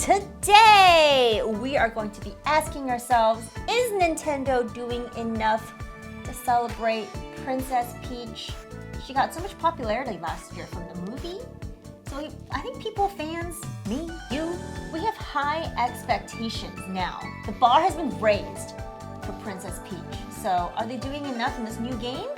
Today, we are going to be asking ourselves, is Nintendo doing enough to celebrate Princess Peach? She got so much popularity last year from the movie. So I think people, fans, me, you, we have high expectations now. The bar has been raised for Princess Peach. So are they doing enough in this new game?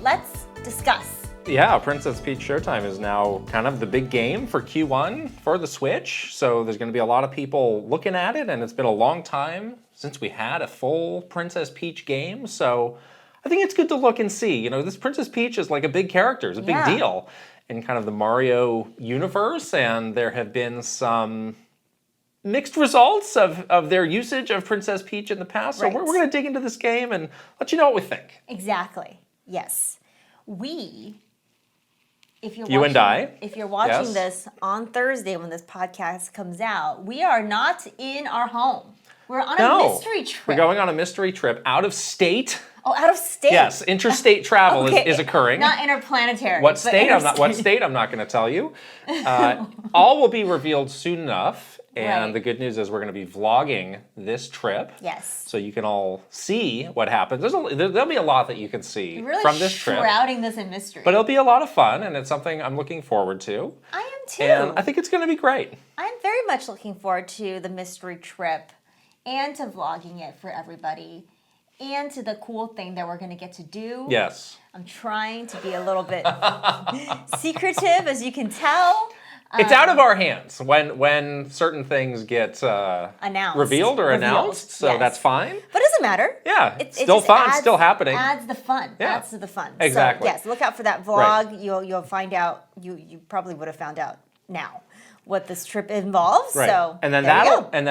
Let's discuss. Yeah, Princess Peach Showtime is now kind of the big game for Q1 for the Switch. So there's going to be a lot of people looking at it, and it's been a long time since we had a full Princess Peach game. So I think it's good to look and see. You know, this Princess Peach is like a big character, it's a big deal in kind of the Mario universe, and there have been some mixed results of their usage of Princess Peach in the past. So we're going to dig into this game and let you know what we think. Exactly. Yes. If you're watching this on Thursday when this podcast comes out, we are not in our home. We're on a mystery trip. We're going on a mystery trip out of state. Oh, out of state? Yes, interstate travel is occurring. Not interplanetary. What state? I'm not going to tell you. All will be revealed soon enough. And the good news is we're going to be vlogging this trip. Yes. So you can all see what happens. There'll be a lot that you can see from this trip. Shrouding this in mystery. But it'll be a lot of fun, and it's something I'm looking forward to. I am too. And I think it's going to be great. I'm very much looking forward to the mystery trip and to vlogging it for everybody and to the cool thing that we're going to get to do. Yes. I'm trying to be a little bit secretive, as you can tell. It's out of our hands when certain things get revealed or announced, so that's fine. But it doesn't matter. Yeah, it's still fun, still happening. Adds the fun. Yeah. Adds to the fun. Exactly. So, yes, look out for that vlog. Right. You'll find out. You probably would have found out now what this trip involves. Right. So and then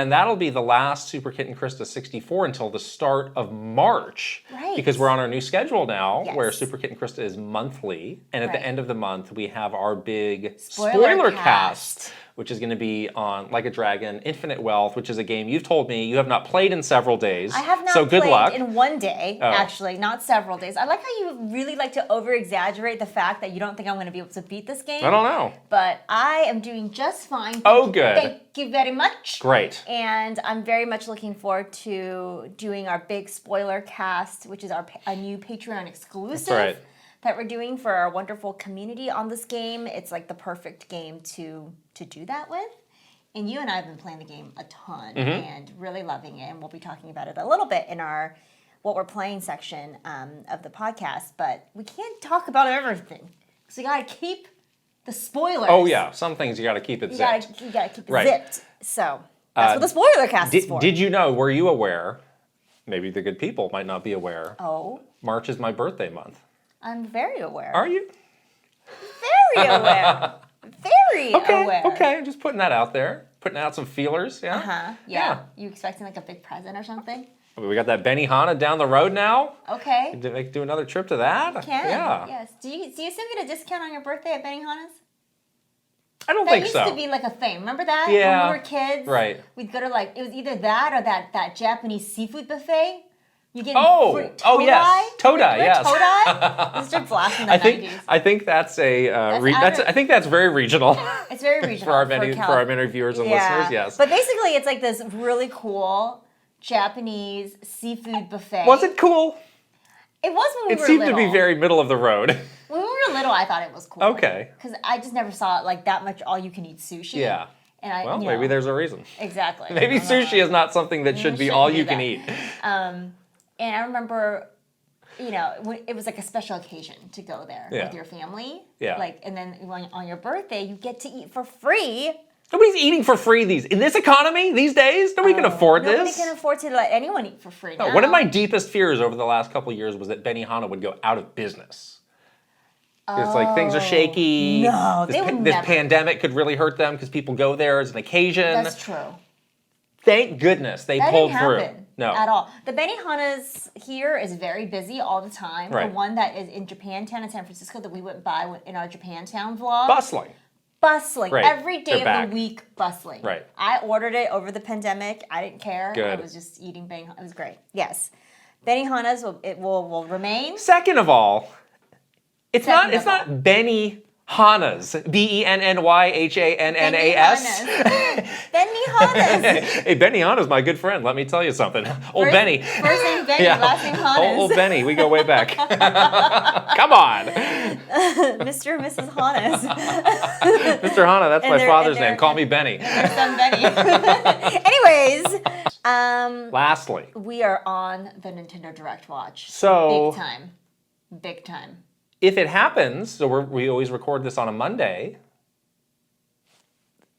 that'll be the last Super Kitten Krysta 64 until the start of March. Right. Because we're on our new schedule now, where Super Kitten Krysta is monthly, and at the end of the month we have our big spoiler cast, which is going to be on Like a Dragon: Infinite Wealth, which is a game you've told me you have not played in several days. I have not so good played luck. in one day, actually, not several days. I like how you really like to over-exaggerate the fact that you don't think I'm going to be able to beat this game. I don't know. But I am doing just fine. Oh, good. Thank you very much. Great. And I'm very much looking forward to doing our big spoiler cast, which is a new Patreon exclusive. That's right. That we're doing for our wonderful community on this game. It's like the perfect game to do that with. And you and I have been playing the game a ton and really loving it. And we'll be talking about it a little bit in our what we're playing section of the podcast. But we can't talk about everything. So you got to keep the spoilers. Oh, yeah. Some things you got to keep it zipped. You got to keep it zipped. So that's what the spoiler cast is for. Did you know, were you aware, maybe the good people might not be aware, March is my birthday month. I'm very aware. Are you? Very aware. Very aware. Okay, just putting that out there. Putting out some feelers, Yeah. You expecting like a big present or something? We got that Benihana down the road now. Okay. Do another trip to that? You can. Yeah. Yes. Do you still get a discount on your birthday at Benihana's? I don't think so. That used to be like a thing. Remember that? Yeah. When we were kids? Right. We'd go to it was either that or that Japanese seafood buffet. You get free todai? Yes. Todai? This starts laughing in the 90s. I think that's I think that's very regional. It's very regional for our many viewers and listeners. Yes. But basically, it's like this really cool Japanese seafood buffet. Was it cool? It was when we were little. It seemed to be very middle of the road. When we were little, I thought it was cool. Okay. Because I just never saw it like that much all-you-can-eat sushi. Yeah. And maybe there's a reason. Exactly. Maybe sushi is not something that should be all-you-can-eat. And I remember, it was like a special occasion to go there with your family. Yeah. And then on your birthday, you get to eat for free. Nobody's eating for free in this economy these days. Nobody can afford this. Nobody can afford to let anyone eat for free now. One of my deepest fears over the last couple of years was that Benihana would go out of business. It's like things are shaky. No, this pandemic could really hurt them because people go there as an occasion. That's true. Thank goodness they pulled through. No. At all. The Benihana's here is very busy all the time. Right. The one that is in Japantown in San Francisco that we went by in our Japantown vlog. Bustling. Right. Every day of the week, bustling. Right. I ordered it over the pandemic. I didn't care. Good. I was just eating Benihana. It was great. Yes. Benihana's will remain. Second of all, it's not Benihana's. Bennyhanas. Benihana's. Hey, Benihana's my good friend. Let me tell you something. Old Benny. First name Benny, last name Hanas. Old Benny. We go way back. Come on. Mr. and Mrs. Hanas. Mr. Hana, that's my father's name. Call me Benny. Their son Benny. Anyways. Lastly. We are on the Nintendo Direct watch. So. Big time. Big time. If it happens, so we always record this on a Monday.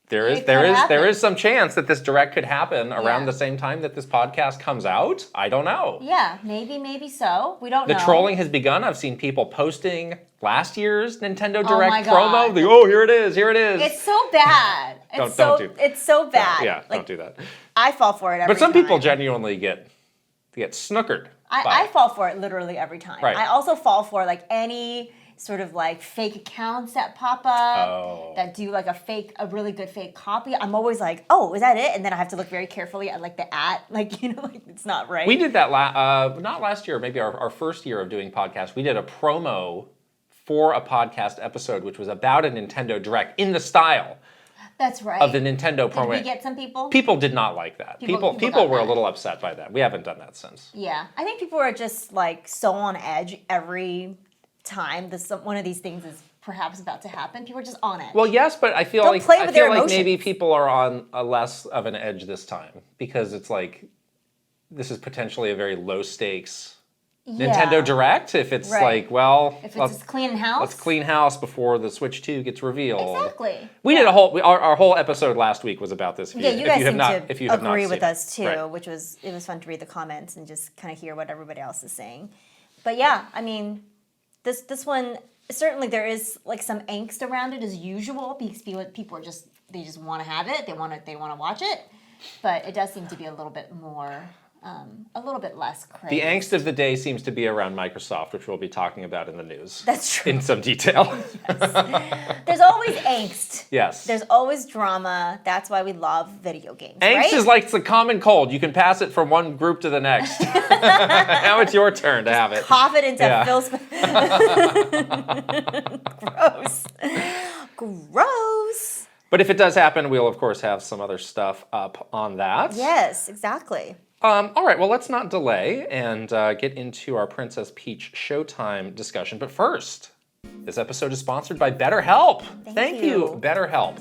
There is some chance that this Direct could happen around the same time that this podcast comes out. I don't know. Yeah, maybe so. We don't know. The trolling has begun. I've seen people posting last year's Nintendo Direct God. promo. Here it is. It's so bad. It's so bad. Don't do that. I fall for it every time. But some people genuinely get snookered. I fall for it literally every time. Right. I also fall for any sort of fake accounts that pop up that do a really good fake copy. I'm always like, oh, is that it? And then I have to look very carefully at the it's not right. We did that not last year, maybe our first year of doing podcasts. We did a promo for a podcast episode which was about a Nintendo Direct in the style. That's right. Of the Nintendo promo. Did we get some people? People did not like that. People were a little upset by that. We haven't done that since. Yeah. I think people are just so on edge every time one of these things is perhaps about to happen. People are just on edge. Well, yes, but I feel like maybe people are on a less of an edge this time because it's this is potentially a very low stakes Nintendo Direct. If it's if it's clean house, let's clean house before the Switch 2 gets revealed. Exactly. We did our whole episode last week was about this. You guys seem to agree with us too, right. which was fun to read the comments and just kind of hear what everybody else is saying. But yeah, I mean. This one, certainly there is some angst around it as usual because people are just want to have it. They want to watch it. But it does seem to be a little bit more, a little bit less crazy. The angst of the day seems to be around Microsoft, which we'll be talking about in the news. That's true. In some detail. Yes. There's always angst. Yes. There's always drama. That's why we love video games, Angst is like the common cold. You can pass it from one group to the next. Now it's your turn to have it. Cough it into Phil's... Gross. But if it does happen, we'll of course have some other stuff up on that. Yes, exactly. All right, well, let's not delay and get into our Princess Peach Showtime discussion. But first, this episode is sponsored by BetterHelp. Thank you, BetterHelp.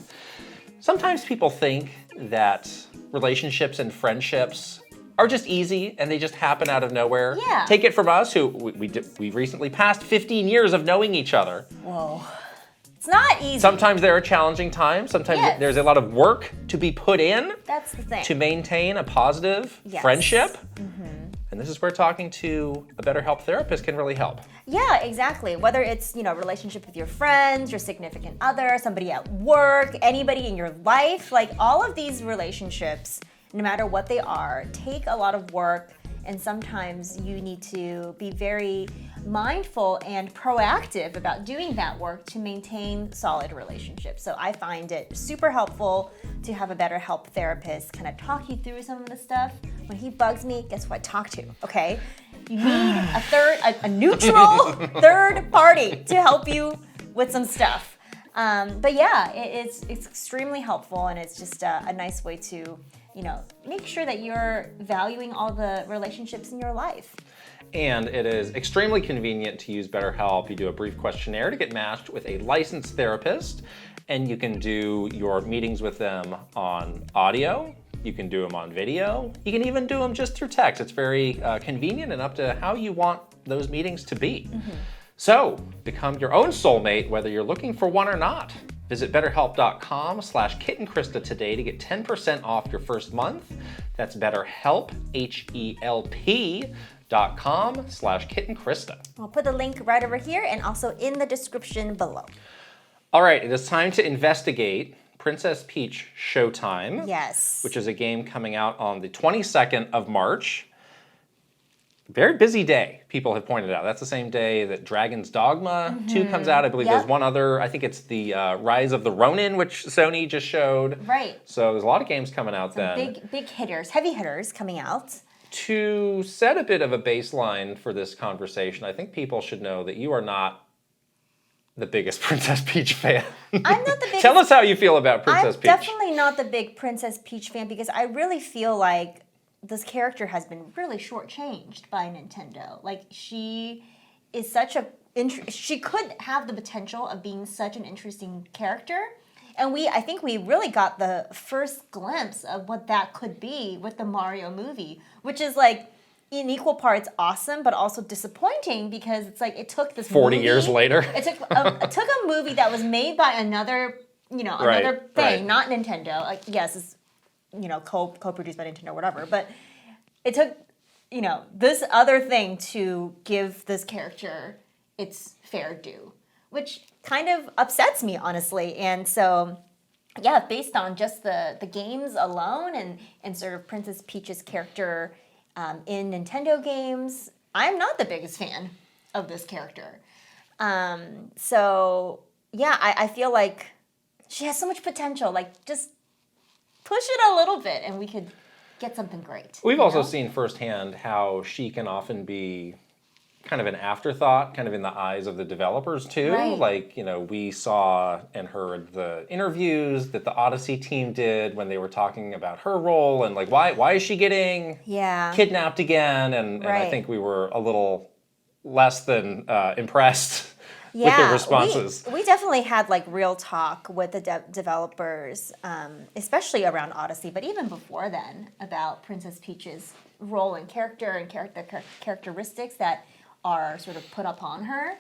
Sometimes people think that relationships and friendships are just easy and they just happen out of nowhere. Yeah. Take it from us, who we recently passed 15 years of knowing each other. Whoa. It's not easy. Sometimes there are challenging times. Sometimes there's a lot of work to be put in. That's the thing. To maintain a positive friendship. Mm-hmm. And this is where talking to a BetterHelp therapist can really help. Yeah, exactly. Whether it's, a relationship with your friends, your significant other, somebody at work, anybody in your life, all of these relationships, no matter what they are, take a lot of work. And sometimes you need to be very mindful and proactive about doing that work to maintain solid relationships. So I find it super helpful to have a BetterHelp therapist kind of talk you through some of the stuff. When he bugs me, guess who I talk to, okay? You need a neutral third party to help you with some stuff. But yeah, it's extremely helpful, and it's just a nice way to make sure that you're valuing all the relationships in your life. And it is extremely convenient to use BetterHelp. You do a brief questionnaire to get matched with a licensed therapist, and you can do your meetings with them on audio. You can do them on video. You can even do them just through text. It's very convenient and up to how you want those meetings to be. Mm-hmm. So become your own soulmate, whether you're looking for one or not. Visit BetterHelp.com/KittenKrysta today to get 10% off your first month. That's BetterHelp, HELP.com/KittenKrysta. I'll put the link right over here and also in the description below. All right, it is time to investigate Princess Peach Showtime. Yes. Which is a game coming out on the 22nd of March. Very busy day, people have pointed out. That's the same day that Dragon's Dogma 2 comes out. I believe there's one other, I think it's the Rise of the Ronin, which Sony just showed. Right. So there's a lot of games coming out then. Big hitters, heavy hitters coming out. To set a bit of a baseline for this conversation, I think people should know that you are not the biggest Princess Peach fan. I'm not the biggest. Tell us how you feel about Princess I'm Peach. definitely not the big Princess Peach fan because I really feel like this character has been really shortchanged by Nintendo. Like she is such a she could have the potential of being such an interesting character. And I think we really got the first glimpse of what that could be with the Mario movie, which is like in equal parts awesome, but also disappointing because it's like it took this 40 movie, years later. It took a movie that was made by another, another thing, not Nintendo. Like yes, it's co-produced by Nintendo or whatever, but it took this other thing to give this character its fair due, which kind of upsets me, honestly. And so, yeah, based on just the games alone and sort of Princess Peach's character in Nintendo games, I'm not the biggest fan of this character. So, yeah, I feel like she has so much potential. Like, just push it a little bit and we could get something great. We've also seen firsthand how she can often be kind of an afterthought, kind of in the eyes of the developers too. Right. Like, we saw and heard the interviews that the Odyssey team did when they were talking about her role and like, why is she getting kidnapped again? And I think we were a little less than impressed with the responses. We definitely had like real talk with the developers, especially around Odyssey, but even before then about Princess Peach's role and character and characteristics that are sort of put upon her.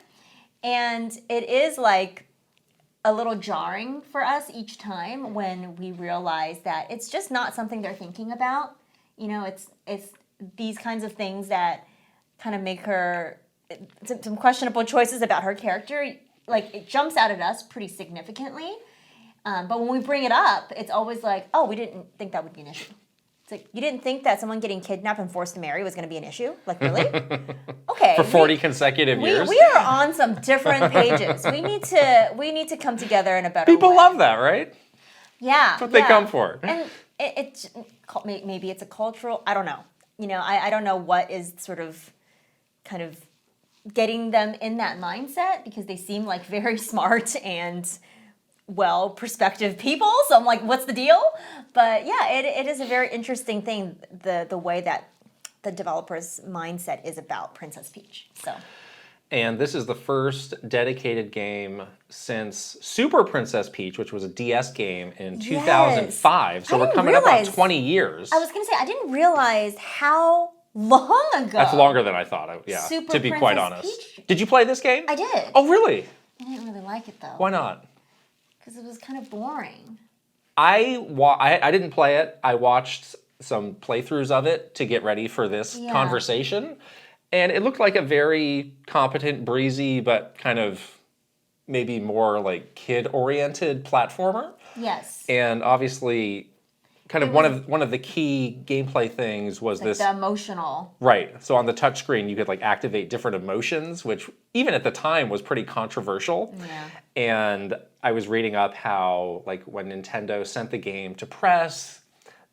And it is like a little jarring for us each time when we realize that it's just not something they're thinking about. It's these kinds of things that kind of make her some questionable choices about her character. Like it jumps out at us pretty significantly. But when we bring it up, it's always like, oh, we didn't think that would be an issue. It's like, you didn't think that someone getting kidnapped and forced to marry was going to be an issue? Like, really? Okay. For 40 consecutive years? We are on some different pages. We need to come together in a better way. People love that, right? Yeah. That's what they come for. And maybe it's a cultural, I don't know. I don't know what is sort of kind of getting them in that mindset because they seem like very smart and perspective people. So I'm like, what's the deal? But yeah, it is a very interesting thing, the way that the developer's mindset is about Princess Peach. So. And this is the first dedicated game since Super Princess Peach, which was a DS game in 2005. So we're coming up on 20 years. I was going to say, I didn't realize how long ago. That's longer than I thought. Super to be Princess quite honest. Peach? Did you play this game? I did. Oh, really? I didn't really like it though. Why not? Because it was kind of boring. I didn't play it. I watched some playthroughs of it to get ready for this conversation. And it looked like a very competent, breezy, but kind of maybe more like kid-oriented platformer. Yes. And obviously, kind of one of the key gameplay things was like this the emotional. Right. So on the touchscreen, you could like activate different emotions, which even at the time was pretty controversial. Yeah. And I was reading up how like when Nintendo sent the game to press,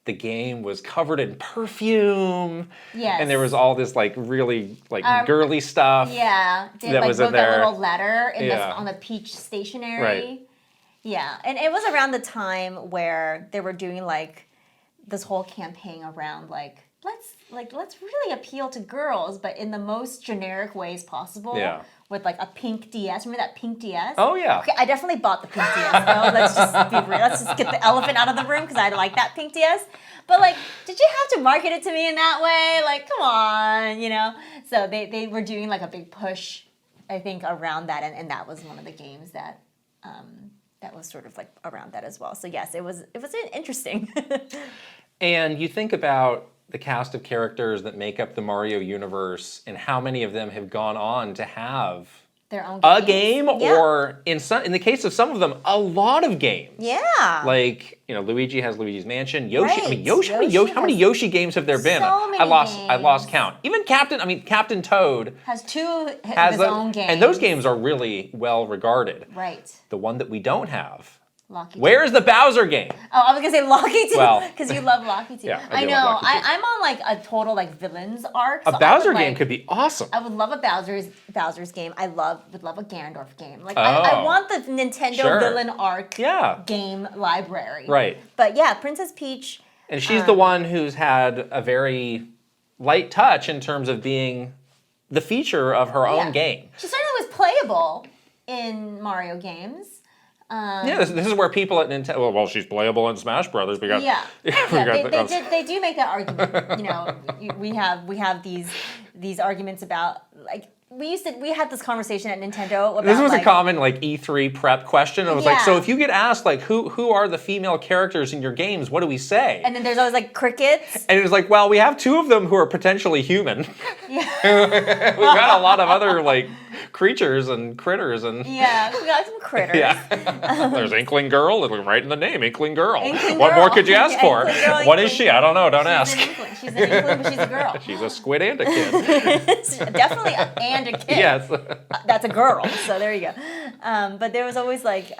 the game was covered in perfume. Yes. And there was all this like really like girly stuff. Yeah. They that was in wrote there. that little letter on the Peach stationery. Right. Yeah. And it was around the time where they were doing like this whole campaign around let's really appeal to girls, but in the most generic ways possible. Yeah. With like a pink DS. Remember that pink DS? Oh yeah. Okay, I definitely bought the pink DS. No, let's just get the elephant out of the room because I like that pink DS. But like, did you have to market it to me in that way? Like, come on, So they were doing like a big push, I think, around that, and that was one of the games that was sort of like around that as well. So yes, it was interesting. And you think about the cast of characters that make up the Mario universe and how many of them have gone on to have their own a game or in the case of some of them, a lot of games. Yeah. Like, Luigi has Luigi's Mansion. Yoshi, Right. I mean, how many Yoshi games have there been? So many I lost games. count. Even Captain Toad Has two of has his own games. and those games are really well regarded. Right. The one that we don't have Locky 2. Where's the Bowser game? Oh, I was gonna say Locky 2 Well, because you love Locky 2. yeah, I do know. love Locky 2. I'm on like a total like villains arc. A so Bowser game could be awesome. I would love a Bowser's game. I would love a Ganondorf game. Like I want the Nintendo villain arc game library. Right. But yeah, Princess Peach. And she's the one who's had a very light touch in terms of being the feature of her own game. She certainly was playable in Mario games. This is where people at Nintendo. Well, she's playable in Smash Brothers. We got they do make that argument. You know, we have these arguments about like we had this conversation at Nintendo about this was a common like E3 prep question. It was like, so if you get asked like who are the female characters in your games, what do we say? And then there's always like crickets. And it was like, well, we have 2 of them who are potentially human. Yeah. We've got a lot of other like creatures and critters and we got some critters. There's Inkling Girl, right in the name, Inkling Girl. What more could you ask for? What is she? I don't know. Don't ask. She's an Inkling, but she's a girl. She's a squid and a kid. Definitely and a kid. Yes. That's a girl. So there you go. But there was always like,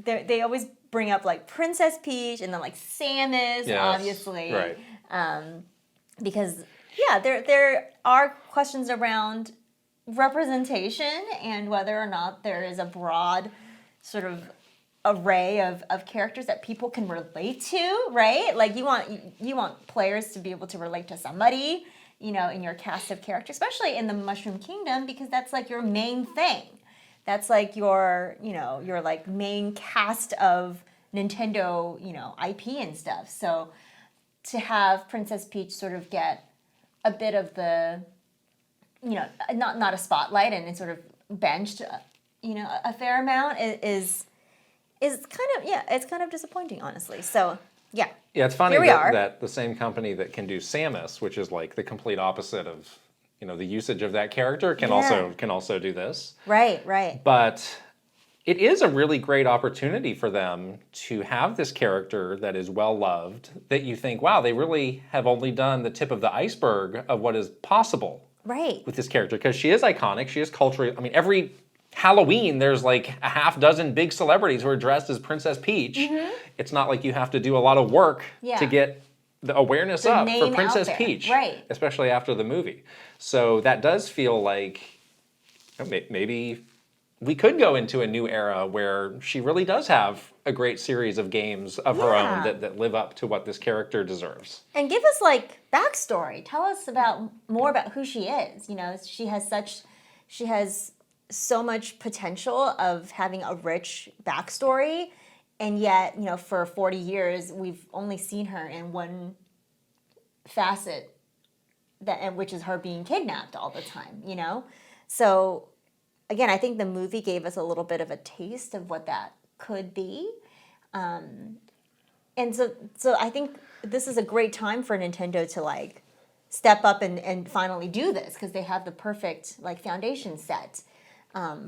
they always bring up like Princess Peach and then like Samus, obviously. Right. Because there are questions around representation and whether or not there is a broad sort of array of characters that people can relate to, right? Like you want players to be able to relate to somebody, you know, in your cast of characters, especially in the Mushroom Kingdom, because that's like your main thing. That's like your like main cast of Nintendo, IP and stuff. So to have Princess Peach sort of get a bit of the, not a spotlight and sort of benched, a fair amount is kind of disappointing, honestly. So yeah. Yeah, it's funny that the same company that can do Samus, which is like the complete opposite of, the usage of that character, can also do this. Right. But it is a really great opportunity for them to have this character that is well loved, that you think, wow, they really have only done the tip of the iceberg of what is possible with this character, because she is iconic, she is culturally, every Halloween there's like a half dozen big celebrities who are dressed as Princess Peach. Mm-hmm. It's not like you have to do a lot of work to get the awareness up for Princess Peach, especially after the movie. So that does feel like maybe we could go into a new era where she really does have a great series of games of her own that live up to what this character deserves. And give us like backstory. Tell us more about who she is. She has so much potential of having a rich backstory, and yet, for 40 years we've only seen her in one facet, which is her being kidnapped all the time, So again, I think the movie gave us a little bit of a taste of what that could be. And so I think this is a great time for Nintendo to like step up and finally do this, because they have the perfect like foundation set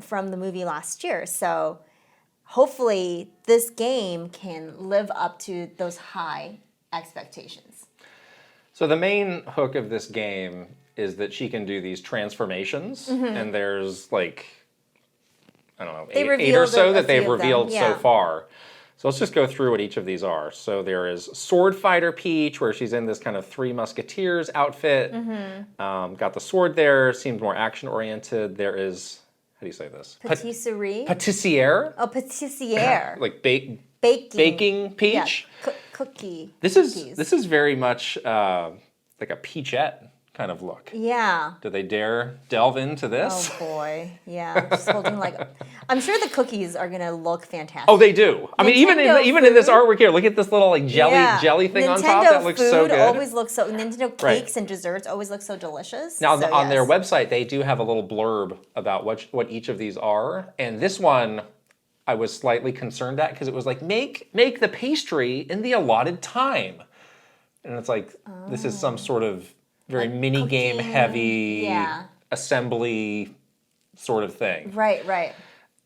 from the movie last year. So hopefully this game can live up to those high expectations. So the main hook of this game is that she can do these transformations, and there's like, I don't know, eight or so that they've revealed so far. So let's just go through what each of these are. So there is Sword Fighter Peach, where she's in this kind of Three Musketeers outfit. Got the sword there, seems more action-oriented. There is, how do you say this? Patisserie? Patissiere? Oh, patissiere. Like baking Peach? Yeah, cookie. This is very much like a Peachette kind of look. Yeah. Do they dare delve into this? Oh boy, yeah. Just holding like, I'm sure the cookies are gonna look fantastic. Oh, they do. I mean, even in this artwork here, look at this little like jelly thing on top. That looks so good. Always looks so. Nintendo cakes and desserts always look so delicious. Now on their website, they do have a little blurb about what each of these are, and this one I was slightly concerned at because it was like make the pastry in the allotted time, and it's like this is some sort of very mini game heavy assembly sort of thing. Right.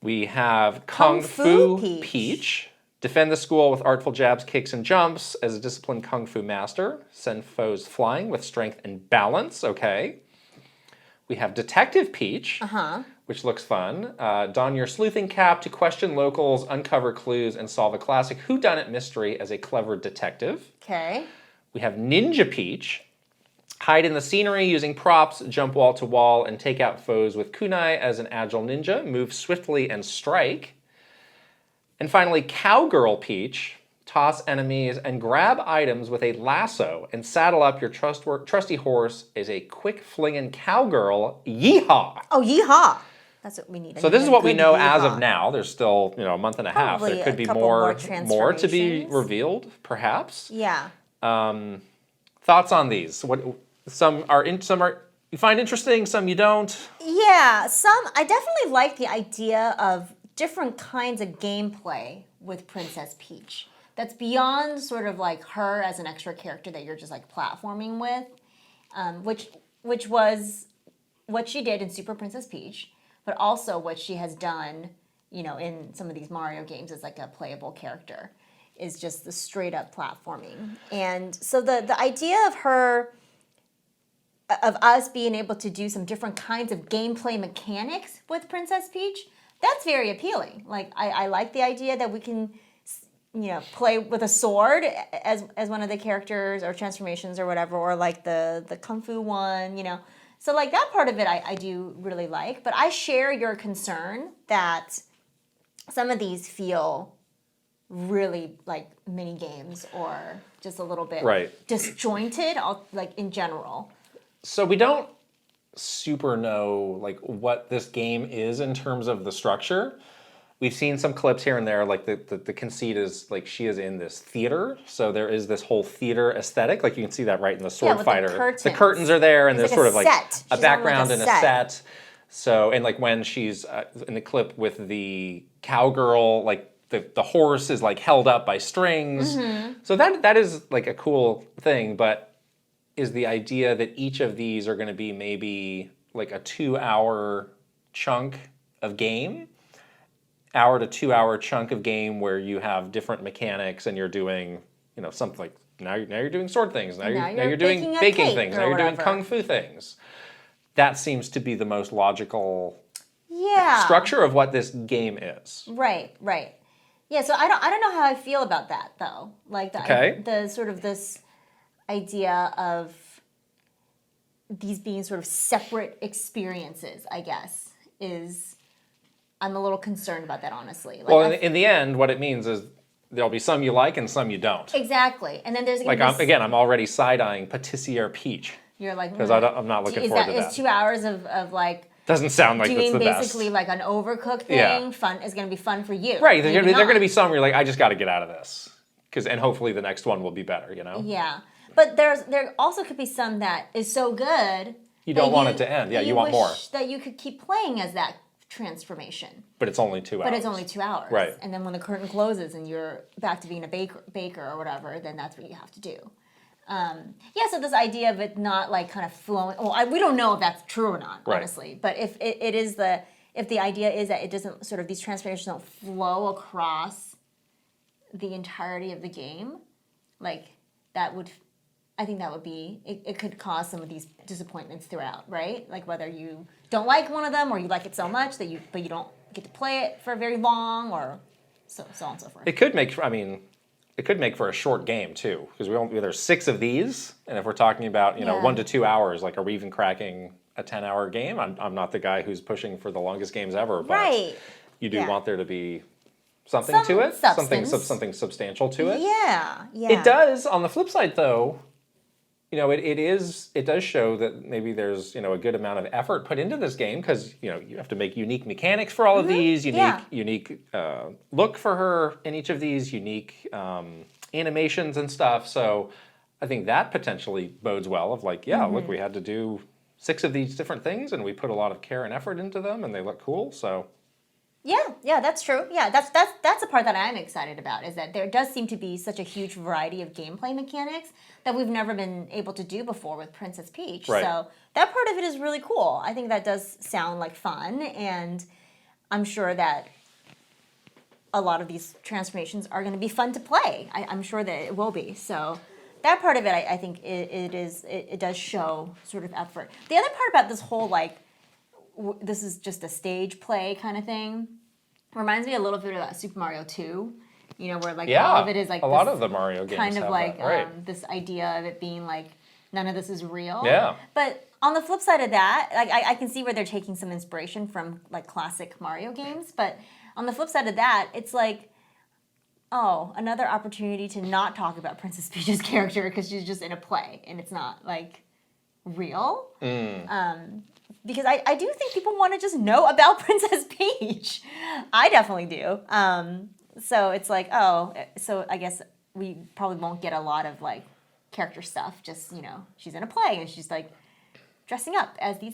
We have Kung Fu Peach. Defend the school with artful jabs, kicks, and jumps. As a disciplined Kung Fu master, send foes flying with strength and balance. Okay. We have Detective Peach, which looks fun. Don your sleuthing cap to question locals, uncover clues, and solve a classic whodunit mystery as a clever detective. Okay. We have Ninja Peach. Hide in the scenery using props, jump wall to wall, and take out foes with kunai as an agile ninja. Move swiftly and strike. And finally, Cowgirl Peach. Toss enemies and grab items with a lasso and saddle up your trusty horse as a quick flinging cowgirl. Yeehaw! Oh, yeehaw! That's what we need. So this is what we know as of now. There's still, a month and a half. Probably There could a be couple more to be transformations. revealed, perhaps. Yeah. Thoughts on these? What some are you find interesting, some you don't. Yeah, I definitely like the idea of different kinds of gameplay with Princess Peach. That's beyond sort of like her as an extra character that you're just like platforming with, which was what she did in Super Princess Peach, but also what she has done, in some of these Mario games as like a playable character, is just the straight up platforming. And so the idea of us being able to do some different kinds of gameplay mechanics with Princess Peach, that's very appealing. Like I like the idea that we can play with a sword as one of the characters or transformations or whatever, or like the Kung Fu one, So like that part of it I do really like, but I share your concern that some of these feel really like mini games or just a little bit disjointed, like in general. So we don't super know like what this game is in terms of the structure. We've seen some clips here and there, like the conceit is like she is in this theater, so there is this whole theater aesthetic. Like you can see that right in the sword fighter. The curtains are there, and there's like sort of like set. a She's background on like and a set. So and like when she's in the clip with the cowgirl, like the horse is like held up by strings. Mm-hmm. So that is like a cool thing, but is the idea that each of these are going to be maybe like a 2-hour chunk of game? Hour to 2-hour chunk of game where you have different mechanics and you're doing, something like now you're doing sword things, now you're doing baking things, now you're doing kung fu things. That seems to be the most logical structure of what this game is. Right. Yeah, so I don't know how I feel about that though. Like the sort of this idea of these being sort of separate experiences, I guess, I'm a little concerned about that, honestly. Like, well, in the end, what it means is there'll be some you like and some you don't. Exactly. And then there's like, I'm already side-eyeing Patissiere Peach. You're like, because I'm not looking forward to that. Is 2 hours of like doesn't sound like that's the best. Doing basically like an overcooked thing, fun is going to be fun for you. Right. There are going to be some where you're like, I just got to get out of this, and hopefully the next one will be better. Yeah, but there also could be some that is so good you don't want it to end. Yeah, you want more. That you could keep playing as that transformation. But it's only 2 hours. But it's only 2 hours. Right. And then when the curtain closes and you're back to being a baker or whatever, then that's what you have to do. So this idea of it not like kind of flowing. Well, we don't know if that's true or not, honestly. But if if the idea is that it doesn't sort of these transformations don't flow across the entirety of the game, like I think that would be, it could cause some of these disappointments throughout, right? Like whether you don't like one of them or you like it so much that you don't get to play it for very long or so on and so forth. It could make for a short game too, because there's 6 of these, and if we're talking about 1 to 2 hours, like are we even cracking a 10-hour game? I'm not the guy who's pushing for the longest games ever, but you do want there to be something to it, something substantial to it. Yeah. It does. On the flip side, though, it does show that maybe there's a good amount of effort put into this game because you have to make unique mechanics for all of these, unique look for her in each of these, unique animations and stuff. So I think that potentially bodes well. Of like, look, we had to do 6 of these different things, and we put a lot of care and effort into them, and they look cool. So. Yeah, that's true. Yeah, that's the part that I'm excited about, is that there does seem to be such a huge variety of gameplay mechanics that we've never been able to do before with Princess Peach. Right. So that part of it is really cool. I think that does sound like fun, and I'm sure that a lot of these transformations are going to be fun to play. I'm sure that it will be. So that part of it, I think it does show sort of effort. The other part about this whole like this is just a stage play kind of thing. Reminds me a little bit about Super Mario 2. You know, where like all of it is like a lot of the Mario games kind of have like that, right. this idea of it being like none of this is real. Yeah. But on the flip side of that, like I can see where they're taking some inspiration from like classic Mario games. But on the flip side of that, it's like, oh, another opportunity to not talk about Princess Peach's character because she's just in a play and it's not like real. Because I do think people want to just know about Princess Peach. I definitely do. So it's like, oh, so I guess we probably won't get a lot of like character stuff. Just, you know, she's in a play and she's like dressing up as these,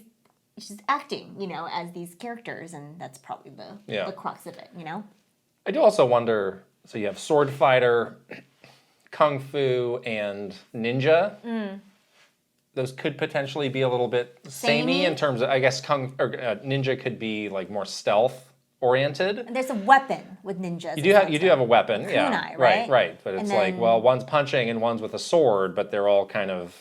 she's acting, you know, as these characters, and that's probably the crux of it, you know? I do also wonder, so you have sword fighter, kung fu, and ninja. Those could potentially be a little bit samey in terms of, I guess, ninja could be like more stealth oriented. And there's a weapon with ninjas. You do have a weapon, yeah. Kunai, right. But it's like, well, one's punching and one's with a sword, but they're all kind of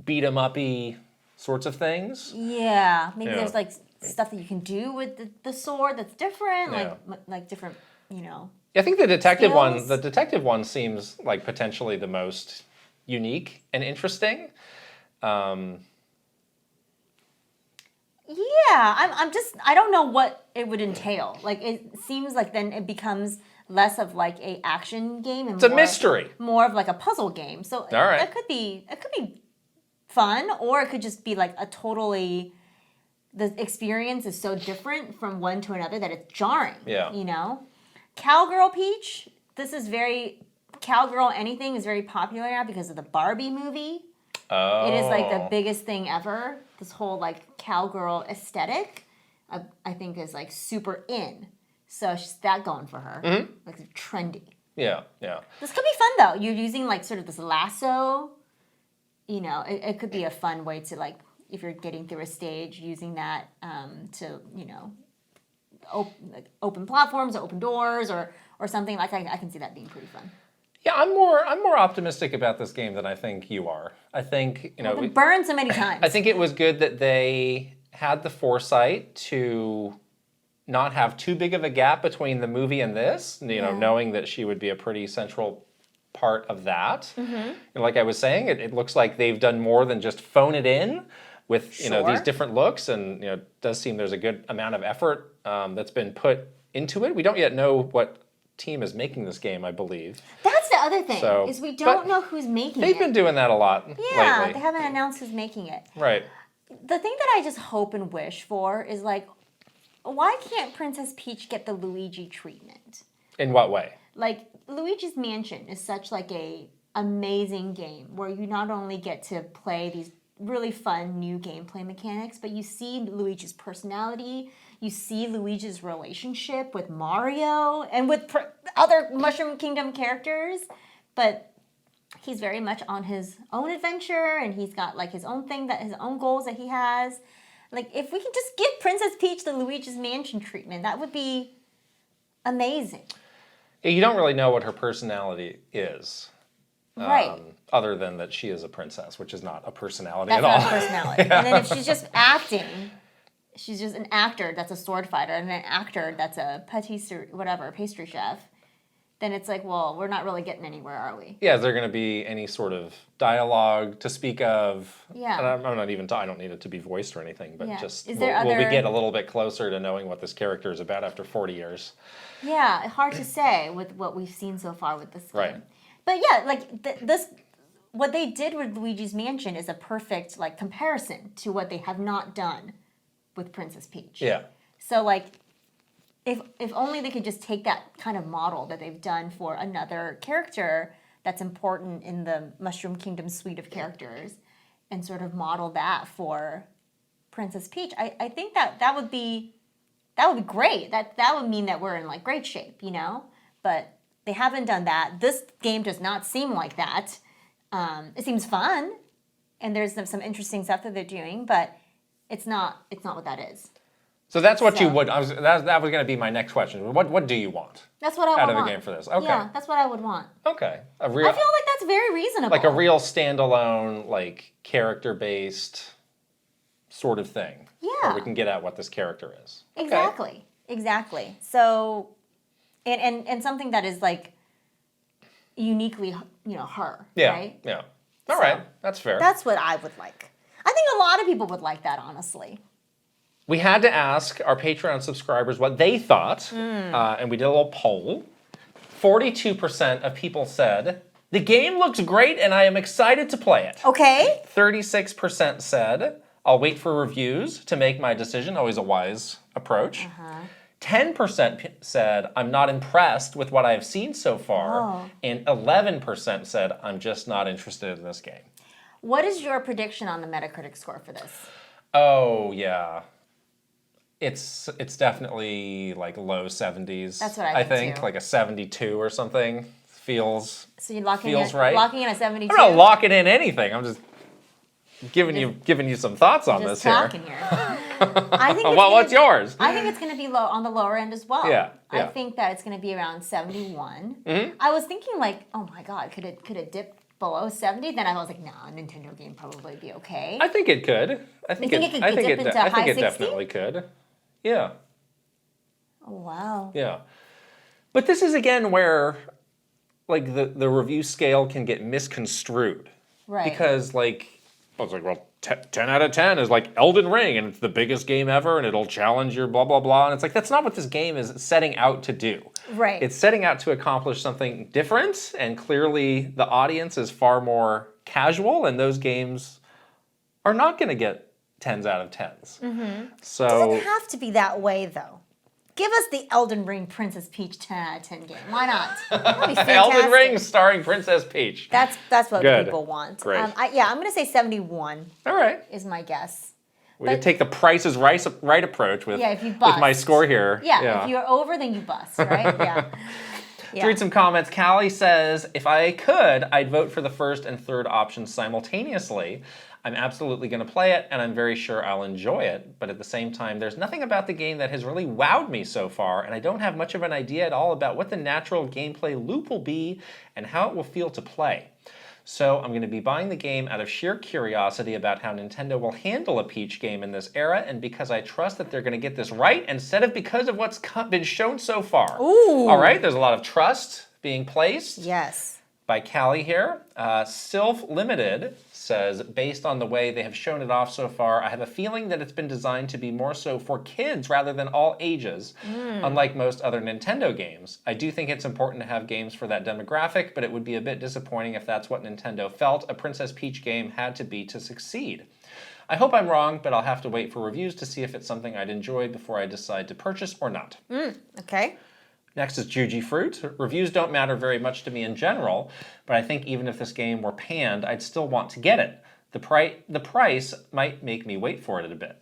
beat 'em uppy sorts of things. Yeah, maybe there's like stuff that you can do with the sword that's different, like different, you know. I think the detective skills. one seems like potentially the most unique and interesting. I don't know what it would entail. Like, it seems like then it becomes less of like a action game and it's a mystery. More of like a puzzle game. So all right. it could be fun, or it could just be like a totally, the experience is so different from one to another that it's jarring. Yeah. You know? Cowgirl Peach, Cowgirl anything is very popular now because of the Barbie movie. Oh. It is like the biggest thing ever. This whole like cowgirl aesthetic, I think, is like super in. So she's that going for her. Mm-hmm. Like trendy. Yeah. This could be fun though. You're using like sort of this lasso. You know, it could be a fun way to like, if you're getting through a stage, using that to, you know, open platforms, or open doors, or something. Like I can see that being pretty fun. Yeah, I'm more optimistic about this game than I think you are. I think, you know, I've been burned so many times. I think it was good that they had the foresight to not have too big of a gap between the movie and this, you know, knowing that she would be a pretty central part of that. And like I was saying, it looks like they've done more than just phone it in with, you know, these different looks, and, you know, it does seem there's a good amount of effort that's been put into it. We don't yet know what team is making this game, I believe. That's the other thing, is we don't know who's making it. They've been doing that a lot lately. They haven't announced who's making it. Right. The thing that I just hope and wish for is like, why can't Princess Peach get the Luigi treatment? In what way? Like, Luigi's Mansion is such like a amazing game where you not only get to play these really fun new gameplay mechanics, but you see Luigi's personality, you see Luigi's relationship with Mario and with other Mushroom Kingdom characters, but he's very much on his own adventure, and he's got like his own thing, his own goals that he has. Like, if we can just give Princess Peach the Luigi's Mansion treatment, that would be amazing. Yeah, you don't really know what her personality is. Right. Other than that she is a princess, which is not a personality That's at all. not a personality. And then if she's just acting, she's just an actor that's a sword fighter and an actor that's a pastry chef, then it's like, well, we're not really getting anywhere, are we? Yeah, is there going to be any sort of dialogue to speak of? Yeah. And I'm not even, I don't need it to be voiced or anything, but just, will we get a little bit closer to knowing what this character is about after 40 years? Yeah, hard to say with what we've seen so far with this game. Right. But yeah, like what they did with Luigi's Mansion is a perfect like comparison to what they have not done with Princess Peach. Yeah. So like, if only they could just take that kind of model that they've done for another character that's important in the Mushroom Kingdom suite of characters, and sort of model that for Princess Peach, I think that would be great. That would mean that we're in like great shape, you know? But they haven't done that. This game does not seem like that. It seems fun, and there's some interesting stuff that they're doing, but it's not what that is. So that's what you would. That was going to be my next question. What do you want? That's what I would want out of a game for this. Okay. Yeah, that's what I would want. Okay. I feel like that's very reasonable. Like a real standalone, like character-based sort of thing. Yeah. Where we can get at what this character is. Exactly. Exactly. So, and something that is like uniquely, her. Yeah. Right? Yeah. All right. That's fair. That's what I would like. I think a lot of people would like that, honestly. We had to ask our Patreon subscribers what they thought, and we did a little poll. 42% of people said, the game looks great and I am excited to play it. Okay. 36% said, I'll wait for reviews to make my decision, always a wise approach. 10% said, I'm not impressed with what I've seen so far. And 11% said, I'm just not interested in this game. What is your prediction on the Metacritic score for this? Oh, yeah. It's definitely like low 70s. That's what I think too. Too. Like a 72 or something feels So you're locking feels in, right. locking in a 72? I'm not locking in anything. I'm just giving you some thoughts on this just talking here. I think well, what's yours? I think it's going to be low on the lower end as well. Yeah. I think that it's going to be around 71. I was thinking like, oh my god, could it dip below 70? Then I was like, nah, a Nintendo game probably be okay. I think it could. I think it could dip into high 60? Definitely could. Yeah. Oh wow. Yeah. But this is again where like the review scale can get misconstrued. Right. Because like I was like, well, 10 out of 10 is like Elden Ring and it's the biggest game ever and it'll challenge your blah, blah, blah. And it's like, that's not what this game is setting out to do. Right. It's setting out to accomplish something different, and clearly the audience is far more casual, and those games are not going to get 10s out of 10s. So Doesn't have to be that way though. Give us the Elden Ring Princess Peach 10 out of 10 game. Why not? That'd be fantastic. Elden Ring starring Princess Peach. That's what Good. people want. Great. I'm going to say 71 All right. is my guess. We could take the Price is Right approach with, if you with bust. my score here. Yeah, if you're over, then you bust, right? Yeah. To read some comments, Callie says, if I could, I'd vote for the first and third options simultaneously. I'm absolutely going to play it, and I'm very sure I'll enjoy it. But at the same time, there's nothing about the game that has really wowed me so far, and I don't have much of an idea at all about what the natural gameplay loop will be and how it will feel to play. So I'm going to be buying the game out of sheer curiosity about how Nintendo will handle a Peach game in this era, and because I trust that they're going to get this right, instead of because of what's been shown so far. Ooh. All right, there's a lot of trust being placed. Yes. By Callie here. Sylph Limited says, based on the way they have shown it off so far, I have a feeling that it's been designed to be more so for kids rather than all ages, unlike most other Nintendo games. I do think it's important to have games for that demographic, but it would be a bit disappointing if that's what Nintendo felt a Princess Peach game had to be to succeed. I hope I'm wrong, but I'll have to wait for reviews to see if it's something I'd enjoy before I decide to purchase or not. Okay. Next is Juji Fruit. Reviews don't matter very much to me in general, but I think even if this game were panned, I'd still want to get it. The price might make me wait for it a bit.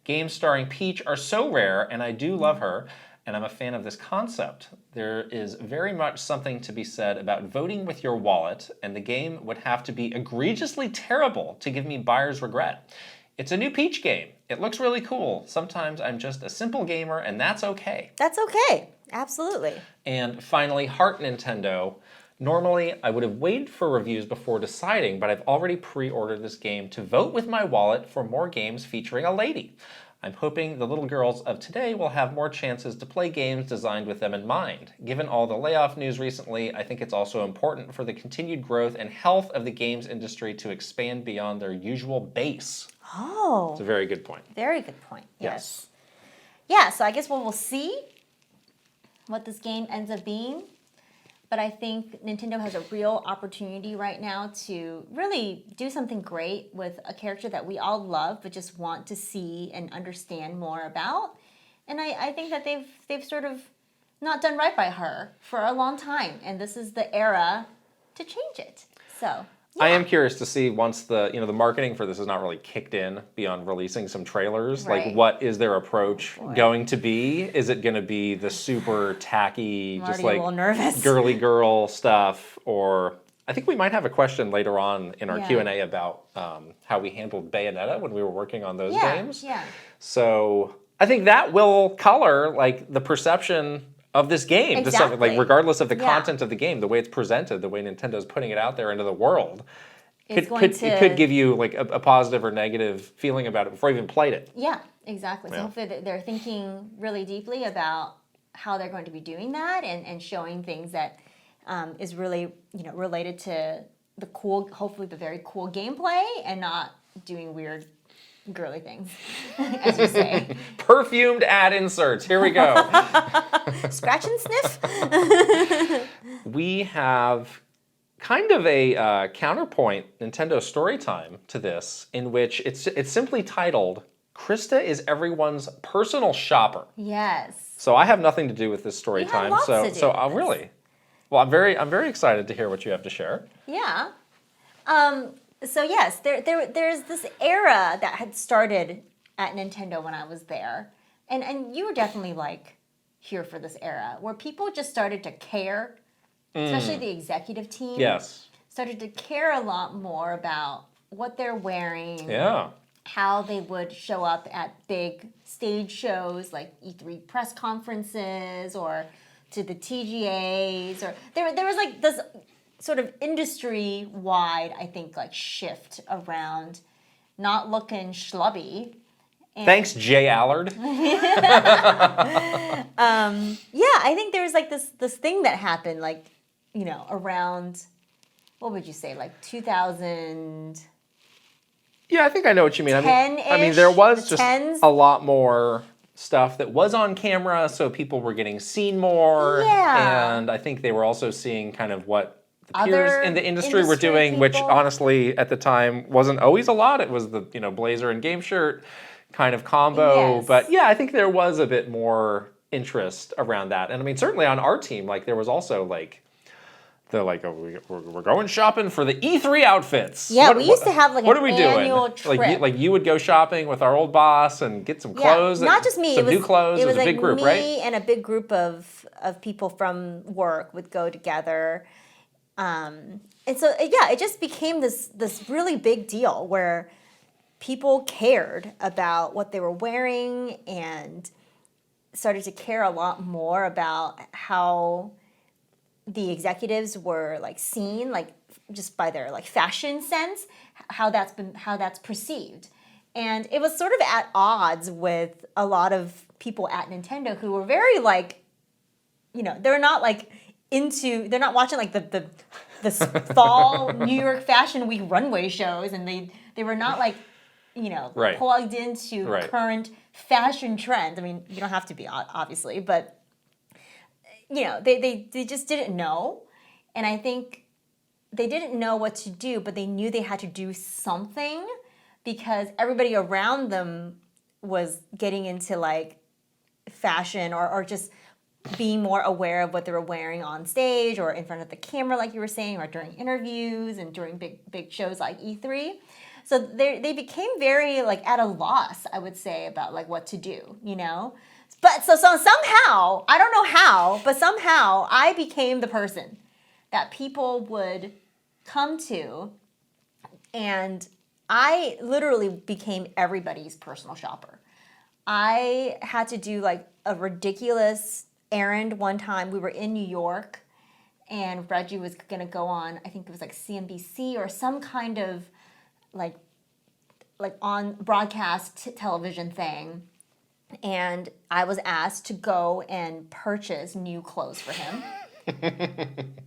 Games starring Peach are so rare, and I do love her, and I'm a fan of this concept. There is very much something to be said about voting with your wallet, and the game would have to be egregiously terrible to give me buyer's regret. It's a new Peach game. It looks really cool. Sometimes I'm just a simple gamer, and that's okay. That's okay. Absolutely. And finally, Heart Nintendo. Normally, I would have waited for reviews before deciding, but I've already pre-ordered this game to vote with my wallet for more games featuring a lady. I'm hoping the little girls of today will have more chances to play games designed with them in mind. Given all the layoff news recently, I think it's also important for the continued growth and health of the games industry to expand beyond their usual base. Oh. It's a very good point. Very good point. Yes. Yeah, so I guess we'll see what this game ends up being. But I think Nintendo has a real opportunity right now to really do something great with a character that we all love but just want to see and understand more about. And I think that they've sort of not done right by her for a long time. And this is the era to change it. So I am curious to see once the marketing for this is not really kicked in beyond releasing some trailers. Right. Like, what is their approach going to be? Is it going to be the super tacky, I'm just already like a little nervous. girly girl stuff? Or I think we might have a question later on in our Q&A about how we handled Bayonetta when we were working on those games. Yeah. So I think that will color like the perception of this game, to something, like regardless of the content of the game, the way it's presented, the way Nintendo's putting it out there into the world, is going to... It could give you like a positive or negative feeling about it before you even played it. Yeah, exactly. So hopefully they're thinking really deeply about how they're going to be doing that and showing things that is really, related to the cool, hopefully the very cool gameplay, and not doing weird girly things, as you say. Perfumed ad inserts. Here we go. Scratch and sniff. We have kind of a counterpoint Nintendo Storytime to this, in which it's simply titled "Krysta is everyone's personal shopper." Yes. So I have nothing to do with this story You have time. lots to do with this. Really, well, I'm very excited to hear what you have to share. Yeah. So yes, there's this era that had started at Nintendo when I was there, and you were definitely like here for this era where people just started to care, especially the executive team. Yes. Started to care a lot more about what they're wearing. Yeah. How they would show up at big stage shows like E3 press conferences or to the TGAs, or there was like this sort of industry-wide, I think, like shift around not looking schlubby. And Thanks, Jay Allard. yeah, I think there's like this thing that happened, like, around, what would you say, like 2000. Yeah, I think I know what you mean. I mean, 10-ish, there was the just tens. a lot more stuff that was on camera, so people were getting seen more. Yeah. And I think they were also seeing kind of what the Other peers in the industry were doing, people. which honestly at the time wasn't always a lot. It was the blazer and game shirt kind of combo. Yes. But yeah, I think there was a bit more interest around that. And I mean, certainly on our team, like there was also like, they're like, oh, we're going shopping for the E3 outfits. Yeah, we used to have like what an are we annual doing? trip. Like you would go shopping with our old boss and get some clothes. Yeah, not just me. Some new clothes. It was a like big group, me right? and a big group of people from work would go together. And so, yeah, it just became this really big deal where people cared about what they were wearing and started to care a lot more about how the executives were like seen, like just by their like fashion sense, how that's perceived. And it was sort of at odds with a lot of people at Nintendo who were very like, they're not watching like the fall New York Fashion Week runway shows, and they were not like, Right. plugged into Right. current fashion trends. I mean, you don't have to be, obviously, but they just didn't know. And I think they didn't know what to do, but they knew they had to do something because everybody around them was getting into like fashion or just being more aware of what they were wearing on stage or in front of the camera, like you were saying, or during interviews and during big shows like E3. So they became very like at a loss, I would say, about like what to do, But so somehow, I don't know how, but somehow I became the person that people would come to, and I literally became everybody's personal shopper. I had to do like a ridiculous errand one time. We were in New York, and Reggie was going to go on, I think it was like CNBC or some kind of like on broadcast television thing. And I was asked to go and purchase new clothes for him.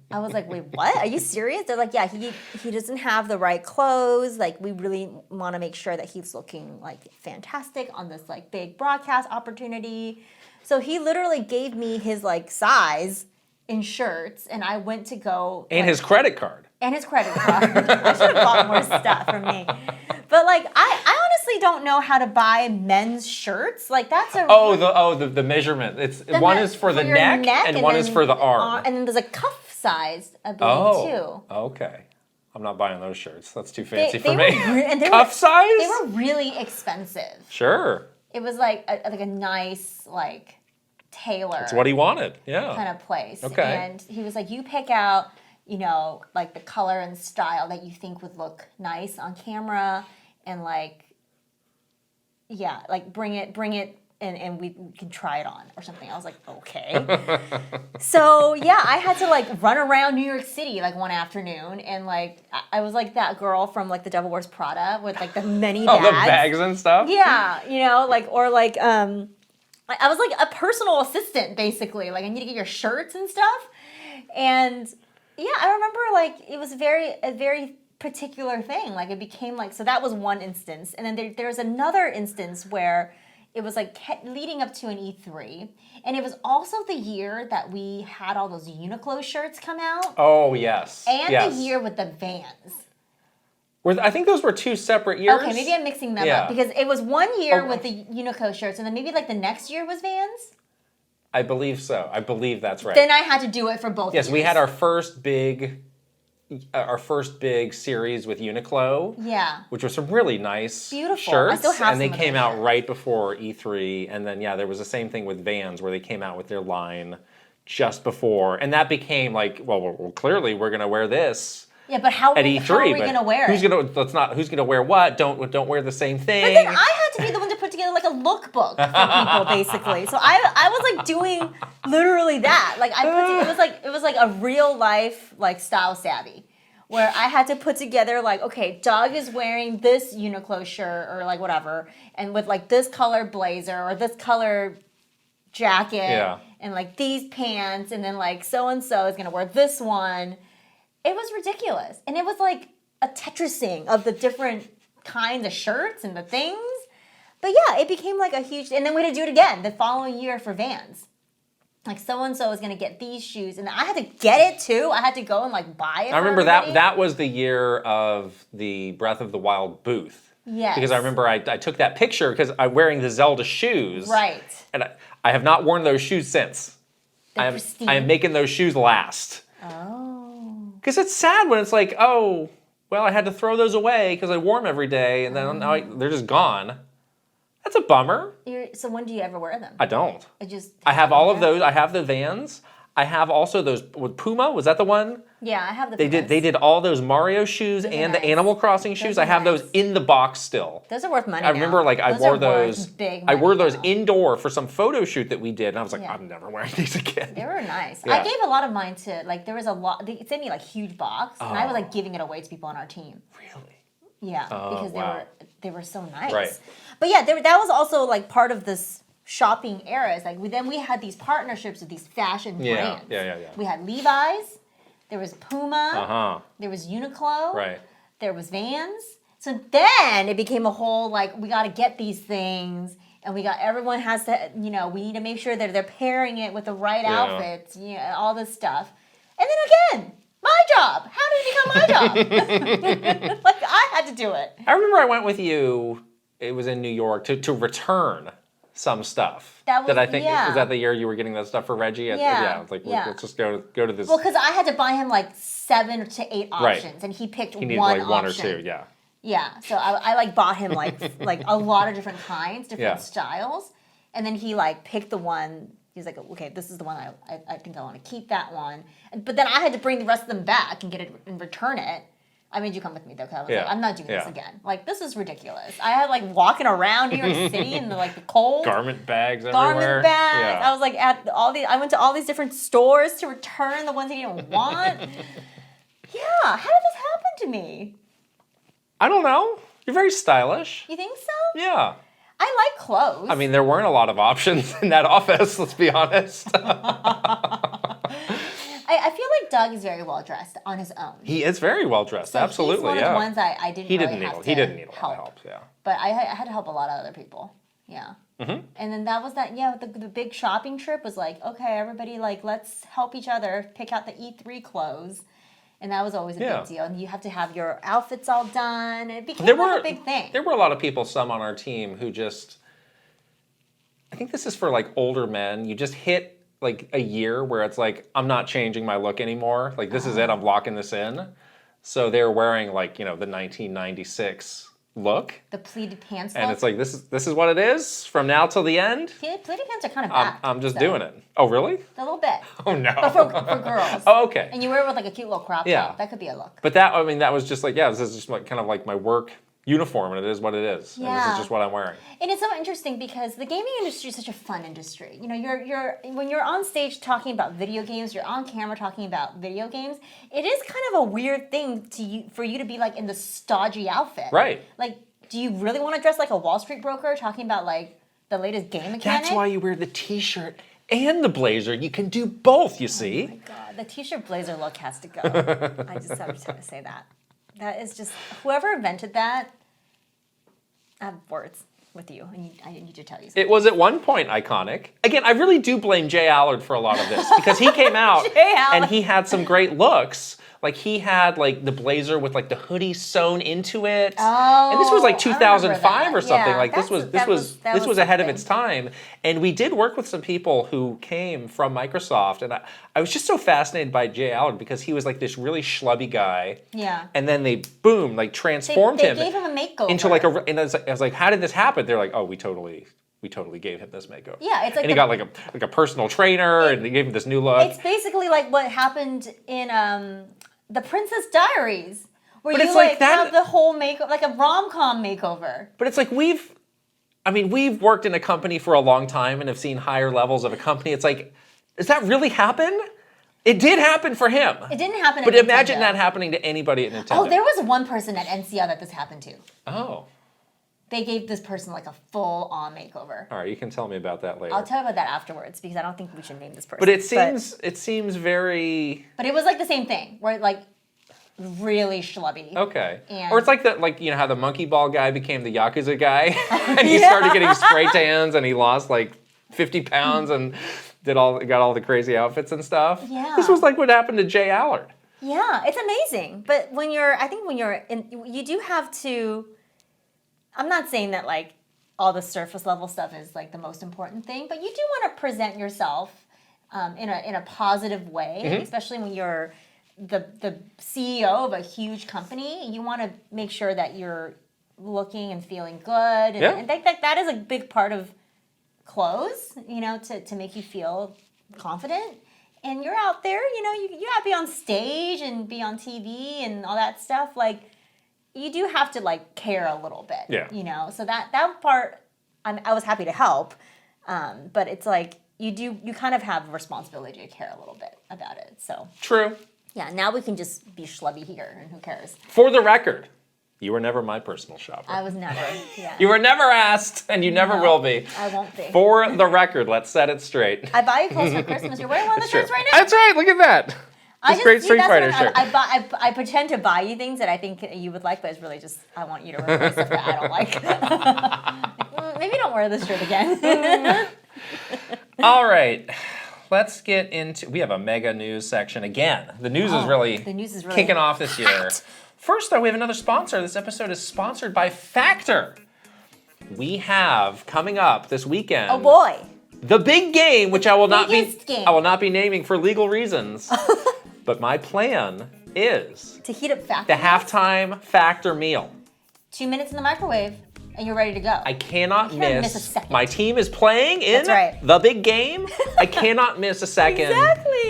I was like, wait, what? Are you serious? They're like, yeah, he doesn't have the right clothes. Like, we really want to make sure that he's looking like fantastic on this like big broadcast opportunity. So he literally gave me his like size in shirts, and I went to go And his credit card. And his credit card. I should have bought more stuff for me. But like, I honestly don't know how to buy men's shirts. Like that's a the measurement. It's one is for the your neck and one is for the arm. And then there's a cuff size, I believe, too. Okay. I'm not buying those shirts. That's too fancy for me. And Cuff size? They were really expensive. Sure. It was like a nice like tailor. That's what he wanted. Yeah. Kind of place. Okay. And he was like, you pick out, like the color and style that you think would look nice on camera, and like, yeah, like bring it and we can try it on or something. I was like, okay. So yeah, I had to like run around New York City like one afternoon, and like I was like that girl from like The Devil Wears Prada with like the many bags. All the bags and stuff. Yeah, you know, like or like I was like a personal assistant basically. Like I need to get your shirts and stuff, and yeah, I remember like it was a very particular thing. Like it became like, so that was one instance, and then there's another instance where it was like leading up to an E3, and it was also the year that we had all those Uniqlo shirts come out. Oh yes, and yes. the year with the Vans. I think those were 2 separate years. Okay, maybe I'm mixing them up because it was one year with the Uniqlo shirts, and then maybe like the next year was Vans. I believe so. I believe that's right. Then I had to do it for both. Yes, years. we had our first big series with Uniqlo. Yeah. Which was some really nice Beautiful. shirts. I still have and they some of came those out shirts. right before E3. And then there was the same thing with Vans where they came out with their line just before. And that became like, well clearly we're gonna wear this. Yeah, but how At E3, are we gonna wear who's it? Who's gonna wear what? Don't wear the same thing. But then I had to be the one to put together like a lookbook for people, basically. So I was like doing literally that. Like it was like a real life like style savvy, where I had to put together like, okay, Doug is wearing this Uniqlo shirt or like whatever, and with like this color blazer or this color jacket, and like these pants, and then like so and so is gonna wear this one. It was ridiculous. And it was like a Tetrising of the different kinds of shirts and the things. But yeah, it became like a huge... And then we had to do it again the following year for Vans. Like so-and-so is going to get these shoes. And I had to get it too. I had to go and like buy it I remember everybody. that was the year of the Breath of the Wild booth. Yes. Because I remember I took that picture because I'm wearing the Zelda shoes. Right. And I have not worn those shoes since. They're pristine. I am making those shoes last. Oh. Because it's sad when it's like, oh, well, I had to throw those away because I wore them every day, and then now they're just gone. That's a bummer. So when do you ever wear them? I don't. I have all of those. I have the Vans. I have also those with Puma. Was that the one? Yeah, I have the They did all those Mario shoes Those are and the nice. Animal Crossing shoes. are I have nice. those in the box still. Those are worth money I remember now. I Those wore are worth those. big I wore money those now. indoor for some photo shoot that we did, and I was like, Yeah. I'm never wearing these again. They were nice. Yeah. I gave a lot of mine to, like, there was a lot, they sent me, like, huge box, and I was, like, giving it away to people on our team. Really? Yeah, because wow. they were so nice. Right. But yeah, that was also, like, part of this shopping era. It's like, then we had these partnerships with these fashion brands. Yeah. We had Levi's, there was Puma, there was Uniqlo, Right. there was Vans. So then it became a whole, like, we got to get these things, and everyone has to, we need to make sure that they're pairing it with the right outfits, all this stuff. And then again, my job. How did it become my job? Like, I had to do it. I remember I went with you, it was in New York, to return some stuff. That I think, yeah. was that the year you were getting that stuff for Reggie? Yeah, It's like, yeah. let's just go to this. Well, because I had to buy him like 7 to 8 options, Right. and he picked he needed one like one or option. two, yeah. Yeah, so I like bought him like a lot of different kinds, different Yeah. styles, and then he like picked the one. He's like, okay, this is the one I think I want to keep that one. But then I had to bring the rest of them back and get it and return it. I made you come with me though, because I was like, I'm not doing this again. Like, this is ridiculous. I had like walking around New York City in the cold. Garment bags everywhere. Garment bags. Yeah. I was like I went to all these different stores to return the ones I didn't want. Yeah, how did this happen to me? I don't know. You're very stylish. You think so? Yeah. I like clothes. I mean, there weren't a lot of options in that office, let's be honest. I feel like Doug is very well dressed on his own. He is very well dressed, So absolutely, he's one of the ones I didn't He really didn't have need to he didn't need a lot help. of help, yeah. But I had to help a lot of other people. Yeah. Mm-hmm. And then that was the big shopping trip was like, okay, everybody, like, let's help each other pick out the E3 clothes. And that was always a big deal. And you have to have your outfits all done. It became a big thing. There were a lot of people, some on our team, who just, I think this is for like older men, you just hit like a year where it's like, I'm not changing my look anymore. Like, this is it, I'm locking this in. So they're wearing like, the 1996 look. The pleated pants And look. it's like, this is what it is from now till the end. Pleated pants are kind of back. I'm just doing it. Oh, really? A little bit. Oh, no. But for girls. Oh, okay. And you wear it with like a cute little crop top. Yeah. That could be a look. But that was just like, this is just like kind of like my work uniform, and it is what it is. And this is just what I'm wearing. And it's so interesting because the gaming industry is such a fun industry. You know, you're when you're on stage talking about video games, you're on camera talking about video games. It is kind of a weird thing for you to be like in the stodgy outfit. Right. Like, do you really want to dress like a Wall Street broker talking about like the latest game mechanic? That's why you wear the t-shirt and the blazer. You can do both, you see. Oh my God, the t-shirt blazer look has to go. I just have to say that. That is just, whoever invented that, I have words with you. I need to tell you something. It was at one point iconic. Again, I really do blame Jay Allard for a lot of this because he came out and he had some great looks. Like he had like the blazer with like the hoodie sewn into it. Oh, and this was like 2005 or something. Yeah, like this was ahead of its time. And we did work with some people who came from Microsoft, and I was just so fascinated by Jay Allard because he was like this really schlubby guy. Yeah. And then they boom like transformed him. They gave him a makeover into like and I was like, how did this happen? They're like, oh, we totally gave him this makeover. Yeah, it's like and he got like a personal trainer, and they gave him this new look. It's basically like what happened in The Princess Diaries, where but you like have the whole makeover, like a rom-com makeover. But it's like we've worked in a company for a long time and have seen higher levels of a company. It's like, does that really happen? It did happen for him. It didn't happen. But at imagine Nintendo. that happening to anybody at Nintendo. Oh, there was one person at NCL that this happened to. Oh. They gave this person like a full-on makeover. All right, you can tell me about that later. I'll tell you about that afterwards because I don't think we should name this person. But it seems very. But it was like the same thing, where like really schlubby. Okay. And or it's like you know how the monkey ball guy became the Yakuza guy, and he started getting spray tans, and he lost like 50 pounds, and got all the crazy outfits and stuff. Yeah. This was like what happened to Jay Allard. Yeah, it's amazing. But I think when you're in, you do have to. I'm not saying that like all the surface level stuff is like the most important thing, but you do want to present yourself in a positive way, especially when you're the CEO of a huge company. You want to make sure that you're looking and feeling good, and that is a big part of clothes, you know, to make you feel confident. And you're out there, you know, you have to be on stage and be on TV and all that stuff, like. You do have to like care a little bit, you know. So that part, I was happy to help, but it's like you kind of have a responsibility to care a little bit about it. So true. Yeah. Now we can just be schlubby here, and who cares? For the record, you were never my personal shopper. I was never. Yeah. You were never asked, and you never will be. I won't be. For the record, let's set it straight. I buy you clothes for Christmas. You're wearing one of the shirts right now. That's right. Look at that. This great Street Fighter shirt. I pretend to buy you things that I think you would like, but it's really just I want you to replace stuff that I don't like. Maybe don't wear this shirt again. All right. Let's get into. We have a mega news section again. The news is really kicking off this year. First, though, we have another sponsor. This episode is sponsored by Factor. We have coming up this weekend. Oh boy. The big game, which I will not be naming for legal reasons. But my plan is to heat up Factor. The halftime Factor meal. 2 minutes in the microwave, and you're ready to go. I cannot miss a second. My team is playing in the big game. I cannot miss a second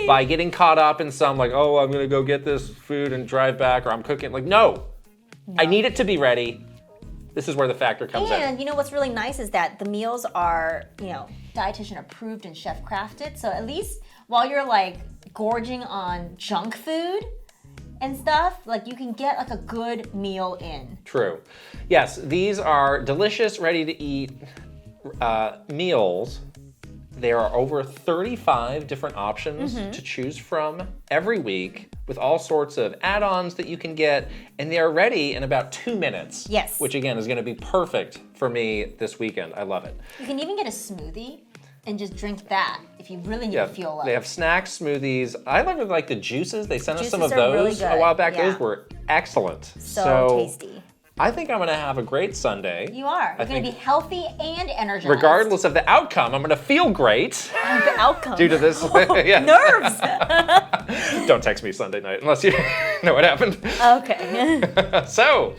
by getting caught up in some like, oh, I'm gonna go get this food and drive back, or I'm cooking. Like, no. I need it to be ready. This is where the Factor comes in. And you know what's really nice is that the meals are, you know, dietitian approved and chef crafted. So at least while you're like gorging on junk food and stuff, like you can get like a good meal in. True. Yes, these are delicious, ready to eat meals. There are over 35 different options to choose from every week with all sorts of add-ons that you can get, and they are ready in about 2 minutes. Yes. Which again is gonna be perfect for me this weekend. I love it. You can even get a smoothie and just drink that if you really need to feel well. They have snacks, smoothies. I like the juices. They sent us some of those a while back. Those were excellent. So tasty. I think I'm gonna have a great Sunday. You are. You're gonna be healthy and energized. Regardless of the outcome, I'm gonna feel great. The outcome. Due to this. Nerves. Don't text me Sunday night unless you know what happened. Okay. So,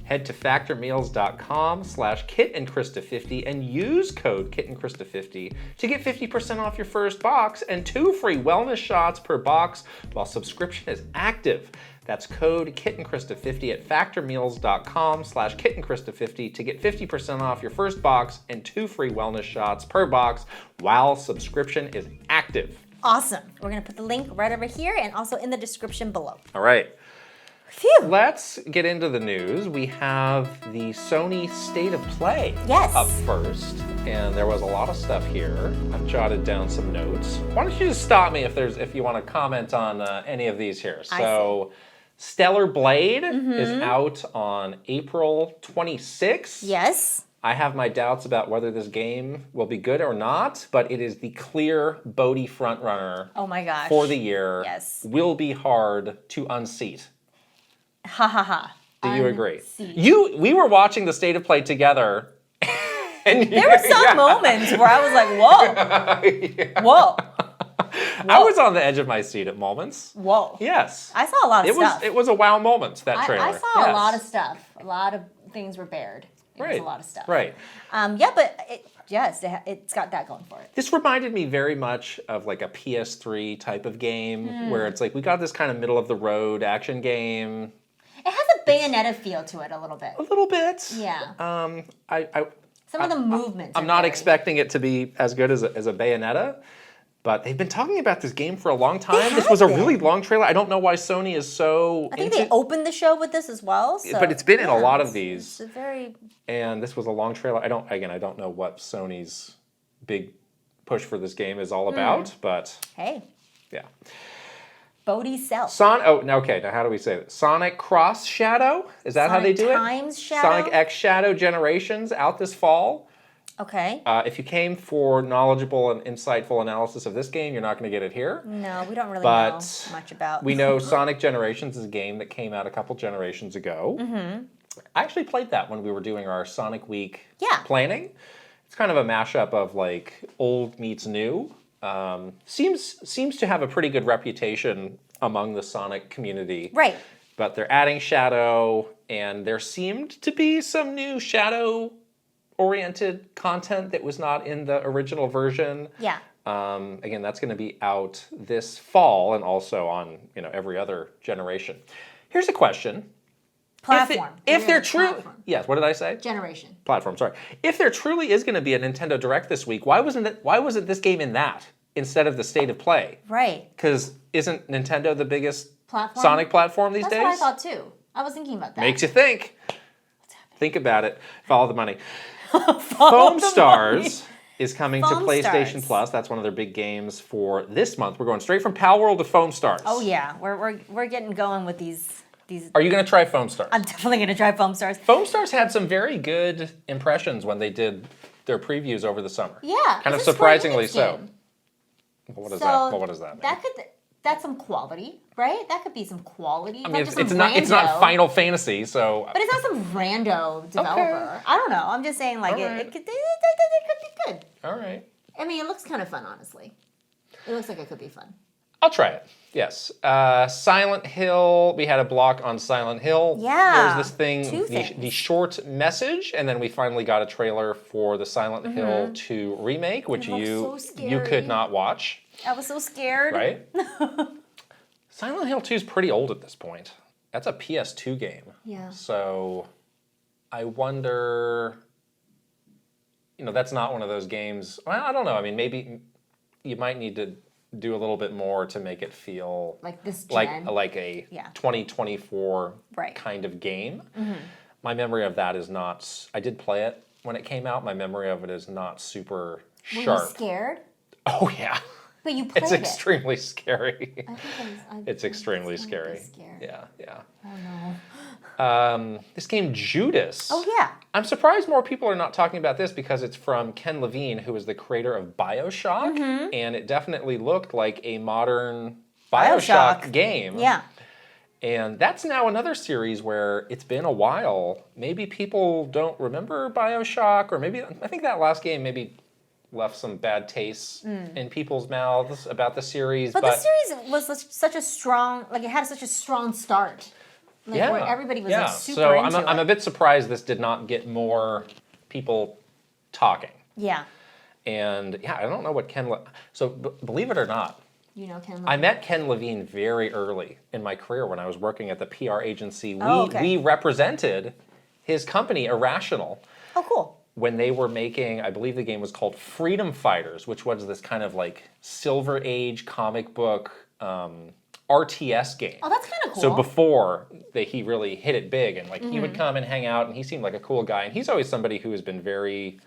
head to factormeals.com/KitandKrysta50 and use code KitandKrysta50 to get 50% off your first box and 2 free wellness shots per box while subscription is active. That's code KittenKrysta50at factormeals.com/KittenKrysta to get 50% off your first box and 2 free wellness shots per box while subscription is active. Awesome. We're going to put the link right over here and also in the description below. All right. Phew. Let's get into the news. We have the Sony State of Play up first, and there was a lot of stuff here. I've jotted down some notes. Why don't you just stop me if you want to comment on any of these here. So, Stellar Blade is out on April 26th. Yes. I have my doubts about whether this game will be good or not, but it is the clear Bodhi frontrunner. Oh my gosh. For the year. Yes. Will be hard to unseat. Ha ha ha. Do you agree? We were watching the State of Play together. And there were some moments where I was like, whoa. Whoa. I was on the edge of my seat at moments. Whoa. Yes. I saw a lot of stuff. It was a wow moment, that trailer. I saw a lot of stuff. A lot of things were bared. It was a lot of stuff. Right. It's got that going for it. This reminded me very much of like a PS3 type of game where it's like we got this kind of middle of the road action game. It has a Bayonetta feel to it a little bit. A little bit. Yeah. Some of the movements. I'm not expecting it to be as good as a Bayonetta, but they've been talking about this game for a long time. This was a really long trailer. I don't know why Sony is so. I think they opened the show with this as well. So, but it's been in a lot of these. It's very. And this was a long trailer. I don't know what Sony's big push for this game is all about, but hey. Yeah. Bodhi Self. Now how do we say it? Sonic Cross Shadow? Is that how they do it? Times Shadow? Sonic X Shadow Generations out this fall. Okay. If you came for knowledgeable and insightful analysis of this game, you're not going to get it here. No, we don't really know much about. We know Sonic Generations is a game that came out a couple generations ago. I actually played that when we were doing our Sonic Week planning. It's kind of a mashup of like old meets new. Seems to have a pretty good reputation among the Sonic community. Right. But they're adding Shadow, and there seemed to be some new Shadow-oriented content that was not in the original version. Yeah. Again, that's going to be out this fall and also on every other generation. Here's a question. Platform. If they're true, yes. What did I say? Generation. Platform. Sorry. If there truly is going to be a Nintendo Direct this week, why wasn't this game in that instead of the State of Play? Right. Because isn't Nintendo the biggest Sonic platform these days? That's what I thought too. I was thinking about that. Makes you think. What's happening? Think about it. Follow the money. Foam Stars is coming to PlayStation Plus. That's one of their big games for this month. We're going straight from Palworld to Foam Stars. Oh yeah, we're getting going with these. Are you going to try Foam Stars? I'm definitely going to try Foam Stars. Foam Stars had some very good impressions when they did their previews over the summer. Yeah. Kind of surprisingly so. What is that? Well, what does that mean? That's some quality, right? That could be some quality. I mean, it's not Final Fantasy, so. But it's not some rando developer. Okay. I don't know. I'm just saying, like, it could be good. All right. I mean, it looks kind of fun, honestly. It looks like it could be fun. I'll try it. Yes. Silent Hill. We had a block on Silent Hill. Yeah. There's this thing, the short message, and then we finally got a trailer for the Silent Hill 2 remake, which you could not watch. I was so scared. Right? Silent Hill 2 is pretty old at this point. That's a PS2 game. Yeah. So I wonder, that's not one of those games. Well, I don't know. I mean, maybe you might need to do a little bit more to make it feel like this gen. like a 2024 kind of game. My memory of that is not. I did play it when it came out. My memory of it is not super sharp. Were you scared? Oh yeah. But you played it. It's extremely scary. I think it's extremely scary. Scared. Yeah. Oh no. This game Judas. Oh yeah. I'm surprised more people are not talking about this because it's from Ken Levine, who is the creator of BioShock, and it definitely looked like a modern BioShock game. Yeah. And that's now another series where it's been a while. Maybe people don't remember BioShock, or maybe I think that last game maybe left some bad tastes in people's mouths about the series. But the series was such a strong, it had such a strong start. Where everybody was super into it. I'm a bit surprised this did not get more people talking. Yeah. And I don't know what so believe it or not, You know Ken Levine? I met Ken Levine very early in my career when I was working at the PR agency. We represented his company, Irrational. Oh, cool. When they were making, I believe the game was called Freedom Fighters, which was this kind of like Silver Age comic book RTS game. Oh, that's kind of cool. So before he really hit it big, and like he would come and hang out, and he seemed like a cool guy. And he's always somebody who has been very,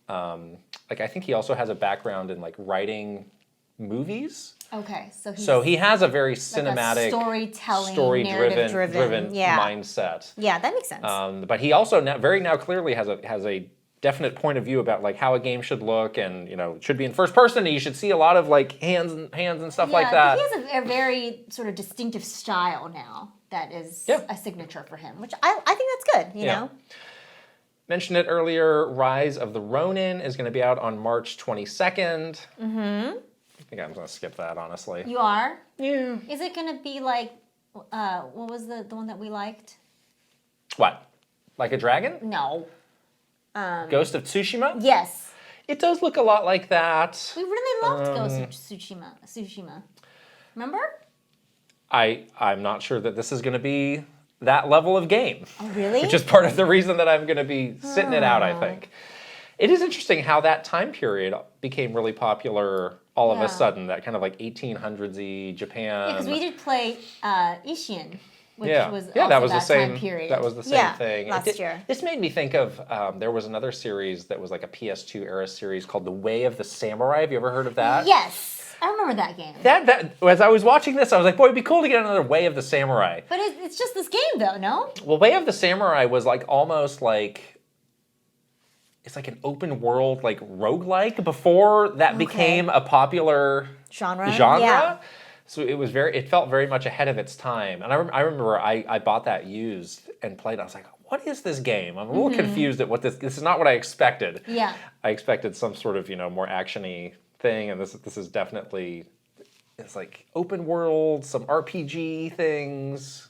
like I think he also has a background in like writing movies. Okay, so he has a very cinematic, storytelling, story-driven mindset. Yeah, that makes sense. But he also now clearly has a definite point of view about like how a game should look, and it should be in first person, and you should see a lot of like hands and stuff like that. He has a very sort of distinctive style now that is a signature for him, which I think that's good. You know. Mentioned it earlier. Rise of the Ronin is going to be out on March 22nd. Mm-hmm. I think I'm going to skip that, honestly. You are? Yeah. Is it going to be like, what was the one that we liked? What? Like a Dragon? No. Ghost of Tsushima? Yes. It does look a lot like that. We really loved Ghost of Tsushima. Remember? I'm not sure that this is going to be that level of game. Oh, really? Which is part of the reason that I'm going to be sitting it out, I think. It is interesting how that time period became really popular all of a sudden, that kind of like 1800s-y Japan. Yeah, because we did play Ishin, which was also that was that the same time period. That was the same thing. Last year. This made me think of, there was another series that was like a PS2 era series called The Way of the Samurai. Have you ever heard of that? Yes, I remember that game. That as I was watching this, I was like, boy, it'd be cool to get another Way of the Samurai. But it's just this game, though, no? Well, Way of the Samurai was like almost like, it's like an open world, like roguelike before that became a popular genre. Yeah. So it felt very much ahead of its time. And I remember I bought that used and played. I was like, what is this game? I'm a little confused at what this is not what I expected. Yeah. I expected some sort of, more action-y thing, and this is definitely, it's like open world, some RPG things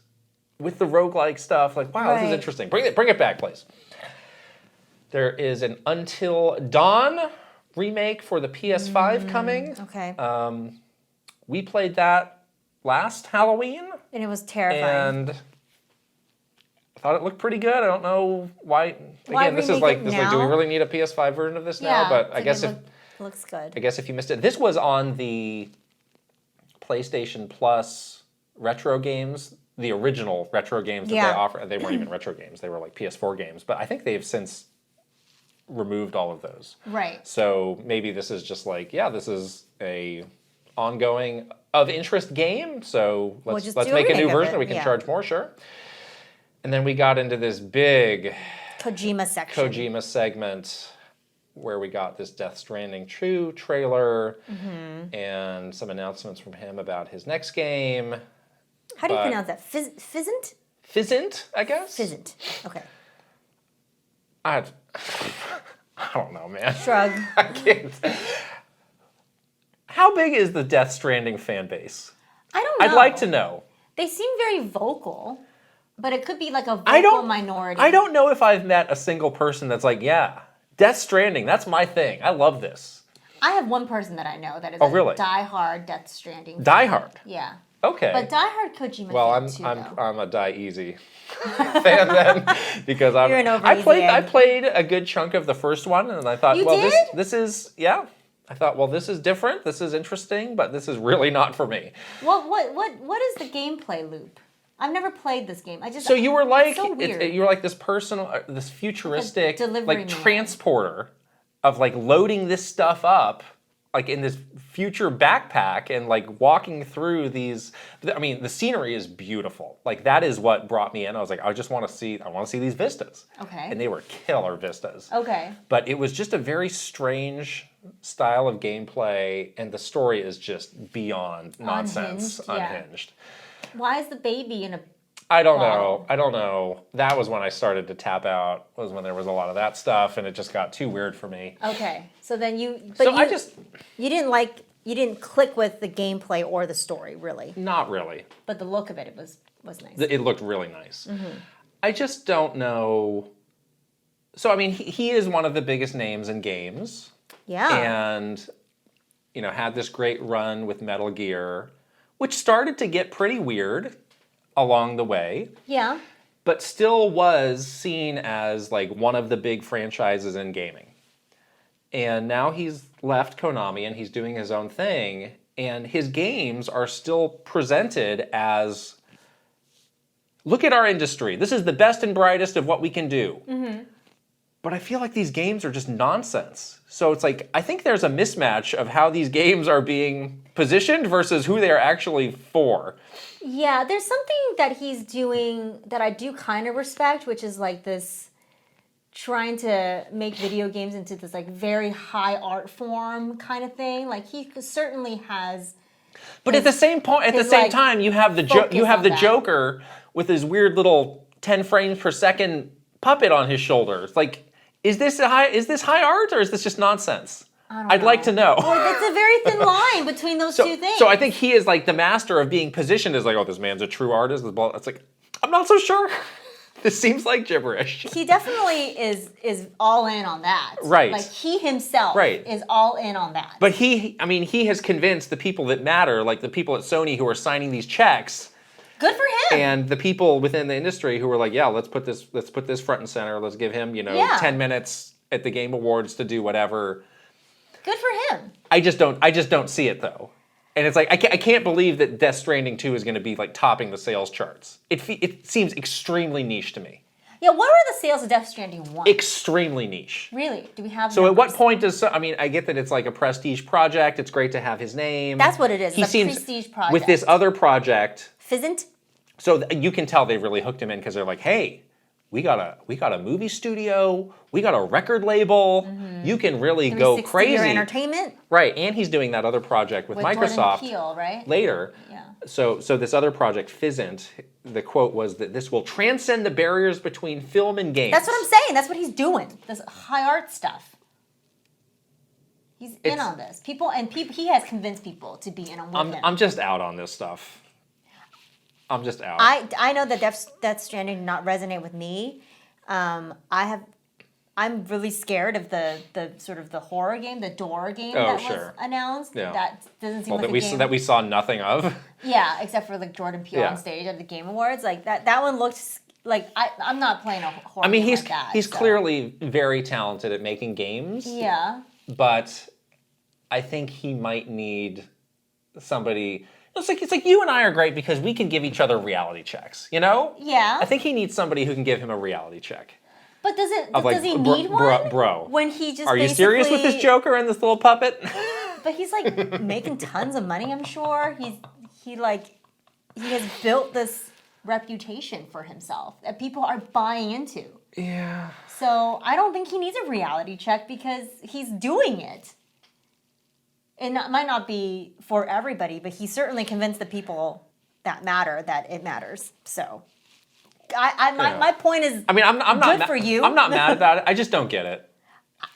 with the roguelike stuff. Like, wow, this is interesting. Bring it back, please. There is an Until Dawn remake for the PS5 coming. Okay. We played that last Halloween. And it was terrifying. And I thought it looked pretty good. I don't know why. Again, this is like, do we really need a PS5 version of this now? But I guess it looks good. I guess if you missed it, this was on the PlayStation Plus retro games, the original retro games that they offer. They weren't even retro games; they were like PS4 games. But I think they've since removed all of those. Right. So maybe this is just like, this is a ongoing of interest game. So let's make a new version. We can charge more, sure. And then we got into this big Kojima section. Kojima segment where we got this Death Stranding 2 trailer and some announcements from him about his next game. How do you pronounce that? Fizzant? Fizzant, I guess? Fizzant. Okay. I don't know, man. Shrug. I can't. How big is the Death Stranding fan base? I don't know. I'd like to know. They seem very vocal, but it could be like a vocal minority. I don't know if I've met a single person that's like, Death Stranding, that's my thing. I love this. I have one person that I know that is really? diehard Death Stranding fan. Diehard? Yeah. Okay. But diehard Kojima fan too, I'm a Die Easy fan then, because You're an I played a good chunk of the first one, and I thought, this is I thought, this is different, this is interesting, but this is really not for me. What is the gameplay loop? I've never played this game. So you were like, so weird. you were like this personal, this futuristic, like transporter of like loading this stuff up, like in this future backpack, and like walking through these. I mean, the scenery is beautiful. Like that is what brought me in. I was like, I want to see these vistas. Okay. And they were killer vistas. Okay. But it was just a very strange style of gameplay, and the story is just beyond nonsense, unhinged. Why is the baby in a I don't know. That was when I started to tap out, was when there was a lot of that stuff, and it just got too weird for me. Okay. So then you didn't click with the gameplay or the story, really. Not really. But the look of it was nice. It looked really nice. I just don't know. So I mean, he is one of the biggest names in games. Yeah. And had this great run with Metal Gear, which started to get pretty weird along the way. Yeah. But still was seen as like one of the big franchises in gaming. And now he's left Konami and he's doing his own thing. And his games are still presented as, look at our industry. This is the best and brightest of what we can do. Mm-hmm. But I feel like these games are just nonsense. So it's like, I think there's a mismatch of how these games are being positioned versus who they are actually for. Yeah, there's something that he's doing that I do kind of respect, which is like this trying to make video games into this like very high art form kind of thing. Like he certainly has. But at the same point, at the same time, you have the Joker with his weird little 10 frames per second puppet on his shoulder. It's like, is this high art or is this just nonsense? I'd like to know. Well, it's a very thin line between those two things. So I think he is like the master of being positioned as like, oh, this man's a true artist. It's like, I'm not so sure. This seems like gibberish. He definitely is all in on that. Right. Like he himself is all in on that. But he has convinced the people that matter, like the people at Sony who are signing these checks. Good for him. And the people within the industry who were like, yeah, let's put this front and center. Let's give him, 10 minutes at the Game Awards to do whatever. Good for him. I just don't see it though. And it's like I can't believe that Death Stranding 2 is going to be like topping the sales charts. It seems extremely niche to me. Yeah, what were the sales of Death Stranding 1? Extremely niche. Really? Do we have So numbers? at what point does I get that it's like a prestige project. It's great to have his name. That's what it is. He it's seems a prestige project. with this other project. Fizzent? So you can tell they really hooked him in because they're like, hey, we got a movie studio, we got a record label. Mm-hmm. You can really go crazy. Entertainment, right? And he's doing that other project with Microsoft Jordan Peele, right? later. Yeah. So this other project, Fizzent, the quote was that this will transcend the barriers between film and games. That's what I'm saying. That's what he's doing. This high art stuff. He's in on this. He has convinced people to be in on with him. I'm just out on this stuff. I'm just out. I know that Death Stranding did not resonate with me. I'm really scared of the sort of the horror game, the door game was announced. Yeah. That doesn't seem like a game that we saw nothing of. Yeah, except for like Jordan Peele on stage at the Game Awards. Like that one looked like I'm not playing a horror game like that. He's clearly very talented at making games. Yeah. But I think he might need somebody. It's like you and I are great because we can give each other reality checks, Yeah. I think he needs somebody who can give him a reality check. But does he need one? Bro. When he just are you serious with this Joker and this little puppet? But he's like making tons of money, I'm sure. He has built this reputation for himself that people are buying into. Yeah. So I don't think he needs a reality check because he's doing it. It might not be for everybody, but he certainly convinced the people that matter that it matters. So, my point is, I'm not good for you. I'm not mad about it. I just don't get it.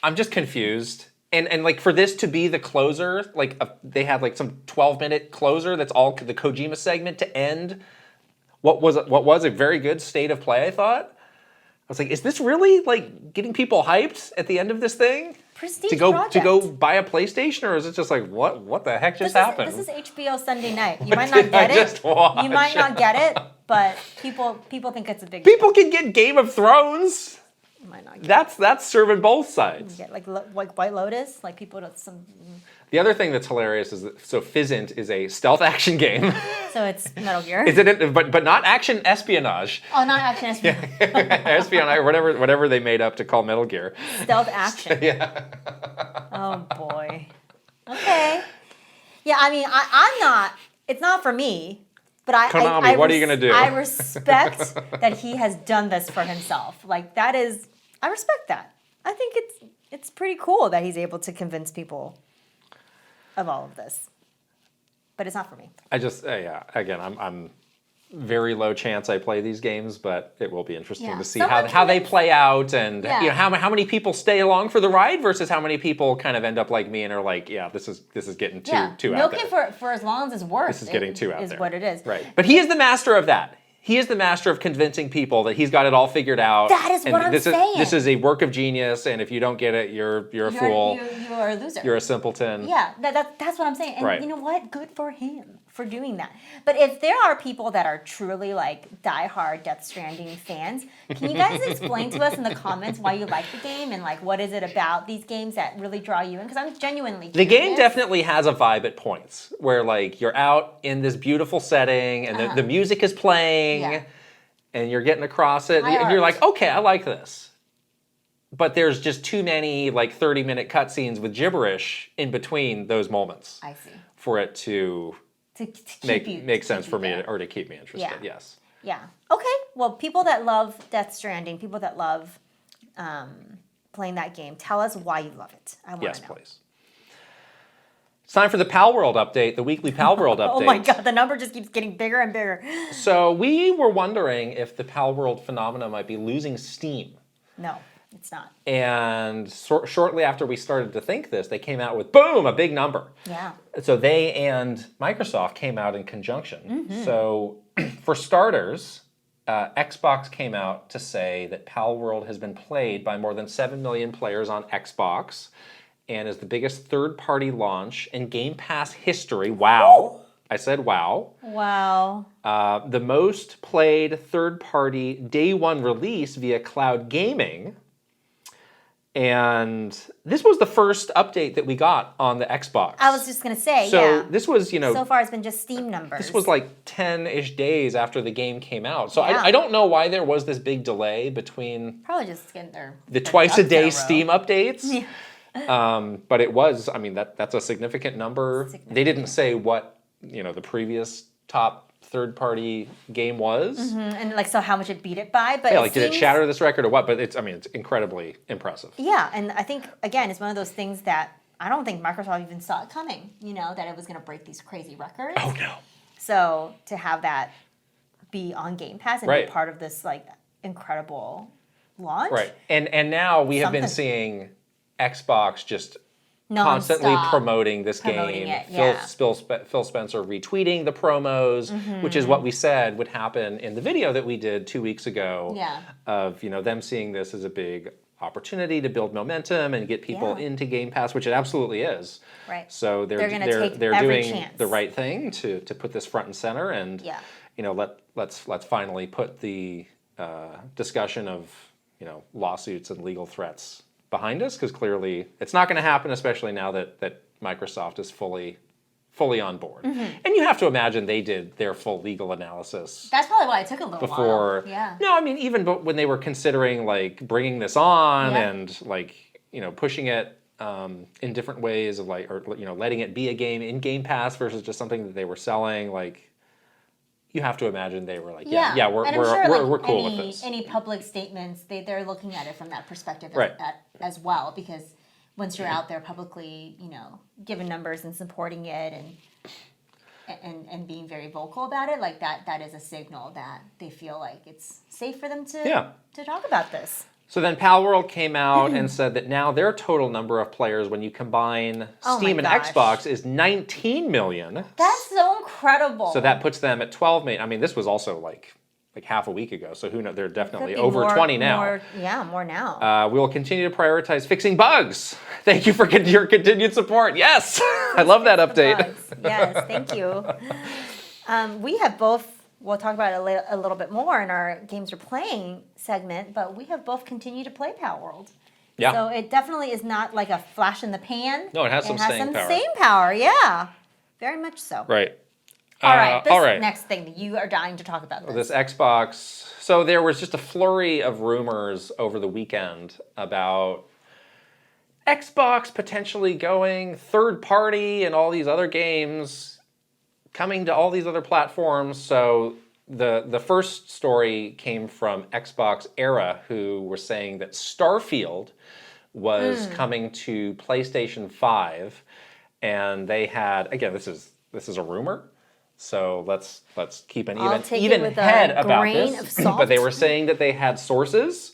I'm just confused. And like for this to be the closer, like they had like some 12-minute closer that's all the Kojima segment to end. What was a very good state of play, I thought. I was like, is this really like getting people hyped at the end of this thing? Prestige to go project. Buy a PlayStation, or is it just like what the heck just happened? This is HBO Sunday night. You might not get it. You might not get it, but people think it's a big. People can get Game of Thrones. You might not get that's serving both sides. You get like White Lotus, like people don't some. The other thing that's hilarious is that Fizzent is a stealth action game. So it's Metal Gear. Is it? But not action espionage. Oh, not action espionage. Espionage, whatever they made up to call Metal Gear. Stealth action. Yeah. Oh boy. Okay. Yeah, I mean, I'm not. It's not for me. But Konami, what are you gonna do? I respect that he has done this for himself. Like that is, I respect that. I think it's pretty cool that he's able to convince people of all of this, but it's not for me. I just again, I'm very low chance I play these games, but it will be interesting to see how they play out, and how many people stay along for the ride versus how many people kind of end up like me and are like, this is getting too out there. Milk it for as long as it's worth. This is getting too out is there. What it is. Right, but he is the master of that. he is the master of convincing people that he's got it all figured out. That is what I'm saying. This is a work of genius, and if you don't get it, you're a fool. You are a loser. You're a simpleton. Yeah, that's what I'm saying. And Right. you know what? Good for him for doing that. But if there are people that are truly like diehard Death Stranding fans, can you guys explain to us in the comments why you like the game and like what is it about these games that really draw you in? Because I'm genuinely The curious. game definitely has a vibe at points where like you're out in this beautiful setting and the music is playing Yeah. and you're getting across it High and you're art. like, okay, I like this. But there's just too many like 30-minute cutscenes with gibberish in between those moments I see. for it to make sense for me or to keep me interested. Yeah. Yes. Yeah. Okay. Well, people that love Death Stranding, people that love playing that game, tell us why you love it. I want Yes, to know. please. It's time for the Palworld update, the weekly Palworld update. Oh my God, the number just keeps getting bigger and bigger. So we were wondering if the Palworld phenomena might be losing steam. No, it's not. And shortly after we started to think this, they came out with, boom, a big number. Yeah. So they and Microsoft came out in conjunction. Mm-hmm. So for starters, Xbox came out to say that Palworld has been played by more than 7 million players on Xbox and is the biggest third-party launch in Game Pass history. Wow. I said wow. Wow. The most played third-party day one release via cloud gaming. And this was the first update that we got on the Xbox. I was just going to say, So yeah. this was, So far, it's been just Steam numbers. this was like 10-ish days after the game came out. So Yeah. I don't know why there was this big delay between Probably just getting their the ducks twice-a-day in a row. Steam updates. Yeah. But it was, I mean, that's a significant number. They didn't say what, the previous top third-party game was. And like, so how much it beat it by? But Yeah, it like, did it seems- shatter this record or what? But it's incredibly impressive. Yeah, and I think, again, it's one of those things that I don't think Microsoft even saw it coming, that it was going to break these crazy records. Oh, no. So to have that be on Game Pass and Right. be part of this, like, incredible launch. Right. And now we have been Something. seeing Xbox just Non-stop constantly promoting this promoting game. it, yeah. Phil Spencer retweeting the promos, which is what we said would happen in the video that we did 2 weeks ago. Yeah. Of them seeing this as a big opportunity to build momentum and get people Yeah. into Game Pass, which it absolutely is. Right. So They're gonna take every doing chance. the right thing to put this front and center and Yeah. let's finally put the discussion of lawsuits and legal threats behind us, because clearly it's not going to happen, especially now that Microsoft is fully on board. And you have to imagine they did their full legal analysis That's probably why it took a little before. while. Yeah. No, I mean even when they were considering like bringing this on Yeah. and like pushing it in different ways of like, or letting it be a game in Game Pass versus just something that they were selling, like. You have to imagine they were like, we're And I'm sure, we're cool any, with this. Any public statements, they're looking at it from that perspective Right. as well, because once you're out there publicly, giving numbers and supporting it and being very vocal about it, like that is a signal that they feel like it's safe for them to talk about this. So then Palworld came out and said that now their total number of players when you combine Oh my Steam and gosh. Xbox is 19 million. That's so incredible. So that puts them at 12 million. I mean, this was also like half a week ago, so who knows? They're Could definitely be over more- 20 now. More now. We will continue to prioritize fixing bugs. Thank you for your continued support. Yes, I love that update. Bugs. Yes, thank you. We have both. We'll talk about it a little bit more in our games we're playing segment, but we have both continued to play Palworld. Yeah. So it definitely is not like a flash in the pan. No, it has some staying power. staying power. Yeah, very much so. Right. All right. This all right. next thing that you are dying to talk about. This Xbox. So there was just a flurry of rumors over the weekend about Xbox potentially going third party and all these other games coming to all these other platforms. So the first story came from Xbox Era, who were saying that Starfield was coming to PlayStation 5, and they had, again, this is a rumor. So let's keep an I'll take it even with a head about grain this. of salt. But they were saying that they had sources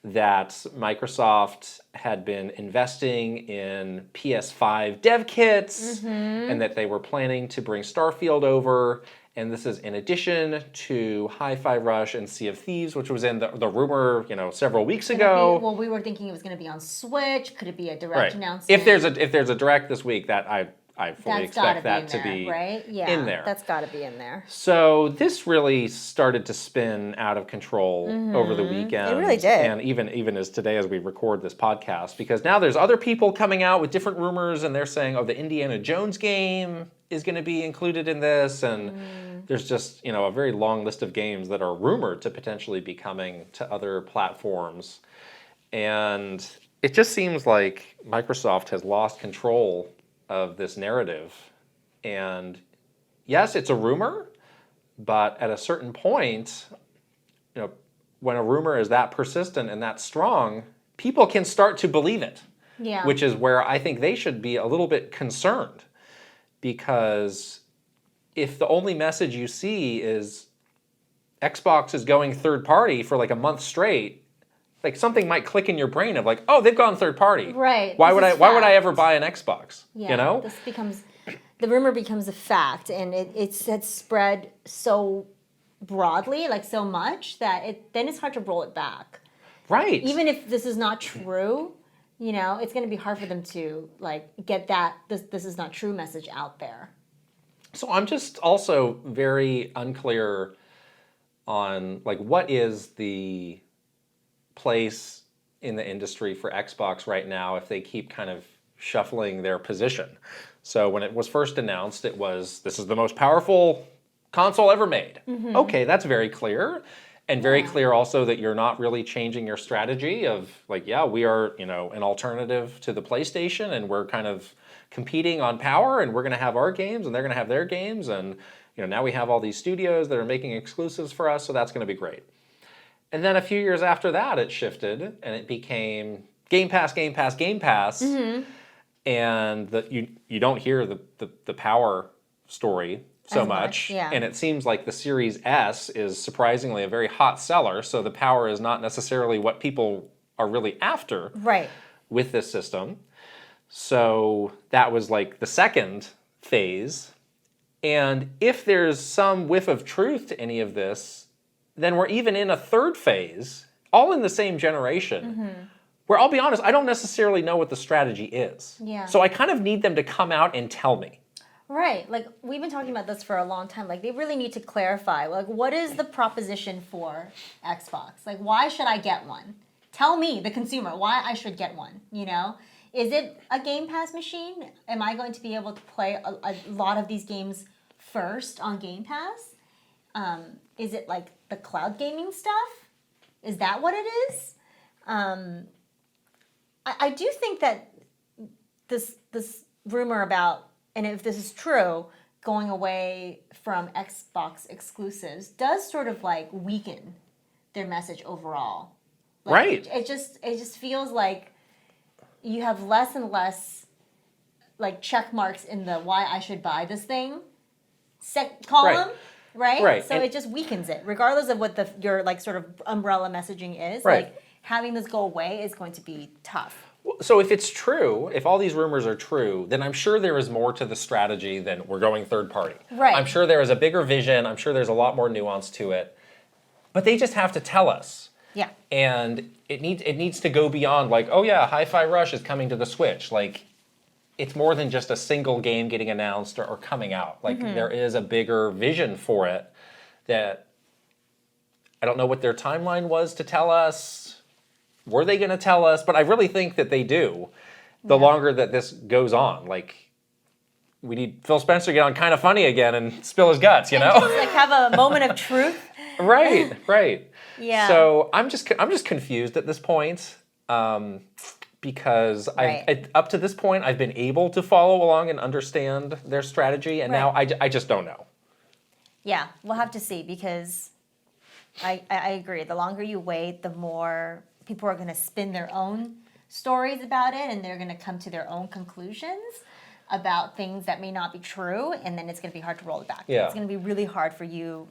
that Microsoft had been investing in PS5 dev kits and that they were planning to bring Starfield over And this is in addition to Hi-Fi Rush and Sea of Thieves, which was in the rumor, several weeks ago. Well, we were thinking it was going to be on Switch. Could it be a direct Right. announcement? If there's a direct this week, that I fully expect that to be right? Yeah, in there. That's got to be in there. So this really started to spin out of control over the weekend. It really did. And even as today, as we record this podcast, because now there's other people coming out with different rumors, and they're saying, oh, the Indiana Jones game is going to be included in this, and there's just a very long list of games that are rumored to potentially be coming to other platforms. And it just seems like Microsoft has lost control of this narrative. And yes, it's a rumor, but at a certain point, when a rumor is that persistent and that strong, people can start to believe it. Yeah. Which is where I think they should be a little bit concerned, because if the only message you see is Xbox is going third party for like a month straight, like something might click in your brain of like, oh, they've gone third party. Right. Why would I ever buy an Xbox? Yeah. The rumor becomes a fact, and it's spread so broadly, like so much, that then it's hard to roll it back. Right. Even if this is not true, it's going to be hard for them to like get that this is not true message out there. So I'm just also very unclear on like what is the place in the industry for Xbox right now if they keep kind of shuffling their position. So when it was first announced, this is the most powerful console ever made. Mm-hmm. Okay, that's very clear. And very clear also that you're not really changing your strategy of like, yeah, we are, an alternative to the PlayStation, and we're kind of competing on power, and we're going to have our games and they're going to have their games. And, now we have all these studios that are making exclusives for us, so that's going to be great. And then a few years after that, it shifted and it became Game Pass, Game Pass, Game Pass. Mm-hmm. And you don't hear the power story so much. Yeah. And it seems like the Series S is surprisingly a very hot seller, so the power is not necessarily what people are really after with this system. So that was like the second phase. And if there's some whiff of truth to any of this, then we're even in a third phase, all in the same generation, where I'll be honest, I don't necessarily know what the strategy is. Yeah. So I kind of need them to come out and tell me. Right. Like, we've been talking about this for a long time. Like, they really need to clarify, like, what is the proposition for Xbox? Like, why should I get one? Tell me, the consumer, why I should get one, Is it a Game Pass machine? Am I going to be able to play a lot of these games first on Game Pass? Is it, like, the cloud gaming stuff? Is that what it is? I do think that this rumor about, and if this is true, going away from Xbox exclusives does sort of like weaken their message overall. Like, right. It just feels like you have less and less like check marks in the why I should buy this thing column. Right. Right. So it just weakens it, regardless of what your like sort of umbrella messaging is. Right. Like, having this go away is going to be tough. So if it's true, if all these rumors are true, then I'm sure there is more to the strategy than we're going third party. Right. I'm sure there is a bigger vision. I'm sure there's a lot more nuance to it. But they just have to tell us. Yeah. And it needs to go beyond like, oh yeah, Hi-Fi Rush is coming to the Switch. Like, it's more than just a single game getting announced or coming out. Like, there is a bigger vision for it that I don't know what their timeline was to tell us. Were they going to tell us? But I really think that they do. The longer that this goes on, like, we need Phil Spencer to get on Kind of Funny again and spill his guts, you know? Just, like, have a moment of truth. Right. Yeah. So I'm just confused at this point, because up to this point I've been able to follow along and understand their strategy, and now I just don't know. Yeah, we'll have to see, because I agree. The longer you wait, the more people are going to spin their own stories about it, and they're going to come to their own conclusions about things that may not be true, and then it's going to be hard to roll it back. Yeah. It's going to be really hard for you,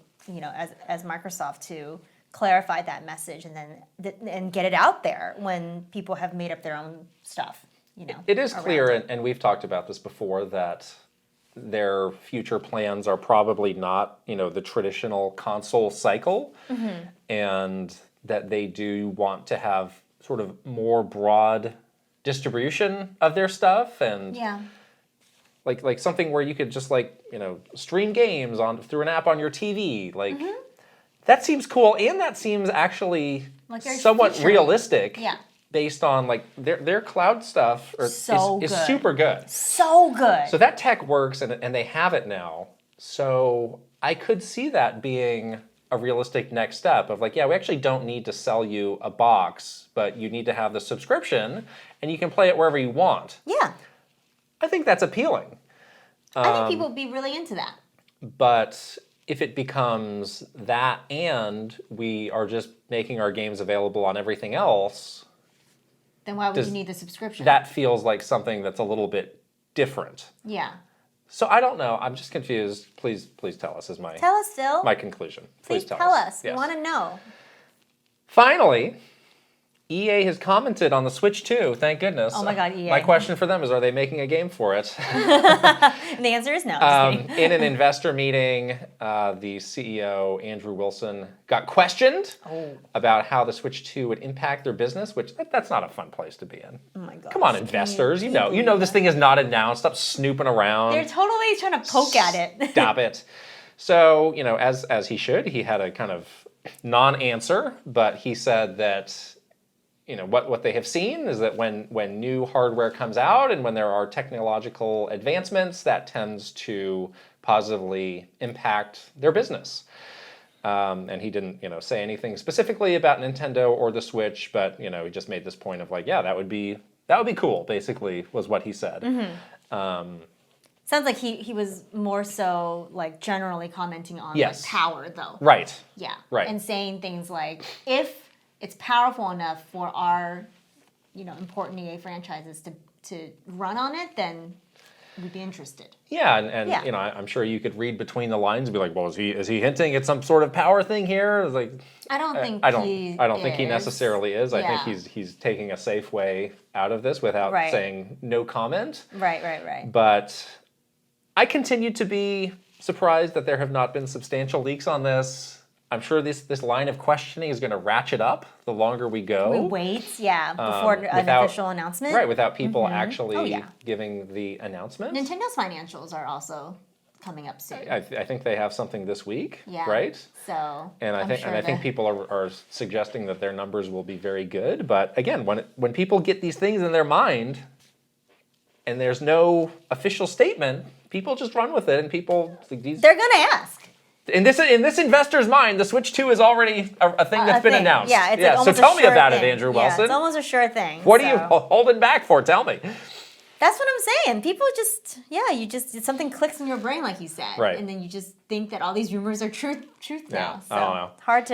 as Microsoft, to clarify that message and get it out there when people have made up their own stuff. It is clear, and we've talked about this before, that their future plans are probably not, the traditional console cycle, and that they do want to have sort of more broad distribution of their stuff, and like something where you could just stream games through an app on your TV. That seems cool, and that seems actually somewhat realistic. Yeah. Based on their cloud stuff is super good. So good. So that tech works, and they have it now. So I could see that being a realistic next step of we actually don't need to sell you a box, but you need to have the subscription, and you can play it wherever you want. Yeah. I think that's appealing. I think people would be really into that. But if it becomes that and we are just making our games available on everything else, then why would you need the subscription? That feels like something that's a little bit different. Yeah. So I don't know. I'm just confused. Please tell us. Tell us, Phil. My conclusion. Please tell us. Yes. We want to know. Finally, EA has commented on the Switch 2. Thank goodness. Oh my God, EA. My question for them is, are they making a game for it? And the answer is no. Just kidding. In an investor meeting, the CEO, Andrew Wilson, got questioned about how the Switch 2 would impact their business, which that's not a fun place to be in. Oh my God. Come on, investors. You know this thing is not announced. Stop snooping around. They're totally trying to poke at it. Stop it. So, as he should, he had a kind of non-answer, but he said that what they have seen is that when new hardware comes out and when there are technological advancements, that tends to positively impact their business. And he didn't, say anything specifically about Nintendo or the Switch, but he just made this point of that would be cool. Basically, was what he said. Sounds like he was more so generally commenting on power though. Right. Yeah. Right. And saying things like, if it's powerful enough for our, important EA franchises to run on it, then we'd be interested. Yeah, and I'm sure you could read between the lines and be like, well, is he hinting at some sort of power thing here? It's I don't think I don't think he necessarily is. Yeah. I think he's taking a safe way out of this without saying no comment. Right. But I continue to be surprised that there have not been substantial leaks on this. I'm sure this line of questioning is going to ratchet up the longer we go. We wait, before an official announcement. Right, without people actually giving the announcement. Nintendo's financials are also coming up soon. I think they have something this week, yeah. right? So, and I think people are suggesting that their numbers will be very good. But again, when people get these things in their mind, and there's no official statement, people just run with it, and they're gonna ask. In this investor's mind, the Switch 2 is already a thing that's been announced. Yeah, it's so tell me about it, Andrew Wilson. Yeah, it's almost a sure thing. What are you holding back for? Tell me. That's what I'm saying. People something clicks in your brain, like you said, right. And then you just think that all these rumors are truth now. So I don't know. Hard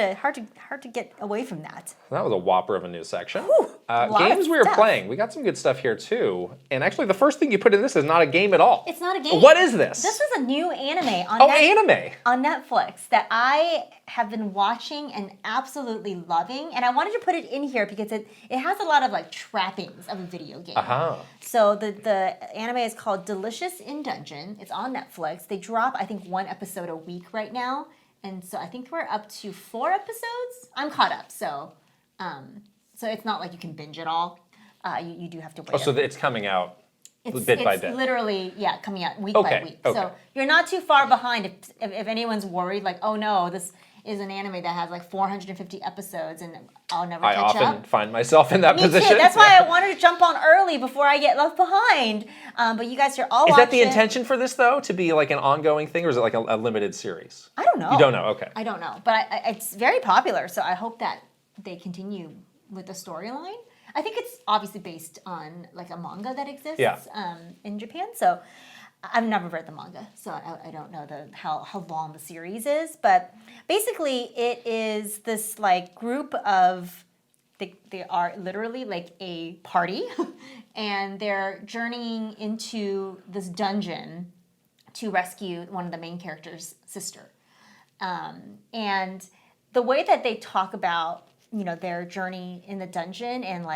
to get away from that. That was a whopper of a news section. Games we were playing. We got some good stuff here too. And actually, the first thing you put in this is not a game at all. It's not a game. What is this? This was a new anime anime on Netflix that I have been watching and absolutely loving. And I wanted to put it in here because it has a lot of trappings of a video game. So the anime is called Delicious in Dungeon. It's on Netflix. They drop, I think, one episode a week right now. And so I think we're up to 4 episodes. I'm caught up, so it's not like you can binge it all. You do have to wait. Oh, so it's coming out bit by bit. It's literally, coming out week by week. Okay. So you're not too far behind if anyone's worried, oh no, this is an anime that has 450 episodes and I'll never catch up. I often find myself in that position. Too. That's why I wanted to jump on early before I get left behind. But you guys are all watching. Is that the intention for this, though, to be an ongoing thing, or is it a limited series? I don't know. You don't know, okay. I don't know. But it's very popular, so I hope that they continue with the storyline. I think it's obviously based on a manga that exists in Japan, so I've never read the manga, so I don't know how long the series is, but basically it is this group of they are literally a party, and they're journeying into this dungeon to rescue one of the main character's sister, and the way that they talk about their journey in the dungeon and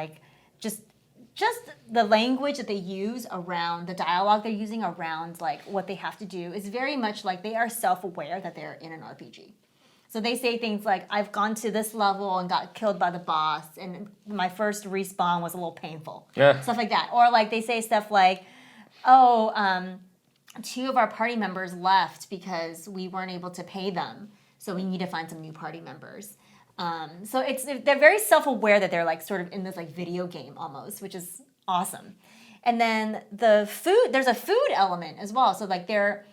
just just the language that they use around the dialogue they're using around like what they have to do is very much like they are self-aware that they're in an RPG. So they say things like, I've gone to this level and got killed by the boss, and my first respawn was a little painful. Yeah. Stuff like that. Or like they say stuff like, oh, 2 of our party members left because we weren't able to pay them. So we need to find some new party members. So they're very self-aware that they're like sort of in this like video game almost, which is awesome. And then the food, there's a food element as well. So like they're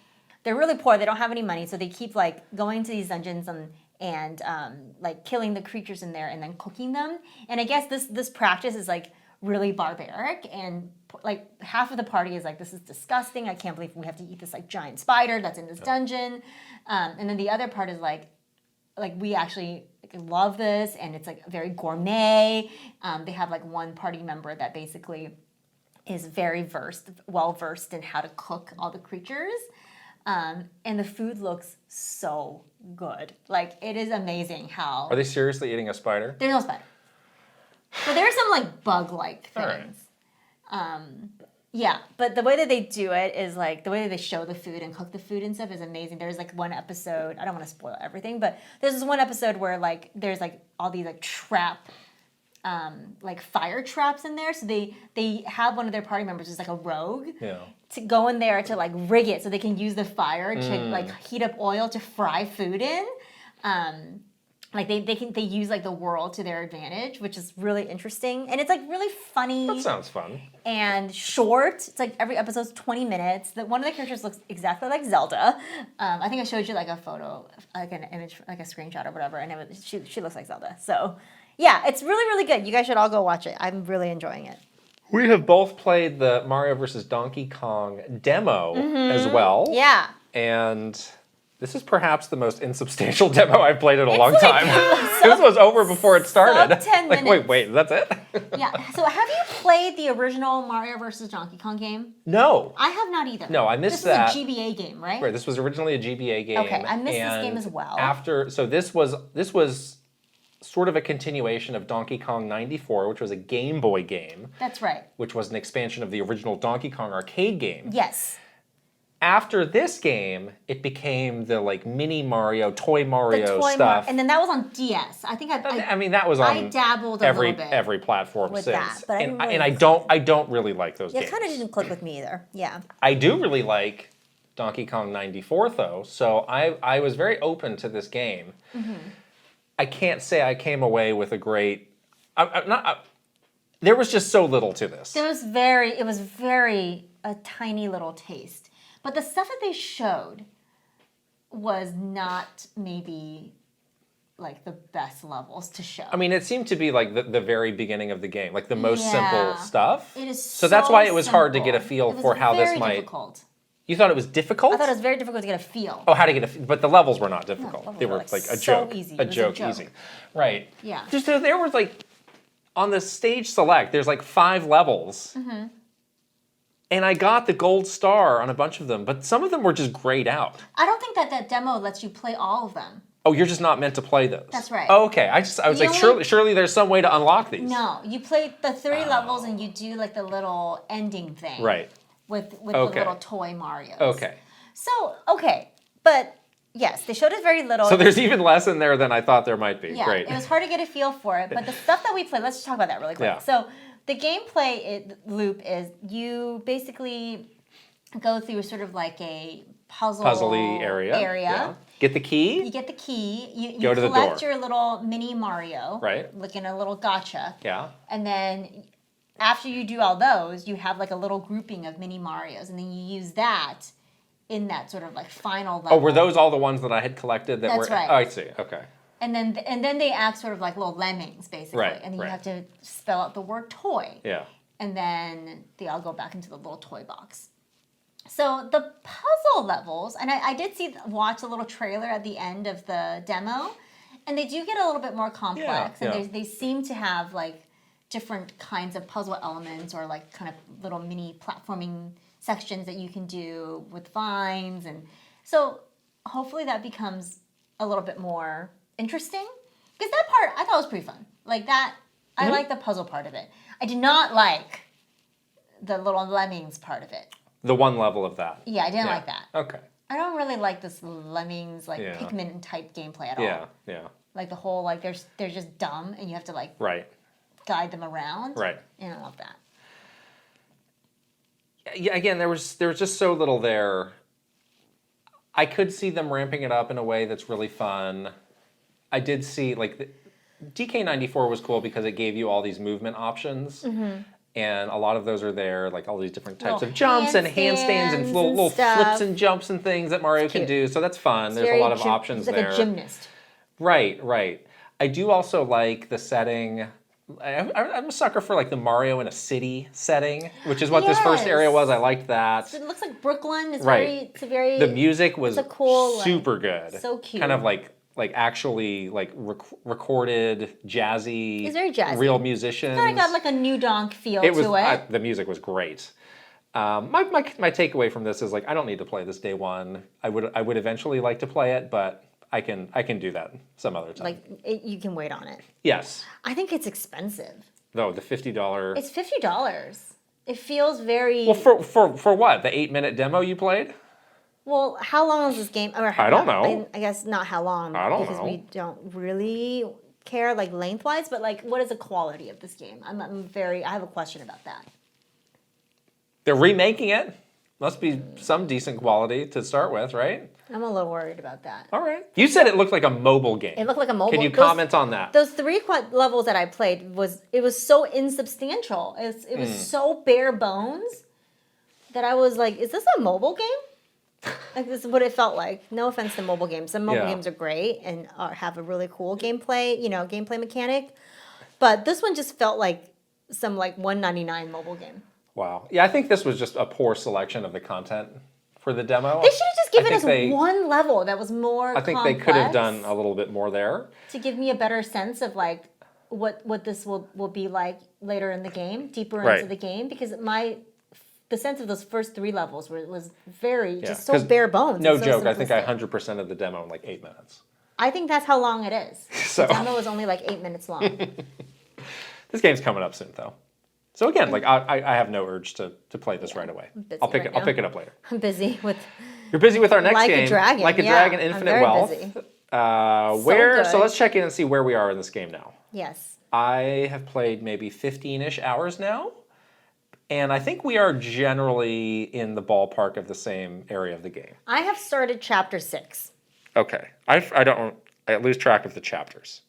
really poor. They don't have any money, so they keep like going to these dungeons and like killing the creatures in there and then cooking them. And I guess this practice is like really barbaric, and like half of the party is like, this is disgusting. I can't believe we have to eat this like giant spider that's in this dungeon. And then the other part is like we actually love this, and it's like very gourmet. They have like one party member that basically is very well versed in how to cook all the creatures. And the food looks so good. Like, it is amazing how... Are they seriously eating a spider? There's no spider. But there's some, like, bug-like things. Right. Yeah, but the way that they do it is, like, the way that they show the food and cook the food and stuff is amazing. There's, like, one episode... I don't want to spoil everything, but there's this one episode where, like, there's, like, all these, like, like fire traps in there. So they have one of their party members who's like a rogue to go in there to like rig it so they can use the fire to like heat up oil to fry food in. Like they use like the world to their advantage, which is really interesting. And it's like really funny. That sounds fun. And short. It's like every episode's 20 minutes. One of the characters looks exactly like Zelda. I think I showed you like a photo, like an image, like a screenshot or whatever, and she looks like Zelda. So yeah, it's really, really good. You guys should all go watch it. I'm really enjoying it. We have both played the Mario vs. Donkey Kong demo as well. Yeah. And this is perhaps the most insubstantial demo I've played in a long time. This was over before it started. 10 minutes. Like, wait, that's it? Yeah. So have you played the original Mario vs. Donkey Kong game? No. I have not either. No, I missed that. This was a GBA game, right? Right, this was originally a GBA game. Okay, I missed this game as well. So this was sort of a continuation of Donkey Kong 94, which was a Game Boy game. That's right. Which was an expansion of the original Donkey Kong arcade game. Yes. After this game, it became the like mini Mario, toy Mario stuff. And then that was on DS. I think I mean, that was on I dabbled a little bit every platform with since. That, but I don't really like those games. It kind of didn't click with me either. Yeah. I do really like Donkey Kong 94 though, so I was very open to this game. Mm-hmm. I can't say I came away with a great. There was just so little to this. It was very a tiny little taste, but the stuff that they showed was not maybe like the best levels to show. I mean, it seemed to be like the very beginning of the game, like the most simple stuff. It is so that's why it was hard to get a feel for how this might. Difficult. You thought it was difficult? I thought it was very difficult to get a feel. Oh, how to get a feel. But the levels were not difficult. No, they were like a so joke. Easy. A joke easy. Right. Yeah. Just there was like, on the stage select, there's like 5 levels. Mm-hmm. And I got the gold star on a bunch of them, but some of them were just grayed out. I don't think that demo lets you play all of them. Oh, you're just not meant to play those. That's right. Oh, okay. I was like, surely there's some way to unlock these. No, you play the 3 levels and you do like the little ending thing. Right. With the little toy Marios. Okay. So, okay. But yes, they showed us very little. So there's even less in there than I thought there might be. Yeah, Great. It was hard to get a feel for it. But the stuff that we played, let's just talk about that really quick. Yeah. So the gameplay loop is you basically go through sort of like a puzzly area. Yeah. Get the key. You get the key. You go to the door. collect your little mini Mario. Right. Like in a little gacha. Yeah. And then after you do all those, you have like a little grouping of mini Marios, and then you use that in that sort of like final level. Oh, were those all the ones that I had collected? That's right. Oh, I see. Okay. And then they act sort of like little lemmings, basically. Right, and then you have to spell out the word toy. Yeah. And then they all go back into the little toy box. So the puzzle levels, and I did watch a little trailer at the end of the demo, and they do get a little bit more complex. Yeah, and they seem to have like different kinds of puzzle elements or like kind of little mini platforming sections that you can do with vines. And so hopefully that becomes a little bit more interesting. Because that part I thought was pretty fun. Like that, I like the puzzle part of it. I did not like the little lemmings part of it. The one level of that. Yeah, I didn't like that. Okay. I don't really like this lemmings, like Pikmin type gameplay at all. Yeah. Like the whole, like they're just dumb and you have to like guide them around. Right. And I don't love that. Yeah, again, there was just so little there. I could see them ramping it up in a way that's really fun. I did see, like, DK94 was cool because it gave you all these movement options. And a lot of those are there, like all these different types of jumps and handstands and little flips and jumps and things that Mario can do. So that's fun. There's a lot of options there. It's like a gymnast. Right. I do also like the setting. I'm a sucker for like the Mario in a city setting, which is what this first area was. I liked that. So it looks like Brooklyn. It's very. The music was cool, super good. So cute. Kind of like actually like recorded jazzy. It's very jazzy. Real musicians. Kind of got like a New Donk feel to it. The music was great. My takeaway from this is like I don't need to play this day one. I would eventually like to play it, but I can do that some other time. You can wait on it. Yes. I think it's expensive. No, the $50. It's $50. It feels very. Well, for what? The 8-minute demo you played? Well, how long is this game? I don't know. I guess not how long. I don't know. Because we don't really care like lengthwise, but like what is the quality of this game? I have a question about that. They're remaking it. Must be some decent quality to start with, right? I'm a little worried about that. All right. You said it looked like a mobile game. It looked like a mobile. Can you comment on that? Those 3 levels that I played was so insubstantial. It was so bare bones that I was like, is this a mobile game? Like this is what it felt like. No offense to mobile games. Some mobile games are great and have a really cool gameplay mechanic. But this one just felt like some like $1.99 mobile game. Wow. Yeah, I think this was just a poor selection of the content for the demo. They should have just given us one level that was more I think they could have done a little bit more there. To give me a better sense of like what this will be like later in the game, deeper into the game, because the sense of those first 3 levels was very just so bare bones. No joke, I think I 100% of the demo in like 8 minutes. I think that's how long it is. So. The demo is only like 8 minutes long. This game's coming up soon though. So again, like I have no urge to play this right away. I'll pick it up later. I'm busy with. You're busy with our next game, Like a Dragon, Infinite Wealth. Busy. So let's check in and see where we are in this game now. Yes. I have played maybe 15-ish hours now, and I think we are generally in the ballpark of the same area of the game. I have started chapter 6. Okay, I lose track of the chapters.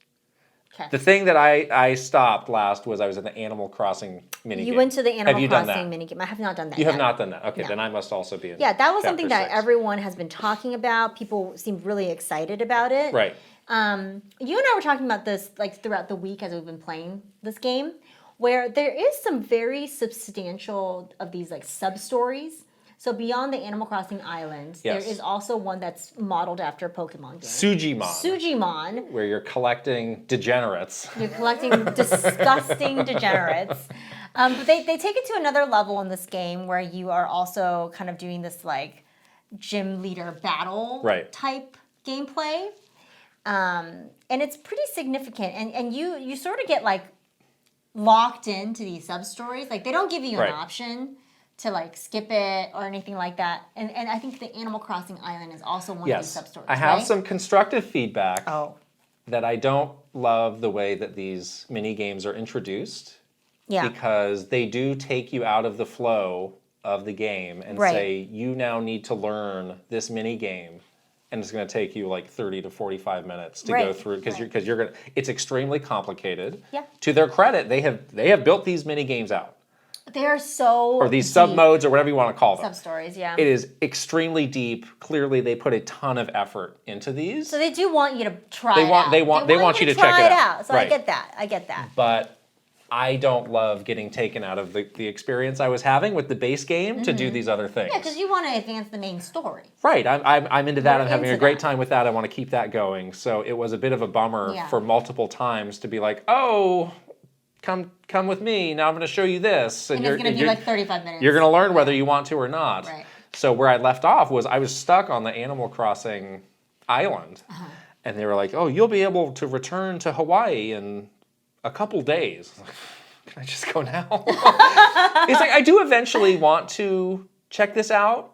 Okay. The thing that I stopped last was I was in the Animal Crossing minigame. You went to the Animal Crossing minigame. I have not done that yet. You have not done that. Okay, then I must also be in that was something that 6. everyone has been talking about. People seemed really excited about it. Right. You and I were talking about this like throughout the week as we've been playing this game, where there is some very substantial of these like sub-stories. So beyond the Animal Crossing islands, there is also one that's modeled after a Pokemon game. Sujimon. Where you're collecting degenerates. You're collecting disgusting degenerates. But they take it to another level in this game where you are also kind of doing this like gym leader battle type gameplay. And it's pretty significant. And you sort of get like locked into these sub-stories. Like they don't give you an option to like skip it or anything like that. And I think the Animal Crossing Island is also one of these sub-stories. I have some constructive feedback that I don't love the way that these mini games are introduced. Yeah. Because they do take you out of the flow of the game and say, you now need to learn this mini game. And it's going to take you like 30 to 45 minutes to go through because you're going to. It's extremely complicated. Yeah. To their credit, they have built these mini games out. They are so or these sub modes or whatever you want to call them. Sub stories, yeah. It is extremely deep. Clearly, they put a ton of effort into these. So they do want you to try it out. They want you to check it out. So I get that. But I don't love getting taken out of the experience I was having with the base game to do these other things. Yeah, because you want to advance the main story. Right. I'm into that. I'm having a great time with that. I want to keep that going. So it was a bit of a bummer for multiple times to be like, oh, come with me. Now I'm going to show you this. And it's going to be like 35 minutes. You're going to learn whether you want to or not. Right. So where I left off was I was stuck on the Animal Crossing island. And they were like, oh, you'll be able to return to Hawaii in a couple days. can I just go now? It's like, I do eventually want to check this out.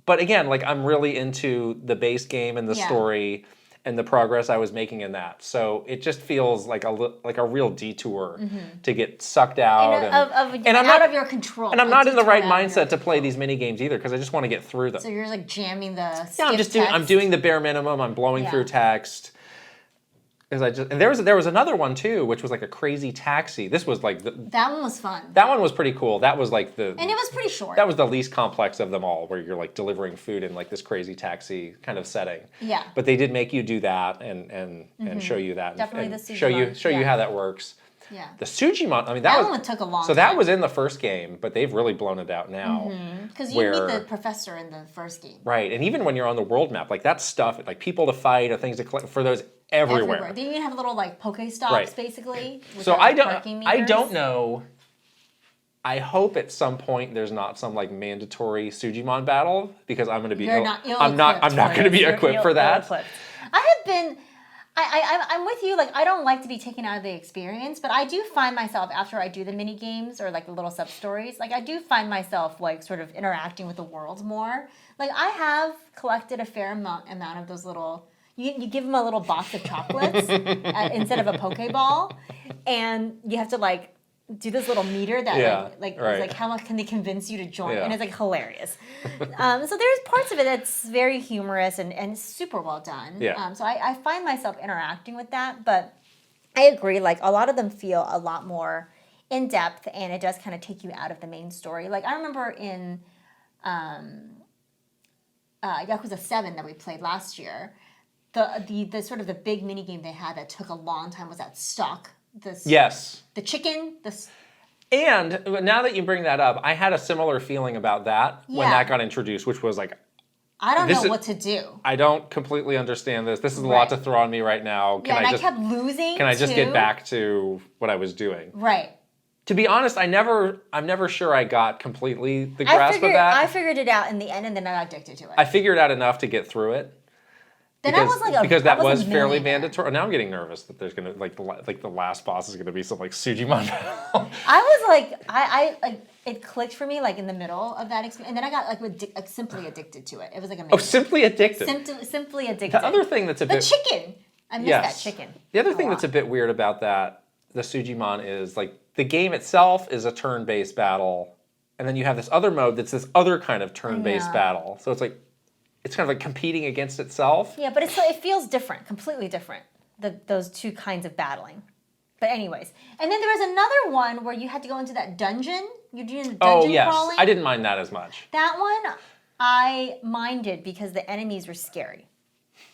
But again, like I'm really into the base game and the story and the progress I was making in that. So it just feels like a real detour to get sucked out. And I'm out of your control. And I'm not in the right mindset to play these mini games either because I just want to get through them. So you're like jamming the I'm doing the bare minimum. I'm blowing through text. And there was another one too, which was like a crazy taxi. This was like that one was fun. That one was pretty cool. That was like and it was pretty short. That was the least complex of them all, where you're like delivering food in like this crazy taxi kind of setting. Yeah. But they did make you do that and show you that. Definitely and the Sujimon. show you how that works. Yeah. The Sujimon. I mean that one took a long time. So that was in the first game, but they've really blown it out now. Because you meet the professor in the first game. Right, and even when you're on the world map, like that stuff, like people to fight or things to collect for those. Everywhere. They even have little like Pokestops basically. So I don't know. I hope at some point there's not some like mandatory Sujimon battle because I'm going to be. I'm not going to be equipped for that. I'm with you. Like I don't like to be taken out of the experience, but I do find myself after I do the mini games or like the little sub stories. Like I do find myself like sort of interacting with the world more. Like I have collected a fair amount of those little. You give them a little box of chocolates instead of a Pokeball, and you have to like do this little meter that it's like how much can they convince you to join, and it's like hilarious. So there's parts of it that's very humorous and super well done. Yeah. So I find myself interacting with that, but I agree. Like a lot of them feel a lot more in depth, and it does kind of take you out of the main story. Like I remember in Yakuza 7 that we played last year. The sort of the big mini game they had that took a long time was that stock. The chicken. And now that you bring that up, I had a similar feeling about that when that got introduced, which was like, I don't know what to do. I don't completely understand this. This is a lot to throw on me right now. I kept losing. Can I just get back to what I was doing? Right. To be honest, I'm never sure I got completely the grasp of that. I figured it out in the end, and then I got addicted to it. I figured out enough to get through it. Then because that was fairly mandatory. Now I'm getting nervous that there's gonna like the last boss is gonna be some like Sujimon battle. I was like, I like it clicked for me like in the middle of that experience, and then I got like simply addicted to it. It was like amazing. Oh, simply addicted. Simply addicted. The other thing that's the chicken. I miss that chicken. The other thing that's a bit weird about the Sujimon is like the game itself is a turn-based battle, and then you have this other mode that's this other kind of turn-based battle. So it's like. It's kind of like competing against itself. Yeah, but it feels different, completely different, those two kinds of battling. But anyways. And then there was another one where you had to go into that dungeon. You're doing the dungeon crawling. I didn't mind that as much. That one, I minded because the enemies were scary.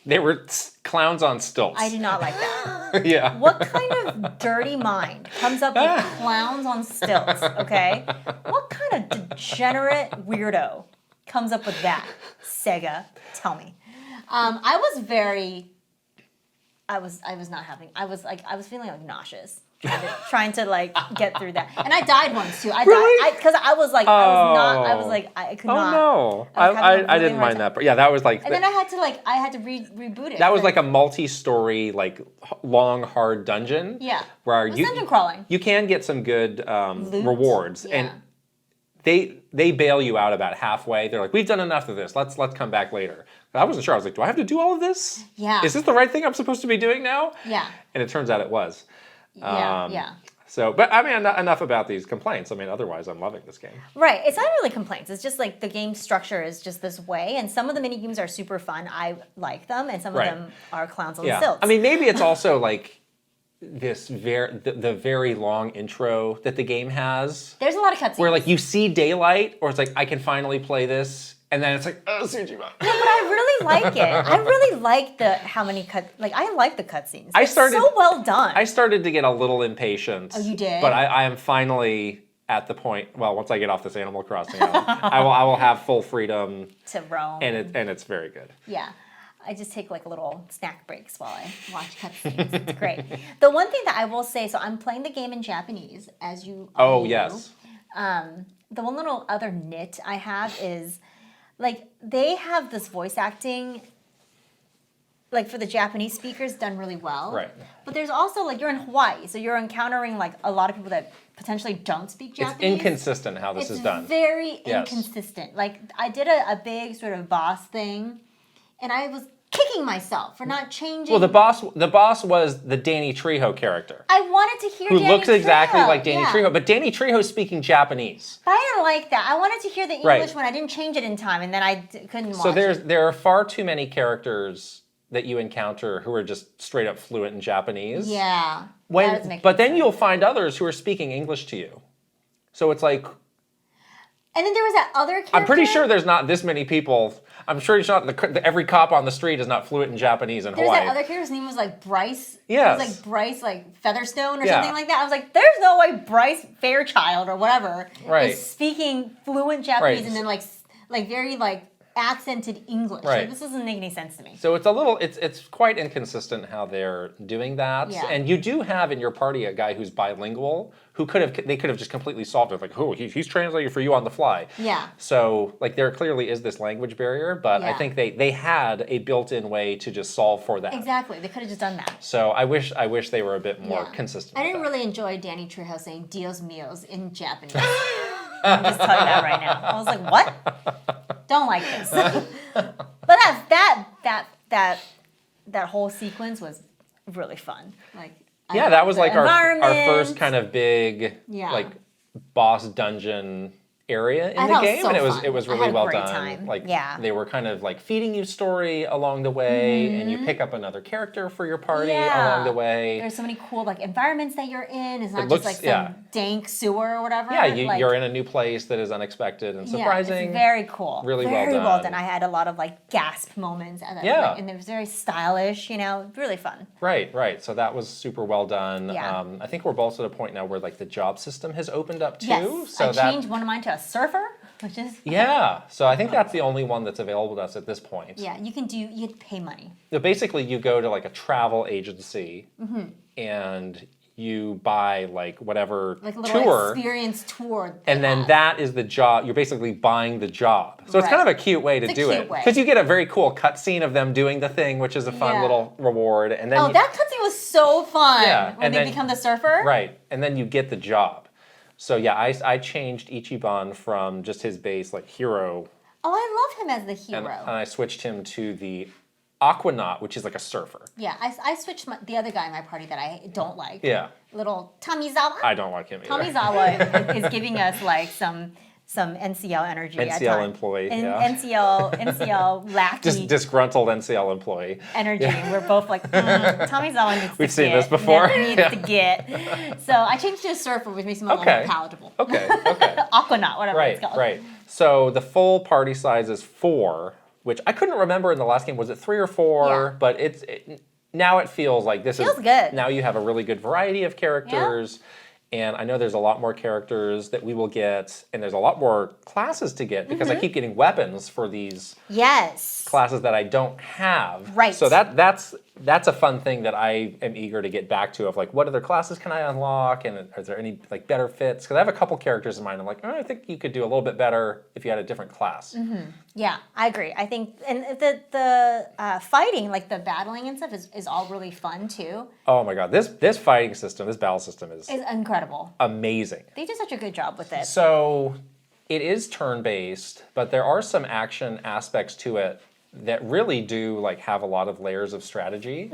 They were clowns on stilts. I did not like that. Yeah. What kind of dirty mind comes up with clowns on stilts, okay? What kind of degenerate weirdo comes up with that? Sega, tell me. I was not having. I was feeling like nauseous, trying to like get through that. And I died once too. I died because I was like I could not. Oh no! I didn't mind that. But yeah, that was like. And then I had to reboot it. That was like a multi-story, like long, hard dungeon. Yeah. Where dungeon crawling. You can get some good rewards and. They bail you out about halfway. They're like, we've done enough of this. Let's come back later. But I wasn't sure. I was like, do I have to do all of this? Yeah. Is this the right thing I'm supposed to be doing now? Yeah. And it turns out it was. Yeah. So, but I mean, enough about these complaints. I mean, otherwise, I'm loving this game. Right. It's not really complaints. It's just like the game structure is just this way, and some of the mini games are super fun. I like them, and some of them are clowns on stilts. I mean, maybe it's also like the very long intro that the game has. There's a lot of cutscenes. Where like you see daylight, or it's like I can finally play this, and then it's like Sujimon. No, but I really like it. I really like I like the cutscenes. It's so well done. I started to get a little impatient. Oh, you did? But I am finally at the point. Well, once I get off this Animal Crossing, I will have full freedom to roam, and it's very good. Yeah. I just take like little snack breaks while I watch cutscenes. It's great. The one thing that I will say, so I'm playing the game in Japanese, as you all know. Yes. The one little other nit I have is, like, they have this voice acting. like for the Japanese speakers, done really well. Right. But there's also like you're in Hawaii, so you're encountering like a lot of people that potentially don't speak Japanese. It's inconsistent how this is done. It's very Yes. inconsistent. Like I did a big sort of boss thing, and I was kicking myself for not changing. Well, the boss was the Danny Trejo character, I wanted to hear who Danny looks exactly Trejo. like Danny Trejo, but Danny Trejo's speaking Japanese. But I didn't like that. I wanted to hear the English Right. one. I didn't change it in time, and then I couldn't watch So it. there are far too many characters that you encounter who are just straight up fluent in Japanese. Yeah. that was making But then sense. you'll find others who are speaking English to you. So it's like, And then there was that other character. I'm pretty sure there's not this many people. I'm sure it's not every cop on the street is not fluent in Japanese in There's Hawaii. that other character's name was like Bryce. Yes. It was like Bryce like Featherstone or Yeah. something like that. I was like, there's no way Bryce Fairchild or whatever Right. is speaking fluent Japanese Right. and then like very like accented English. Right. Like, this doesn't make any sense to me. So it's quite inconsistent how they're doing that. Yeah. And you do have in your party a guy who's bilingual who they could have just completely solved it. Like, he's translating for you on the fly. Yeah. So like there clearly is this language barrier, but I Yeah. think they had a built-in way to just solve for that. Exactly. They could have just done that. So I wish they were a bit more Yeah. consistent. I with didn't that. really enjoy Danny Trejo saying Dios míos in Japanese. I'm just telling you that right now. I was like, what? Don't like this. But that whole sequence was really fun. Like I Yeah, loved that was the like our environment. first kind of big Yeah. like boss dungeon area in I the thought it was game, so and fun. it was I really had a well great done. time. Like Yeah. they were kind of like feeding you story along the way, and you pick up another character for your party Yeah. along the way. There's so many cool like environments that you're in. It's not looks- just like some yeah. dank sewer or whatever. Yeah, Like, you're in a new place that is unexpected and yeah, surprising. it's very cool. Really well very well done. done. I had a lot of like gasp moments. Yeah. And it was very stylish. Really fun. Right. So that was super well done. Yeah. I think we're both at a point now where like the job system has opened up too. Yes, So I that changed one of mine to a surfer, which is yeah. So I think that's the only one that's available to us at this point. yeah. You can pay money. So basically, you go to like a travel agency Mm-hmm. and you buy like whatever Like a little tour, experience tour. they and then have. that is the job. You're basically buying the job. So it's Right. kind of a cute way to It's a do cute it way. because you get a very cool cutscene of them doing the thing, which is a fun Yeah. little reward. And then Oh, that cutscene was so fun. Yeah, When and they then- become the surfer. right, and then you get the job. So yeah, I changed Ichiban from just his base like hero, Oh, I love him as the and hero. I switched him to the Aquanaut, which is like a surfer. Yeah, I switched the other guy in my party that I don't like. Yeah, Little Tamizawa. I don't like him either. Tamizawa is giving us like some NCL energy. at NCL times. employee, And yeah. NCL lackey Disgruntled NCL employee. energy. And we're both like, Tamizawa needs to We've seen get, this before. Needs Yeah. to get. So I changed to a surfer, which makes him a little Okay. more palatable. Okay. Aquanaut, whatever it's called. Right. So the full party size is 4, which I couldn't remember in the last game. Was it 3 or 4? Yeah. But now it feels like this Feels is good. Now you have a really good variety of characters. And I know there's a lot more characters that we will get, and there's a lot more classes to get because Mm-hmm. I keep getting weapons for these Yes. classes that I don't have. Right. So that's a fun thing that I am eager to get back to of like what other classes can I unlock and is there any like better fits? Because I have a couple characters in mind. I'm like, oh, I think you could do a little bit better if you had a different class. Mm-hmm. Yeah, I agree. I think and the fighting, like the battling and stuff, is all really fun too. Oh my god, this fighting system, this battle system is It's incredible. amazing. They did such a good job with it. So it is turn-based, but there are some action aspects to it that really do like have a lot of layers of strategy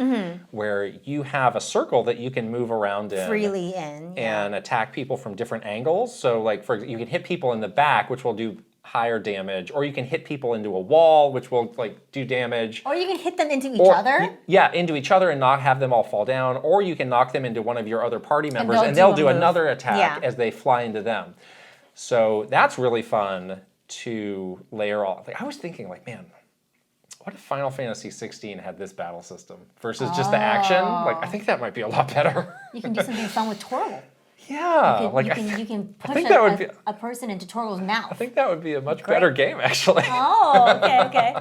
where you have a circle that you can move around in Freely in. Yeah. and attack people from different angles. So like you can hit people in the back, which will do higher damage, or you can hit people into a wall, which will like do damage. Or you can hit them into each Or- other. Yeah, into each other and not have them all fall down, or you can knock them into one of your other party members they'll and do they'll a do move. another attack Yeah. as they fly into them. So that's really fun to layer all. Like, I was thinking like, man, what if Final Fantasy 16 had this battle system versus just the action? Like, I think that might be a lot better. You can do something fun with Torgal. Yeah, You can I push think that would be. a person into Torgal's mouth. I think that would be a much Great. better game, actually. Oh, okay.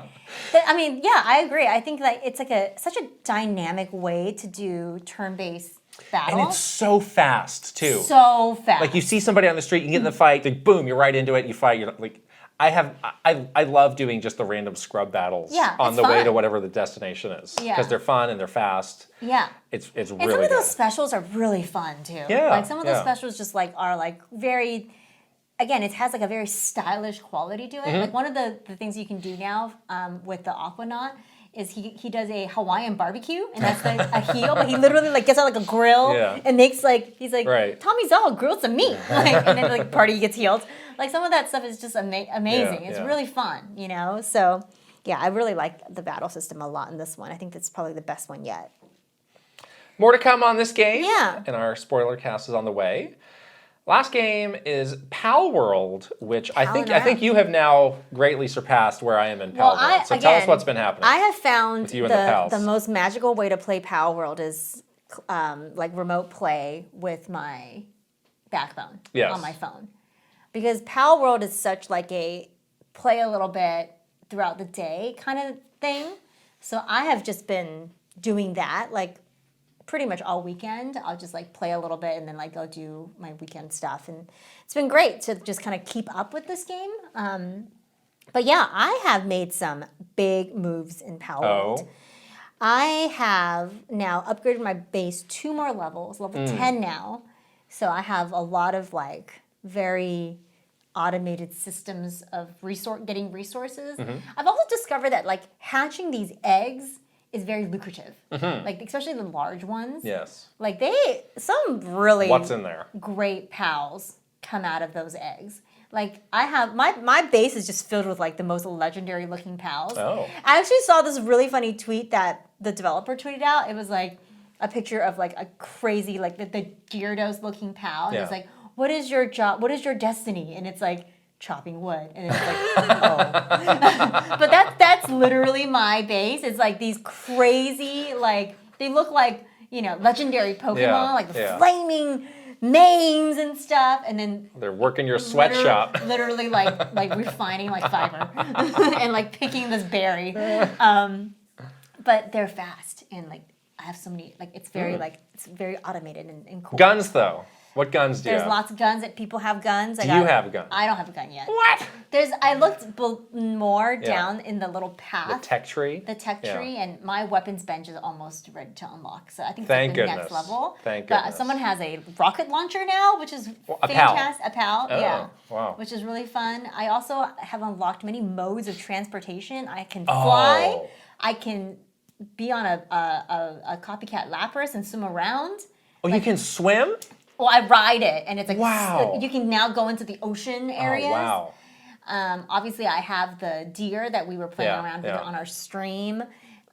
I mean, yeah, I agree. I think like it's like such a dynamic way to do turn-based battle. And it's so fast too. so fast. Like you see somebody on the street, you get in the fight, like boom, you're right into it. You fight. You're like, I love doing just the random scrub battles on the way to whatever the destination is. Because they're fun and they're fast. Yeah. It's really good. And some of those specials are really fun too. Yeah. Like some of those specials just like are like very, again, it has like a very stylish quality to it. Like one of the things you can do now with the Aquanaut is he does a Hawaiian barbecue, and that's like a heel, but he literally like gets out like a grill and makes like, he's like, Tommy Zahl grilled some meat. Like, and then like party gets healed. Like some of that stuff is just amazing. It's really fun, you know? So yeah, I really like the battle system a lot in this one. I think that's probably the best one yet. More to come on this game. Yeah. And our spoiler cast is on the way. Last game is Palworld, which I think you have now greatly surpassed where I am in Palworld. So tell us what's been happening. I have found with you and the pals. The most magical way to play Palworld is like remote play with my backbone on my phone. Because Palworld is such like a play a little bit throughout the day kind of thing. So I have just been doing that like pretty much all weekend. I'll just like play a little bit and then like go do my weekend stuff. And it's been great to just kind of keep up with this game. But yeah, I have made some big moves in Palworld. I have now upgraded my base 2 more levels, level 10 now. So I have a lot of like very automated systems of getting resources. I've also discovered that like hatching these eggs is very lucrative. Like especially the large ones. Yes. Like some really what's in there? Great pals come out of those eggs. Like I have my base is just filled with like the most legendary looking pals. I actually saw this really funny tweet that the developer tweeted out. It was like a picture of like a crazy like the Gyarados looking pal. And it's like, what is your job? What is your destiny? And it's like chopping wood. And it's like, oh. But that's literally my base. It's like these crazy, like, they look like, you know, legendary Pokemon, like the flaming names and stuff. And then they're working your sweatshop. Literally like refining like fiber and like picking this berry. But they're fast and like I have so many, like it's very like, it's very automated and cool. Guns though. What guns do you have? There's lots of guns that people have guns. Do you have a gun? I don't have a gun yet. What? I looked more down in the little path. The tech tree? The tech tree, and my weapons bench is almost ready to unlock. So I think Thank it's the goodness. next level. Thank goodness. But someone has a rocket launcher now, which is a fantastic. A PAL, yeah. Wow. Which is really fun. I also have unlocked many modes of transportation. I can fly. I can be on a copycat Lapras and swim around. Oh, you can swim? Well, I ride it, and it's like you can now go into the ocean areas. Oh, wow. Obviously, I have the deer that we were playing around with on our stream.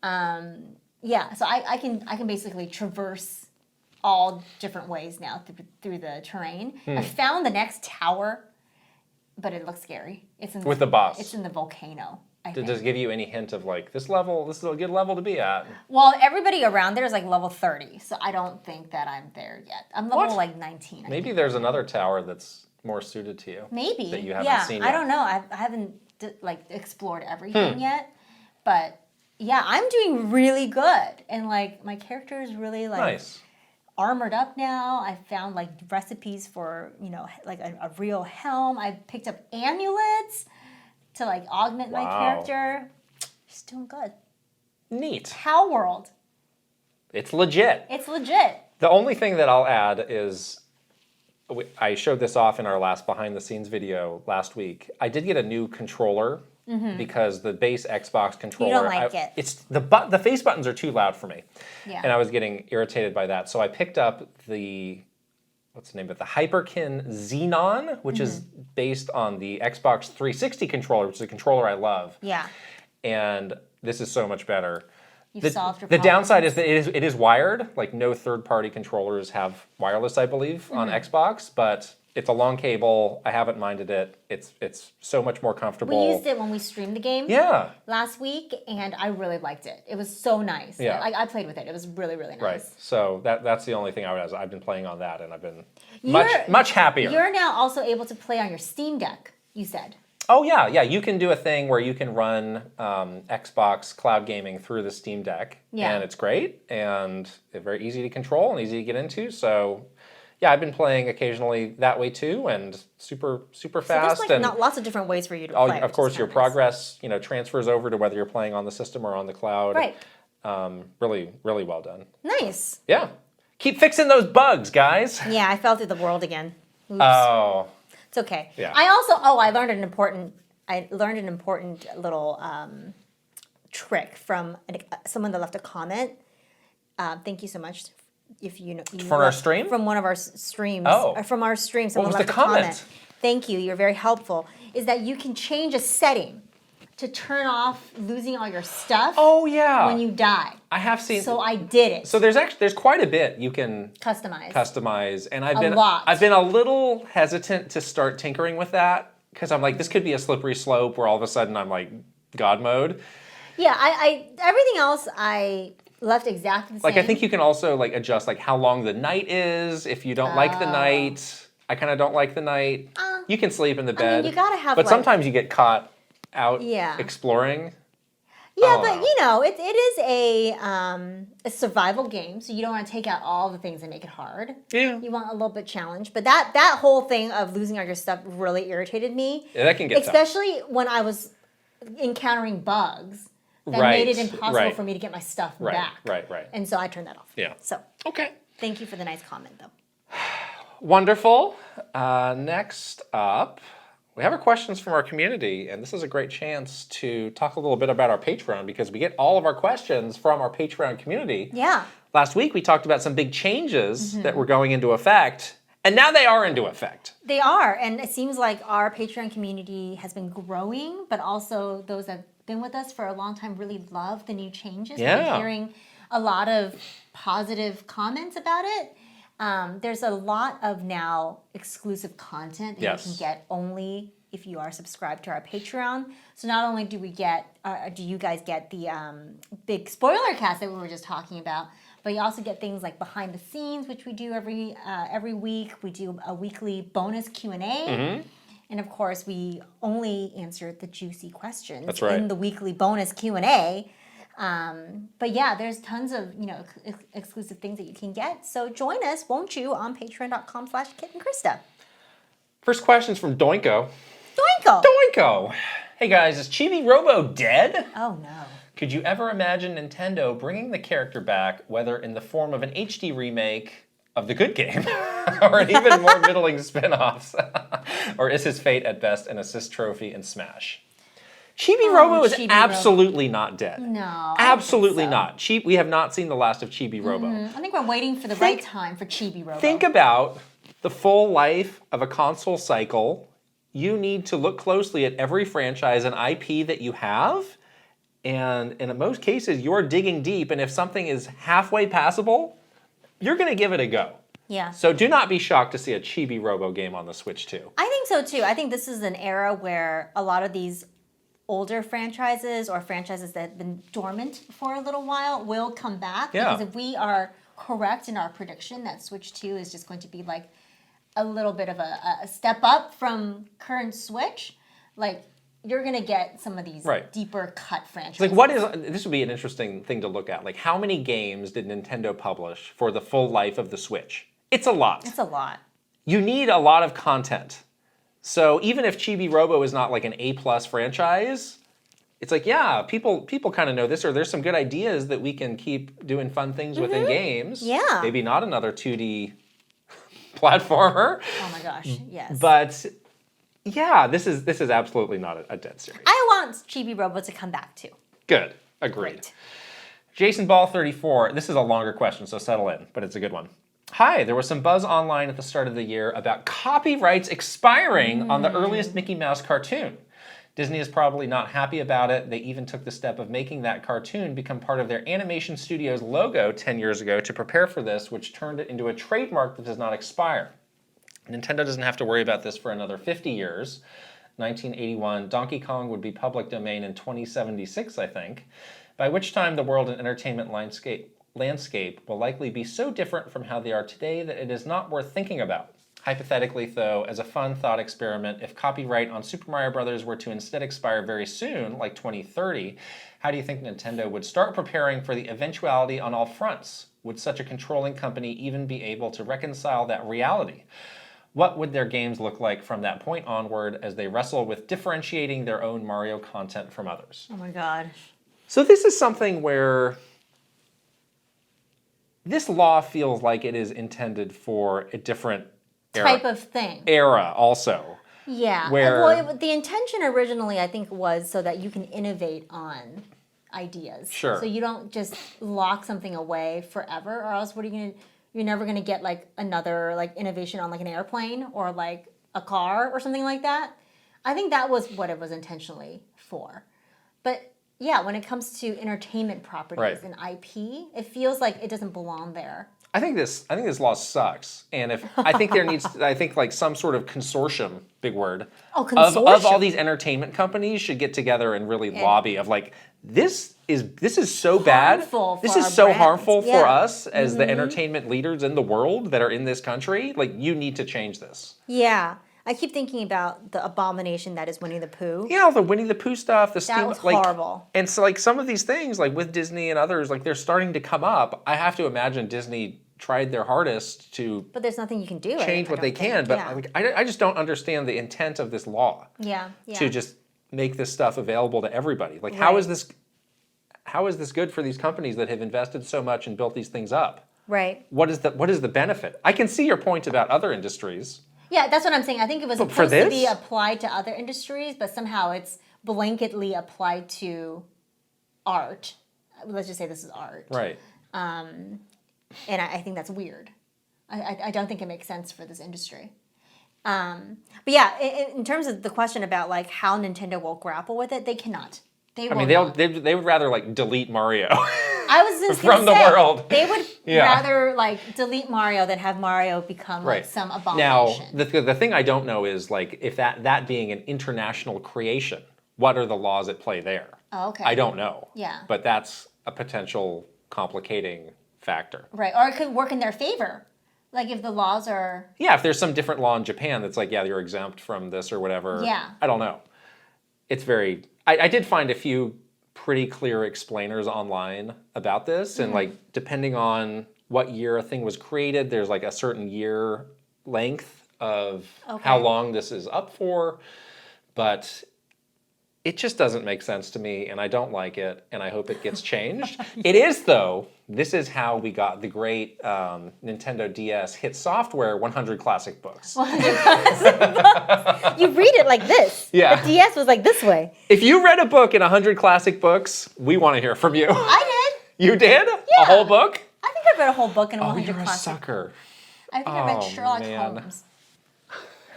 So I can basically traverse all different ways now through the terrain. I found the next tower, but it looks scary. It's in with the boss. It's in the volcano. Does it give you any hint of like this is a good level to be at? Well, everybody around there is like level 30, so I don't think that I'm there yet. I'm level like 19. Maybe there's another tower that's more suited to you. Maybe that you haven't seen yet. I don't know. I haven't like explored everything yet, but yeah, I'm doing really good, and like my character is really like armored up now. I found like recipes for like a real helm. I picked up amulets to like augment my character. Just doing good. Neat. Palworld. It's legit. It's legit. The only thing that I'll add is, I showed this off in our last behind the scenes video last week. I did get a new controller because the base Xbox controller. You don't like it. It's the face buttons are too loud for me. Yeah. And I was getting irritated by that. So I picked up the what's the name of it? The Hyperkin Xenon, which is based on the Xbox 360 controller, which is a controller I love. Yeah. And this is so much better. You've solved your The problems. downside is that it is wired. Like no third-party controllers have wireless, I believe, on Xbox, but it's a long cable. I haven't minded it. It's so much more comfortable. We used it when we streamed the game last week, and I really liked it. It was so nice. Yeah. I played with it. It was really, really nice. Right. So that's the only thing I would add. I've been playing on that, and I've been much happier. You're now also able to play on your Steam Deck, you said. Oh, yeah. You can do a thing where you can run Xbox cloud gaming through the Steam Deck, and it's great, and it's very easy to control and easy to get into, so Yeah, I've been playing occasionally that way too, and super fast. So there's and not lots of different ways for you to all, play. of course, your progress, transfers over to whether you're playing on the system or on the cloud. Right. Really, really well done. Nice. Yeah. Keep fixing those bugs, guys. Yeah, I fell through the world again. Oops. Oh. It's okay. Yeah. I learned an important little trick from someone that left a comment. Thank you so much. If you know from our stream? From one of our streams. Oh. From our stream, What someone was left the a comment? comment. Thank you. You're very helpful. Is that you can change a setting to turn off losing all your stuff. Oh yeah. When you die. I have seen. So I did it. So there's quite a bit you can customize, and a lot. I've been a little hesitant to start tinkering with that because I'm like, this could be a slippery slope where all of a sudden I'm like God mode. Yeah, I everything else I left exactly the same. Like I think you can also like adjust like how long the night is if you don't like the night. I kind of don't like the night. You can sleep in the bed. I mean, you gotta have. But sometimes you get caught out exploring. Yeah, but it is a survival game, so you don't want to take out all the things that make it hard. Yeah. You want a little bit challenge, but that whole thing of losing all your stuff really irritated me. Yeah, that can get especially tough. When I was encountering bugs. That made it impossible for me to get my stuff back. Right. And so I turned that off. Yeah. So. Okay. Thank you for the nice comment, though. Wonderful. Next up, we have our questions from our community, and this is a great chance to talk a little bit about our Patreon because we get all of our questions from our Patreon community. Yeah. Last week we talked about some big changes that were going into effect, and now they are into effect. They are, and it seems like our Patreon community has been growing, but also those that been with us for a long time really love the new changes. Yeah. We've been hearing a lot of positive comments about it. There's a lot of now exclusive content that you can get only if you are subscribed to our Patreon. So not only do we get, do you guys get the big spoiler cast that we were just talking about, but you also get things like behind the scenes, which we do every week. We do a weekly bonus Q&A. Mm-hmm. And of course, we only answer the juicy questions in the weekly bonus Q&A. But yeah, there's tons of exclusive things that you can get. So join us, won't you, on patreon.com/Kit and Krysta. First question's from Doinko. Doinko! Hey guys, is Chibi Robo dead? Oh no. Could you ever imagine Nintendo bringing the character back, whether in the form of an HD remake of the good game, or an even more middling spin-offs? Or is his fate at best an assist trophy in Smash? Chibi Robo is absolutely not dead. No. Absolutely not. We have not seen the last of Chibi Robo. I think we're waiting for the right time for Chibi Robo. Think about the full life of a console cycle. You need to look closely at every franchise and IP that you have. And in most cases, you're digging deep. And if something is halfway passable, you're going to give it a go. Yeah. So do not be shocked to see a Chibi Robo game on the Switch too. I think so too. I think this is an era where a lot of these older franchises or franchises that have been dormant for a little while will come back. Yeah. Because if we are correct in our prediction that Switch 2 is just going to be like a little bit of a step up from current Switch, like you're going to get some of these deeper cut franchises. Like this would be an interesting thing to look at. Like how many games did Nintendo publish for the full life of the Switch? It's a lot. It's a lot. You need a lot of content. So even if Chibi Robo is not like an A+ franchise, it's like, yeah, people kind of know this, or there's some good ideas that we can keep doing fun things with in games. Yeah. Maybe not another 2D platformer. Oh my gosh, yes. But yeah, this is absolutely not a dead series. I want Chibi Robo to come back too. Good. Agreed. Great. Jason Ball 34. This is a longer question, so settle in, but it's a good one. Hi, there was some buzz online at the start of the year about copyrights expiring on the earliest Mickey Mouse cartoon. Disney is probably not happy about it. They even took the step of making that cartoon become part of their animation studio's logo 10 years ago to prepare for this, which turned it into a trademark that does not expire. Nintendo doesn't have to worry about this for another 50 years. 1981, Donkey Kong would be public domain in 2076, I think, by which time the world and entertainment landscape will likely be so different from how they are today that it is not worth thinking about. Hypothetically, though, as a fun thought experiment, if copyright on Super Mario Bros. Were to instead expire very soon, like 2030, how do you think Nintendo would start preparing for the eventuality on all fronts? Would such a controlling company even be able to reconcile that reality? What would their games look like from that point onward as they wrestle with differentiating their own Mario content from others? Oh my god. So this is something where this law feels like it is intended for a different Type of thing. Era also. Yeah. Where, well, the intention originally, I think, was so that you can innovate on ideas. Sure. So you don't just lock something away forever, or else what are you gonna? You're never gonna get like another like innovation on like an airplane or like a car or something like that. I think that was what it was intentionally for. But yeah, when it comes to entertainment properties and IP, it feels like it doesn't belong there. I think this law sucks, and I think there needs like some sort of consortium, big word, of all these entertainment companies should get together and really lobby of like this is so bad. This is so harmful for us as the entertainment leaders in the world that are in this country. Like you need to change this. Yeah. I keep thinking about the abomination that is Winnie the Pooh. Yeah, all the Winnie the Pooh stuff, That was horrible. And so like some of these things, like with Disney and others, like they're starting to come up. I have to imagine Disney tried their hardest to But there's nothing you can do. change what they can. But I just don't understand the intent of this law. Yeah. To just make this stuff available to everybody. Like how is this good for these companies that have invested so much and built these things up? Right. What is the benefit? I can see your point about other industries. Yeah, that's what I'm saying. I think it was supposed to be applied to other industries, but somehow it's blanketly applied to art. Let's just say this is art. Right. And I think that's weird. I don't think it makes sense for this industry. But yeah, in terms of the question about like how Nintendo will grapple with it, they cannot. They would rather like delete Mario. I was just from the world. They would rather like delete Mario than have Mario become like some abomination. Now, the thing I don't know is like if that being an international creation, what are the laws at play there? Oh, okay. I don't know. Yeah. But that's a potential complicating factor. Right, or it could work in their favor. Like if the laws are... Yeah, if there's some different law in Japan that's like, yeah, you're exempt from this or whatever. Yeah. I don't know. It's very... I did find a few pretty clear explainers online about this, and like depending on what year a thing was created, there's like a certain year length of how long this is up for, but it just doesn't make sense to me, and I don't like it, and I hope it gets changed. It is, though. This is how we got the great Nintendo DS hit software 100 Classic Books. 100 Classic Books. You read it like this. Yeah. The DS was like this way. If you read a book in 100 Classic Books, we want to hear from you. I did. You did? Yeah. A whole book? I think I read a whole book in 100 you're Classic. a sucker. I think I read Sherlock Holmes.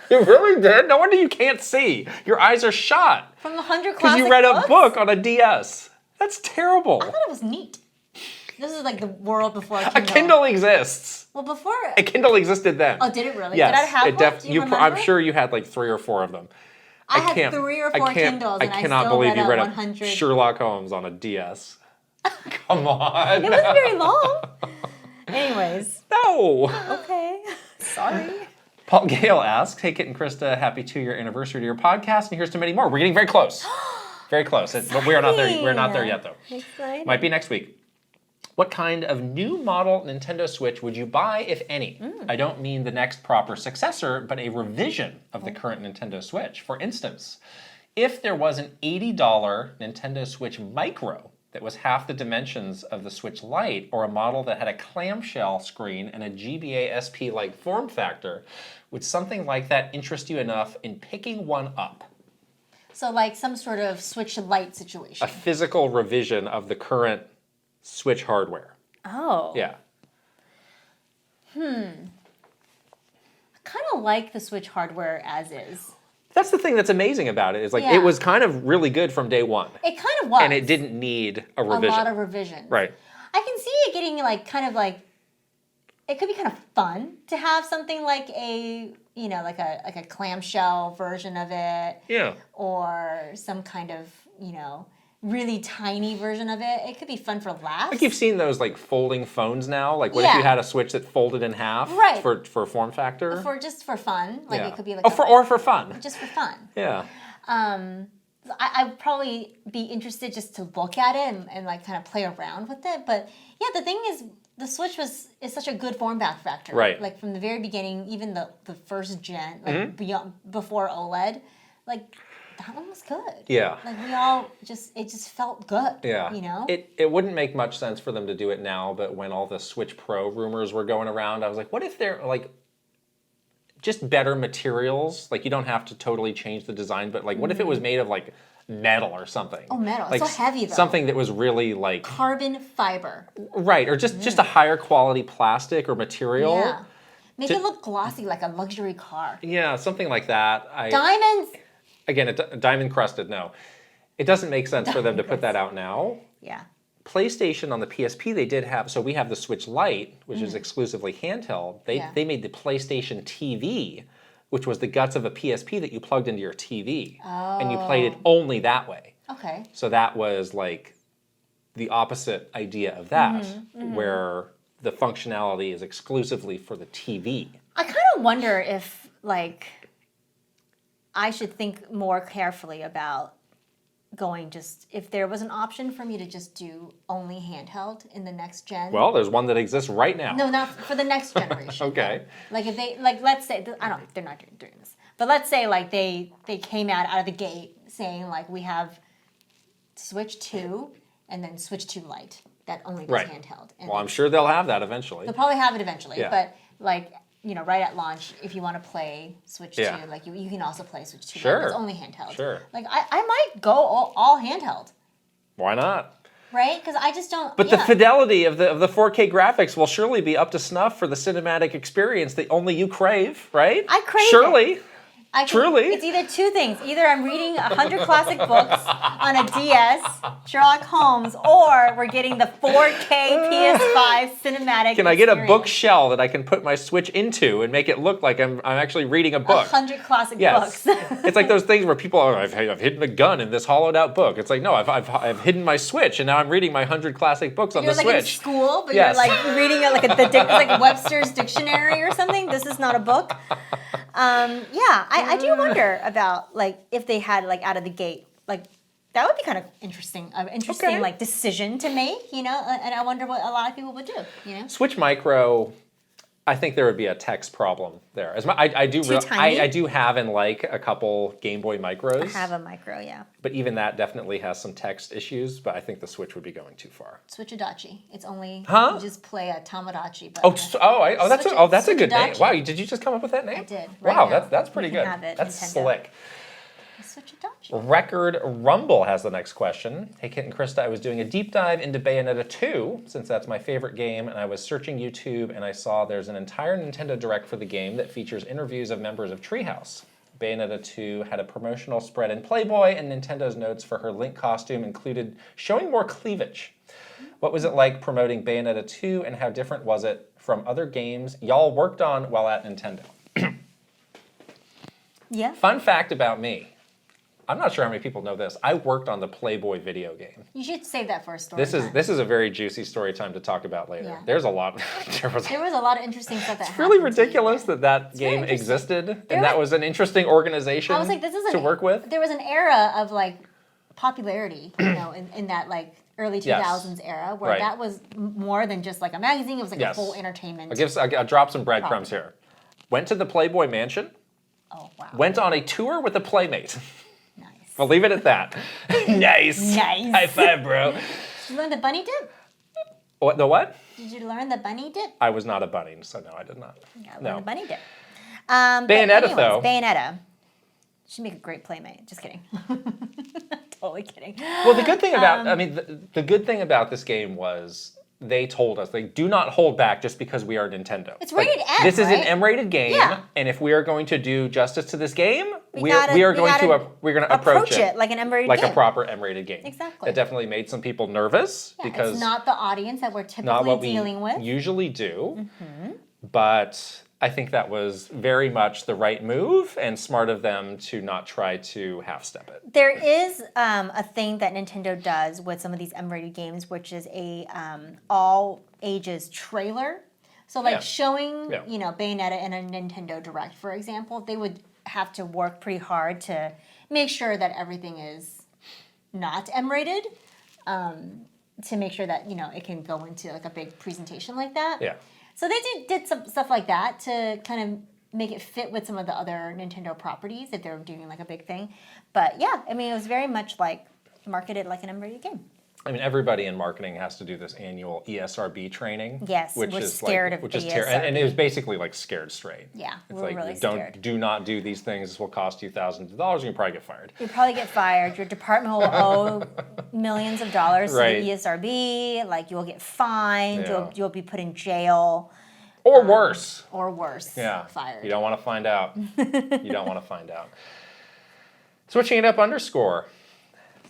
You really did? No wonder you can't see. Your eyes are shot. From 100 Classic Because you read books? a book on a DS. That's terrible. I thought it was neat. This is like the world before Kindle. A Kindle exists. Well, before... A Kindle existed then. Oh, did it really? Yes. Did I have one? Do you remember? I'm sure you had like 3 or 4 of them. I had 3 or 4 Kindles, and I cannot still believe read you read 100. Sherlock Holmes on a DS. Come on. It wasn't very long. Anyways. No. Okay. Sorry. Paul Gale asks, hey, Kit and Krysta, happy 2-year anniversary to your podcast, and here's to many more. We're getting very close. Very close. But we're not there. We're not there yet, though. Exciting. Might be next week. What kind of new model Nintendo Switch would you buy, if any? I don't mean the next proper successor, but a revision of the current Nintendo Switch. For instance, if there was an $80 Nintendo Switch Micro that was half the dimensions of the Switch Lite, or a model that had a clamshell screen and a GBA SP-like form factor, would something like that interest you enough in picking one up? So like some sort of Switch Lite situation. A physical revision of the current Switch hardware. Oh. Yeah. I kind of like the Switch hardware as is. That's the thing that's amazing about it. Is like it was kind of really good from day one. It kind of was. And it didn't need a revision. A lot of revisions. Right. I can see it getting like kind of like, it could be kind of fun to have something like a, you know, like a clamshell version of it. Yeah. Or some kind of, you know, really tiny version of it. It could be fun for laughs. Like you've seen those like folding phones now. Like what if you had a Switch that folded in half for form factor? For fun. Like it could be like or for fun. Just for fun. Yeah. I would probably be interested just to look at it and like kind of play around with it. But yeah, the thing is, the Switch is such a good form factor. Right. Like from the very beginning, even the first gen, like before OLED, like that one was good. Yeah. Like we all it just felt good. Yeah. You know? It wouldn't make much sense for them to do it now, but when all the Switch Pro rumors were going around, I was like, what if they're like just better materials? Like you don't have to totally change the design, but like what if it was made of like metal or something? Oh, metal. Like it's so heavy though. Something that was really like carbon fiber. Right, or just a higher quality plastic or material. Yeah. Make it look glossy like a luxury car. Yeah, something like that. Diamonds. Again, diamond crusted, no. It doesn't make sense for them to put that out now. Yeah. PlayStation on the PSP, they did have, so we have the Switch Lite, which is exclusively handheld. They made the PlayStation TV, which was the guts of a PSP that you plugged into your TV. Oh. And you played it only that way. Okay. So that was like the opposite idea of that, where the functionality is exclusively for the TV. I kind of wonder if, like, I should think more carefully about going if there was an option for me to just do only handheld in the next gen. Well, there's one that exists right now. No, not for the next generation. Okay. Like if they, like let's say, they're not doing this, but let's say like they came out of the gate saying like we have Switch 2 and then Switch 2 Lite that only does handheld. And well, I'm sure they'll have that eventually. They'll probably have it eventually, yeah. But like, you know, right at launch, if you want to play Switch 2, like you can also play Switch 2. Sure. It's only handheld. Sure. Like I might go all handheld. Why not? Right? Because I just don't. But the fidelity of the 4K graphics will surely be up to snuff for the cinematic experience that only you crave, right? I crave surely. it. Truly. It's either two things. Either I'm reading 100 classic books on a DS, Sherlock Holmes, or we're getting the 4K PS5 cinematic Can I get a bookshell that I can put my Switch into and make it look like I'm actually reading a book? 100 classic books. It's like those things where people are, I've hidden a gun in this hollowed out book. It's like, no, I've hidden my Switch and now I'm reading my 100 classic books on the Switch. You're like in school, but you're like reading it like Webster's dictionary or something. This is not a book. I do wonder about like if they had like out of the gate, like that would be kind of interesting, like decision to make, you know. And I wonder what a lot of people would do, you know. Switch Micro, I think there would be a text problem there. I do have and like a couple Game Boy Micros. I have a Micro, yeah. But even that definitely has some text issues. But I think the Switch would be going too far. Switchadachi. It's only you just play a Tamagotchi. But that's a good name. Wow, did you just come up with that name? I did. Wow, that's pretty good. That's Nintendo. Slick. Record Rumble has the next question. Hey, Kit and Krysta, I was doing a deep dive into Bayonetta 2, since that's my favorite game, and I was searching YouTube, and I saw there's an entire Nintendo Direct for the game that features interviews of members of Treehouse. Bayonetta 2 had a promotional spread in Playboy, and Nintendo's notes for her Link costume included showing more cleavage. What was it like promoting Bayonetta 2, and how different was it from other games y'all worked on while at Nintendo? Yeah. Fun fact about me. I'm not sure how many people know this. I worked on the Playboy video game. You should save that for a story. This is a very juicy story time to talk about later. Yeah. There's a lot. there was a lot of interesting stuff that happened. It's really ridiculous that game existed, and that was an interesting organization I was like, this is to work with. There was an era of like popularity, you know, in that like early 2000s era where that was more than just like a magazine. It was like a whole entertainment. I'll drop some breadcrumbs here. Went to the Playboy Mansion. Oh wow. Went on a tour with a playmate. Nice. I'll leave it at that. Nice. High five, bro. Did you learn the bunny dip? What, the what? Did you learn the bunny dip? I was not a bunny, so no, I did not. Yeah, I learned the bunny dip. Bayonetta, though. Bayonetta. She'd make a great playmate. Just kidding. Totally kidding. Well, the good thing about, the good thing about this game was they told us, do not hold back just because we are Nintendo. It's rated M, This is an M-rated game, and if we are going to do justice to this game, we're going to approach it like an M-rated like game. a proper M-rated game. Exactly. It definitely made some people nervous because it's not the audience that we're typically dealing with. Usually do, but I think that was very much the right move and smart of them to not try to half-step it. There is a thing that Nintendo does with some of these M-rated games, which is a all ages trailer. So like showing, Bayonetta in a Nintendo Direct, for example, they would have to work pretty hard to make sure that everything is not M-rated, to make sure that, it can go into like a big presentation like that. Yeah. So they did some stuff like that to kind of make it fit with some of the other Nintendo properties if they're doing like a big thing. But yeah, I mean, it was very much like marketed like an M-rated game. I mean, everybody in marketing has to do this annual ESRB training. Yes, which we're is scared like, of which is ESRB. and it was basically like scared straight. Yeah, it's we're like really scared. Do not do these things. This will cost you thousands of dollars, and you'll probably get fired. You'll probably get fired. Your department will owe millions of dollars to the ESRB. Like you'll get fined. Yeah. You'll be put in jail. Or worse. Or worse. Yeah. Fired. You don't want to find out. You don't want to find out. Switching it up underscore.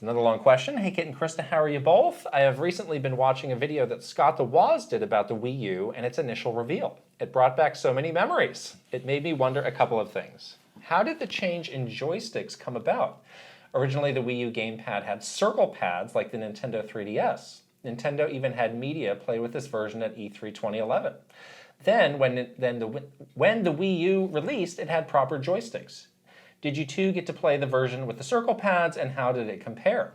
Another long question. Hey, Kit and Krysta, how are you both? I have recently been watching a video that Scott the Woz did about the Wii U and its initial reveal. It brought back so many memories. It made me wonder a couple of things. How did the change in joysticks come about? Originally, the Wii U gamepad had circle pads like the Nintendo 3DS. Nintendo even had media play with this version at E3 2011. Then, when the Wii U released, it had proper joysticks. Did you two get to play the version with the circle pads, and how did it compare?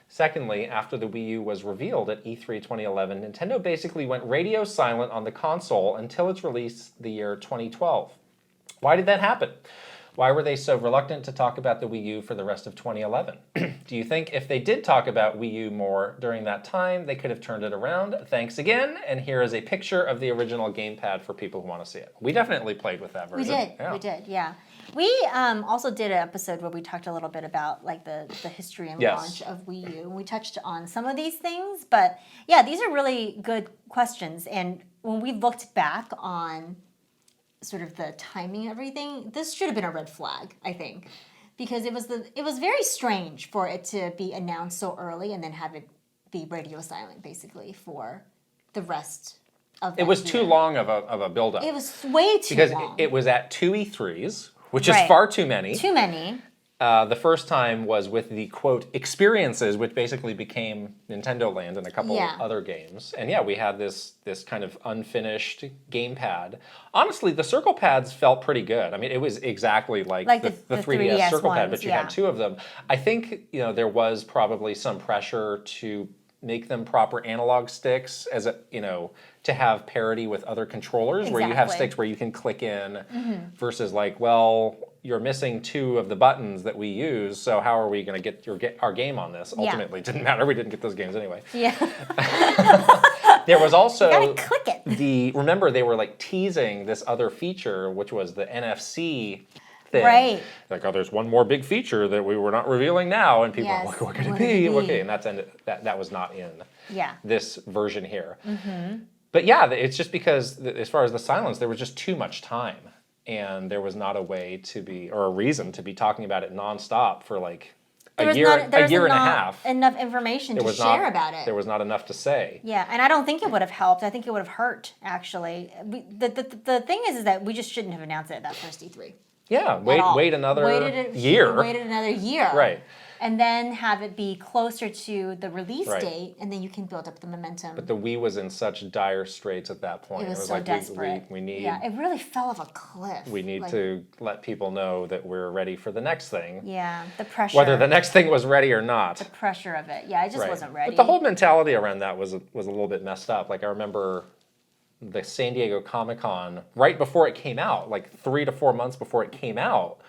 Secondly, after the Wii U was revealed at E3 2011, Nintendo basically went radio silent on the console until its release the year 2012. Why did that happen? Why were they so reluctant to talk about the Wii U for the rest of 2011? Do you think if they did talk about Wii U more during that time, they could have turned it around? Thanks again, and here is a picture of the original gamepad for people who want to see it. We definitely played with that version. We did, yeah. We also did an episode where we talked a little bit about like the history and launch of Wii U, and we touched on some of these things, but yeah, these are really good questions, and when we looked back on sort of the timing of everything, this should have been a red flag, I think, because it was very strange for it to be announced so early and then have it be radio silent basically for the rest of that It was year. too long of a build-up. It was way too because long. it was at 2 E3s, which is far too many. Too many. The first time was with the, quote, experiences, which basically became Nintendo Land and a couple of other games. And yeah, we had this kind of unfinished gamepad. Honestly, the circle pads felt pretty good. I mean, it was exactly like the 3DS circle pad, but you had two of them. I think, there was probably some pressure to make them proper analog sticks as a, to have parity with other controllers where you have sticks where you can click in versus like, well, you're missing 2 of the buttons that we use, so how are we going to get our game on this? Ultimately, it didn't matter. We didn't get those games anyway. Yeah. There was also you gotta click it. Remember they were like teasing this other feature, which was the NFC thing. Right. Like, oh, there's one more big feature that we were not revealing now, and people are like, what could it be? Okay, and that was not in this version here. But yeah, it's just because as far as the silence, there was just too much time. And there was not a way to be, or a reason to be talking about it nonstop for like a year and a half. Enough information to share about it. There was not enough to say. Yeah, and I don't think it would have helped. I think it would have hurt, actually. The thing is that we just shouldn't have announced it at that first E3. Yeah, wait another year. Waited another year. Right. And then have it be closer to the release date, and then you can build up the momentum. But the Wii was in such dire straits at that point. It was so like desperate. We need. Yeah, it really fell off a cliff. We need to let people know that we're ready for the next thing. Yeah, the pressure. Whether the next thing was ready or not. The pressure of it. Yeah, it just wasn't ready. But the whole mentality around that was a little bit messed up. Like I remember the San Diego Comic-Con right before it came out, like 3 to 4 months before it came out.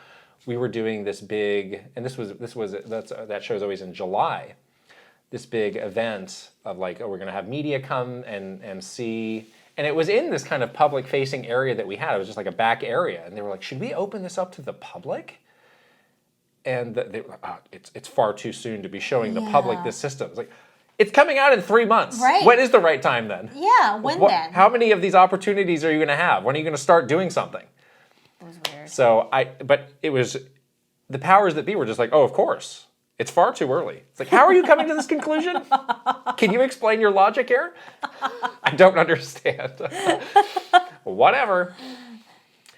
We were doing this big, and that show's always in July, this big event of like, oh, we're going to have media come and see, and it was in this kind of public-facing area that we had. It was just like a back area, and they were like, should we open this up to the public? And they were like, it's far too soon to be showing the public this system. It's like, it's coming out in 3 months. Right. When is the right time then? Yeah, then? How many of these opportunities are you going to have? When are you going to start doing something? It was weird. So but it was, the powers that be were just like, oh, of course. It's far too early. It's like, how are you coming to this conclusion? Can you explain your logic here? I don't understand. Whatever.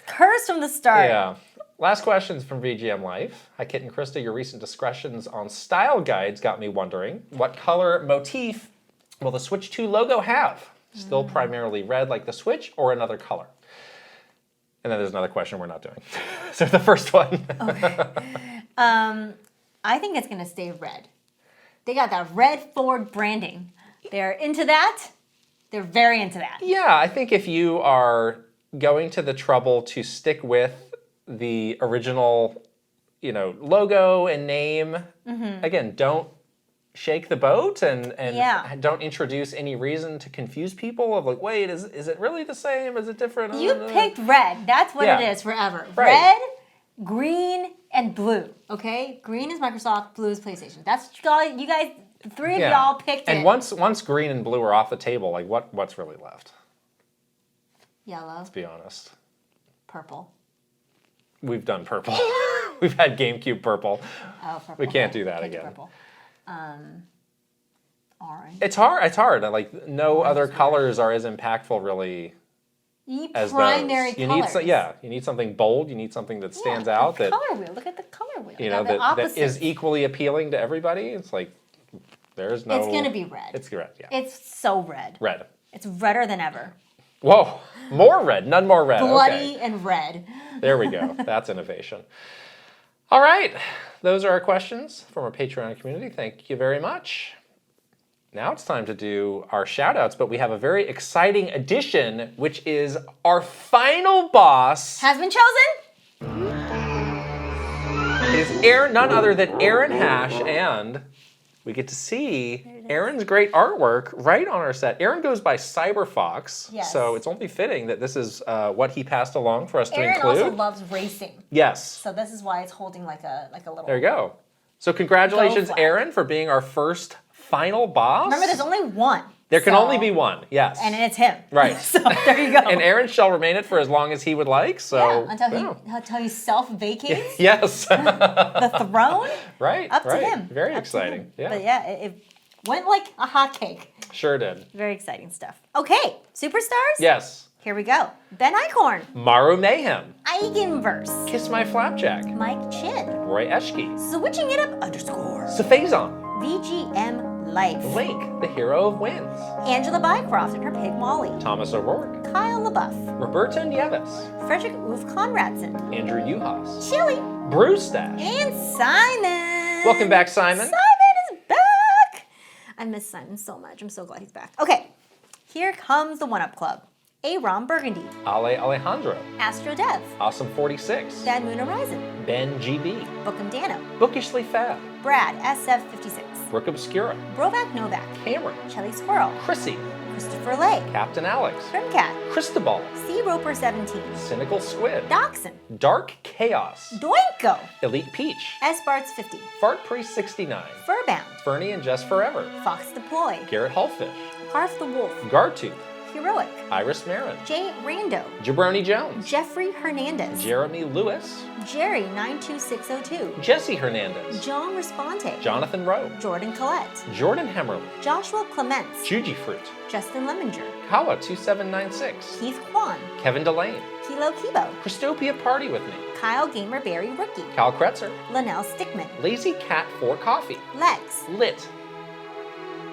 Cursed from the start. Yeah. Last questions from VGM Life. Hi, Kit and Krysta. Your recent discussions on style guides got me wondering, what color motif will the Switch 2 logo have? Still primarily red like the Switch, or another color? And then there's another question we're not doing. So the first one. Okay. I think it's going to stay red. They got that red Ford branding. They're into that. They're very into that. Yeah, I think if you are going to the trouble to stick with the original, logo and name, again, don't shake the boat and don't introduce any reason to confuse people of like, wait, is it really the same? Is it different? You picked red. That's what it is forever. Right. Red, green, and blue. Okay? Green is Microsoft, blue is PlayStation. That's you guys, the three of y'all picked it. And once green and blue are off the table, like what's really left? Yellow. Let's be honest. Purple. We've done purple. We've had GameCube purple. Oh, purple. We can't do that again. Purple. Orange. It's hard. Like no other colors are as impactful really as primary those. You colors. you need something bold. You need something that stands out. The that color wheel. Look at the color wheel. That is equally appealing to everybody. It's like there's no. It's gonna be red. It's red. Yeah. It's so red. Red. It's redder than ever. Whoa! More red. None more red. Bloody Okay. and red. There we go. That's innovation. All right. Those are our questions from our Patreon community. Thank you very much. Now it's time to do our shout-outs, but we have a very exciting addition, which is our final boss. Has been chosen. It is none other than Aaron Hash, and we get to see Aaron's great artwork right on our set. Aaron goes by Cyberfox, so it's only fitting that this is what he passed along for us to include. Aaron also loves racing. Yes. So this is why it's holding like a little. There you go. So congratulations, Aaron, for being our first final boss. Remember, there's only one. There can only be one, yes. And it's him. Right. So there you go. And Aaron shall remain it for as long as he would like. So until he self-vacates. Yes. The throne. Right. Up to him. Very exciting. Yeah. But it went like a hotcake. Sure did. Very exciting stuff. Okay, superstars? Yes. Here we go. Ben Eichhorn. Maru Mayhem. Eigenverse. Kiss My Flapjack. Mike Chin. Roy Eschke. Switching it up _ Saphazon. VGM Life. Link, the hero of wins. Angela Bycroft and her pig Molly. Thomas O'Rourke. Kyle LaBeouf. Roberta Nieves. Frederick Ulf Conradson. Andrew Uhas. Chili. Bruce Stash. And Simon. Welcome back, Simon. Simon is back. I miss Simon so much. I'm so glad he's back. Okay, here comes the One Up Club. Aaron Burgundy. Ale Alejandro. Astro Dev. Awesome 46. Dad Moon Horizon. Ben GB. Bookham Dano. Bookishly Fab. Brad SF56. Brooke Obscura. Brovac Novak. Cameron. Chelly Squirrel. Chrissy. Christopher Lay. Captain Alex. Grimcat. Cristobal. C Roper 17. Cynical Squid. Dachshund. Dark Chaos. Doinko. Elite Peach. S Barts 50. Fart Priest 69. Furbound. Fernie and Jess Forever. Fox Deploy. Garrett Hullfish. Carf the Wolf. Gartooth. Heroic. Iris Marin. Jay Rando. Jabroni Jones. Jeffrey Hernandez. Jeremy Lewis. Jerry 92602. Jesse Hernandez. John Responte. Jonathan Rowe. Jordan Collette. Jordan Hemmerly. Joshua Clements. Juji Fruit. Justin Lemminger. Kawa 2796. Keith Kwan. Kevin Delane. Kilo Kibo. Christopia Party With Me. Kyle Gamerberry Rookie. Cal Kretzer. Linnell Stickman. Lazy Cat 4 Coffee. Lex. Lit.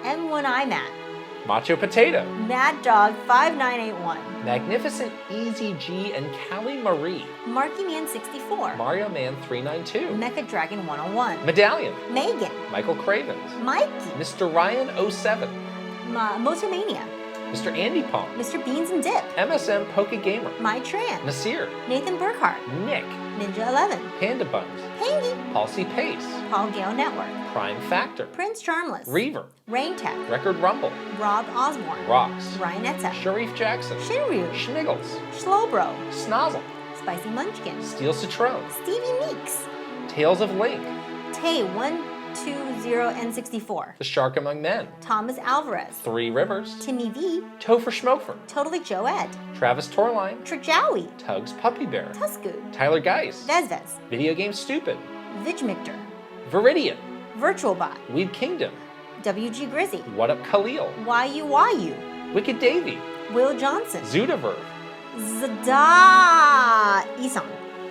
M1 iMat. Macho Potato. Mad Dog 5981. Magnificent Easy G and Callie Marie. Marky Man 64. Mario Man 392. Mecha Dragon 101. Medallion. Megan. Michael Cravens. Mikey. Mr. Ryan 07. Motomania. Mr. Andy Pong. Mr. Beans and Dip. MSM Poke Gamer. My Tran. Nasir. Nathan Burkhart. Nick. Ninja 11. Panda Buns. Pangy. Palsy Pace. Paul Gale Network. Prime Factor. Prince Charmless. Reaver. Rain Tech. Record Rumble. Rob Osborne. Rocks. Ryan Etta. Sharif Jackson. Shinryu. Schniggles. Slowbro. Snozzle. Spicy Munchkin. Steel Citron. Stevie Meeks. Tales of Link. Tay 120N64. The Shark Among Men. Thomas Alvarez. 3 Rivers. Timmy V. Topher Schmofer. Totally Joe Ed. Travis Torline. Trajowie. Tugs Puppy Bear. Tusku. Tyler Geis. Vezvez. Video Game Stupid. Vigmictor. Viridian. Virtualbot. Weed Kingdom. WG Grizzy. What Up Khalil. YU. Wicked Davy. Will Johnson. Zudaverve. Zda Isan.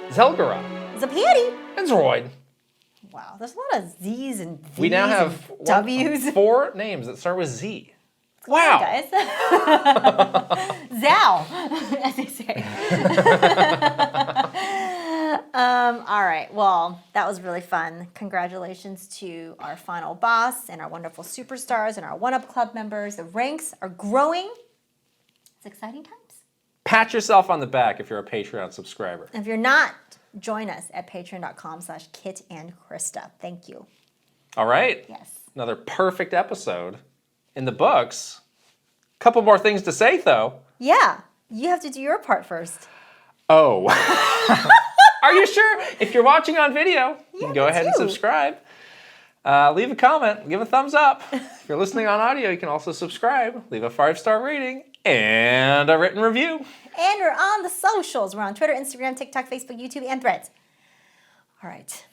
Zelgara. Zapati. And Zroid. Wow, there's a lot of Z's and V's We now have and W's. 4 names that start with Z. Wow. Guys. Zao, as they say. All right, well, that was really fun. Congratulations to our final boss and our wonderful superstars and our 1UP Club members. The ranks are growing. It's exciting times. Pat yourself on the back if you're a Patreon subscriber. If you're not, join us at patreon.com/KitandKrysta. Thank you. All right. Yes. Another perfect episode in the books. Couple more things to say, though. Yeah, you have to do your part first. Oh. Are you sure? If you're watching on video, you can go ahead and subscribe. Leave a comment. Give a thumbs up. If you're listening on audio, you can also subscribe. Leave a 5-star rating and a written review. And we're on the socials. We're on Twitter, Instagram, TikTok, Facebook, YouTube, and Threads. All right.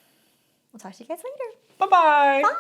We'll talk to you guys later. Bye-bye. Bye.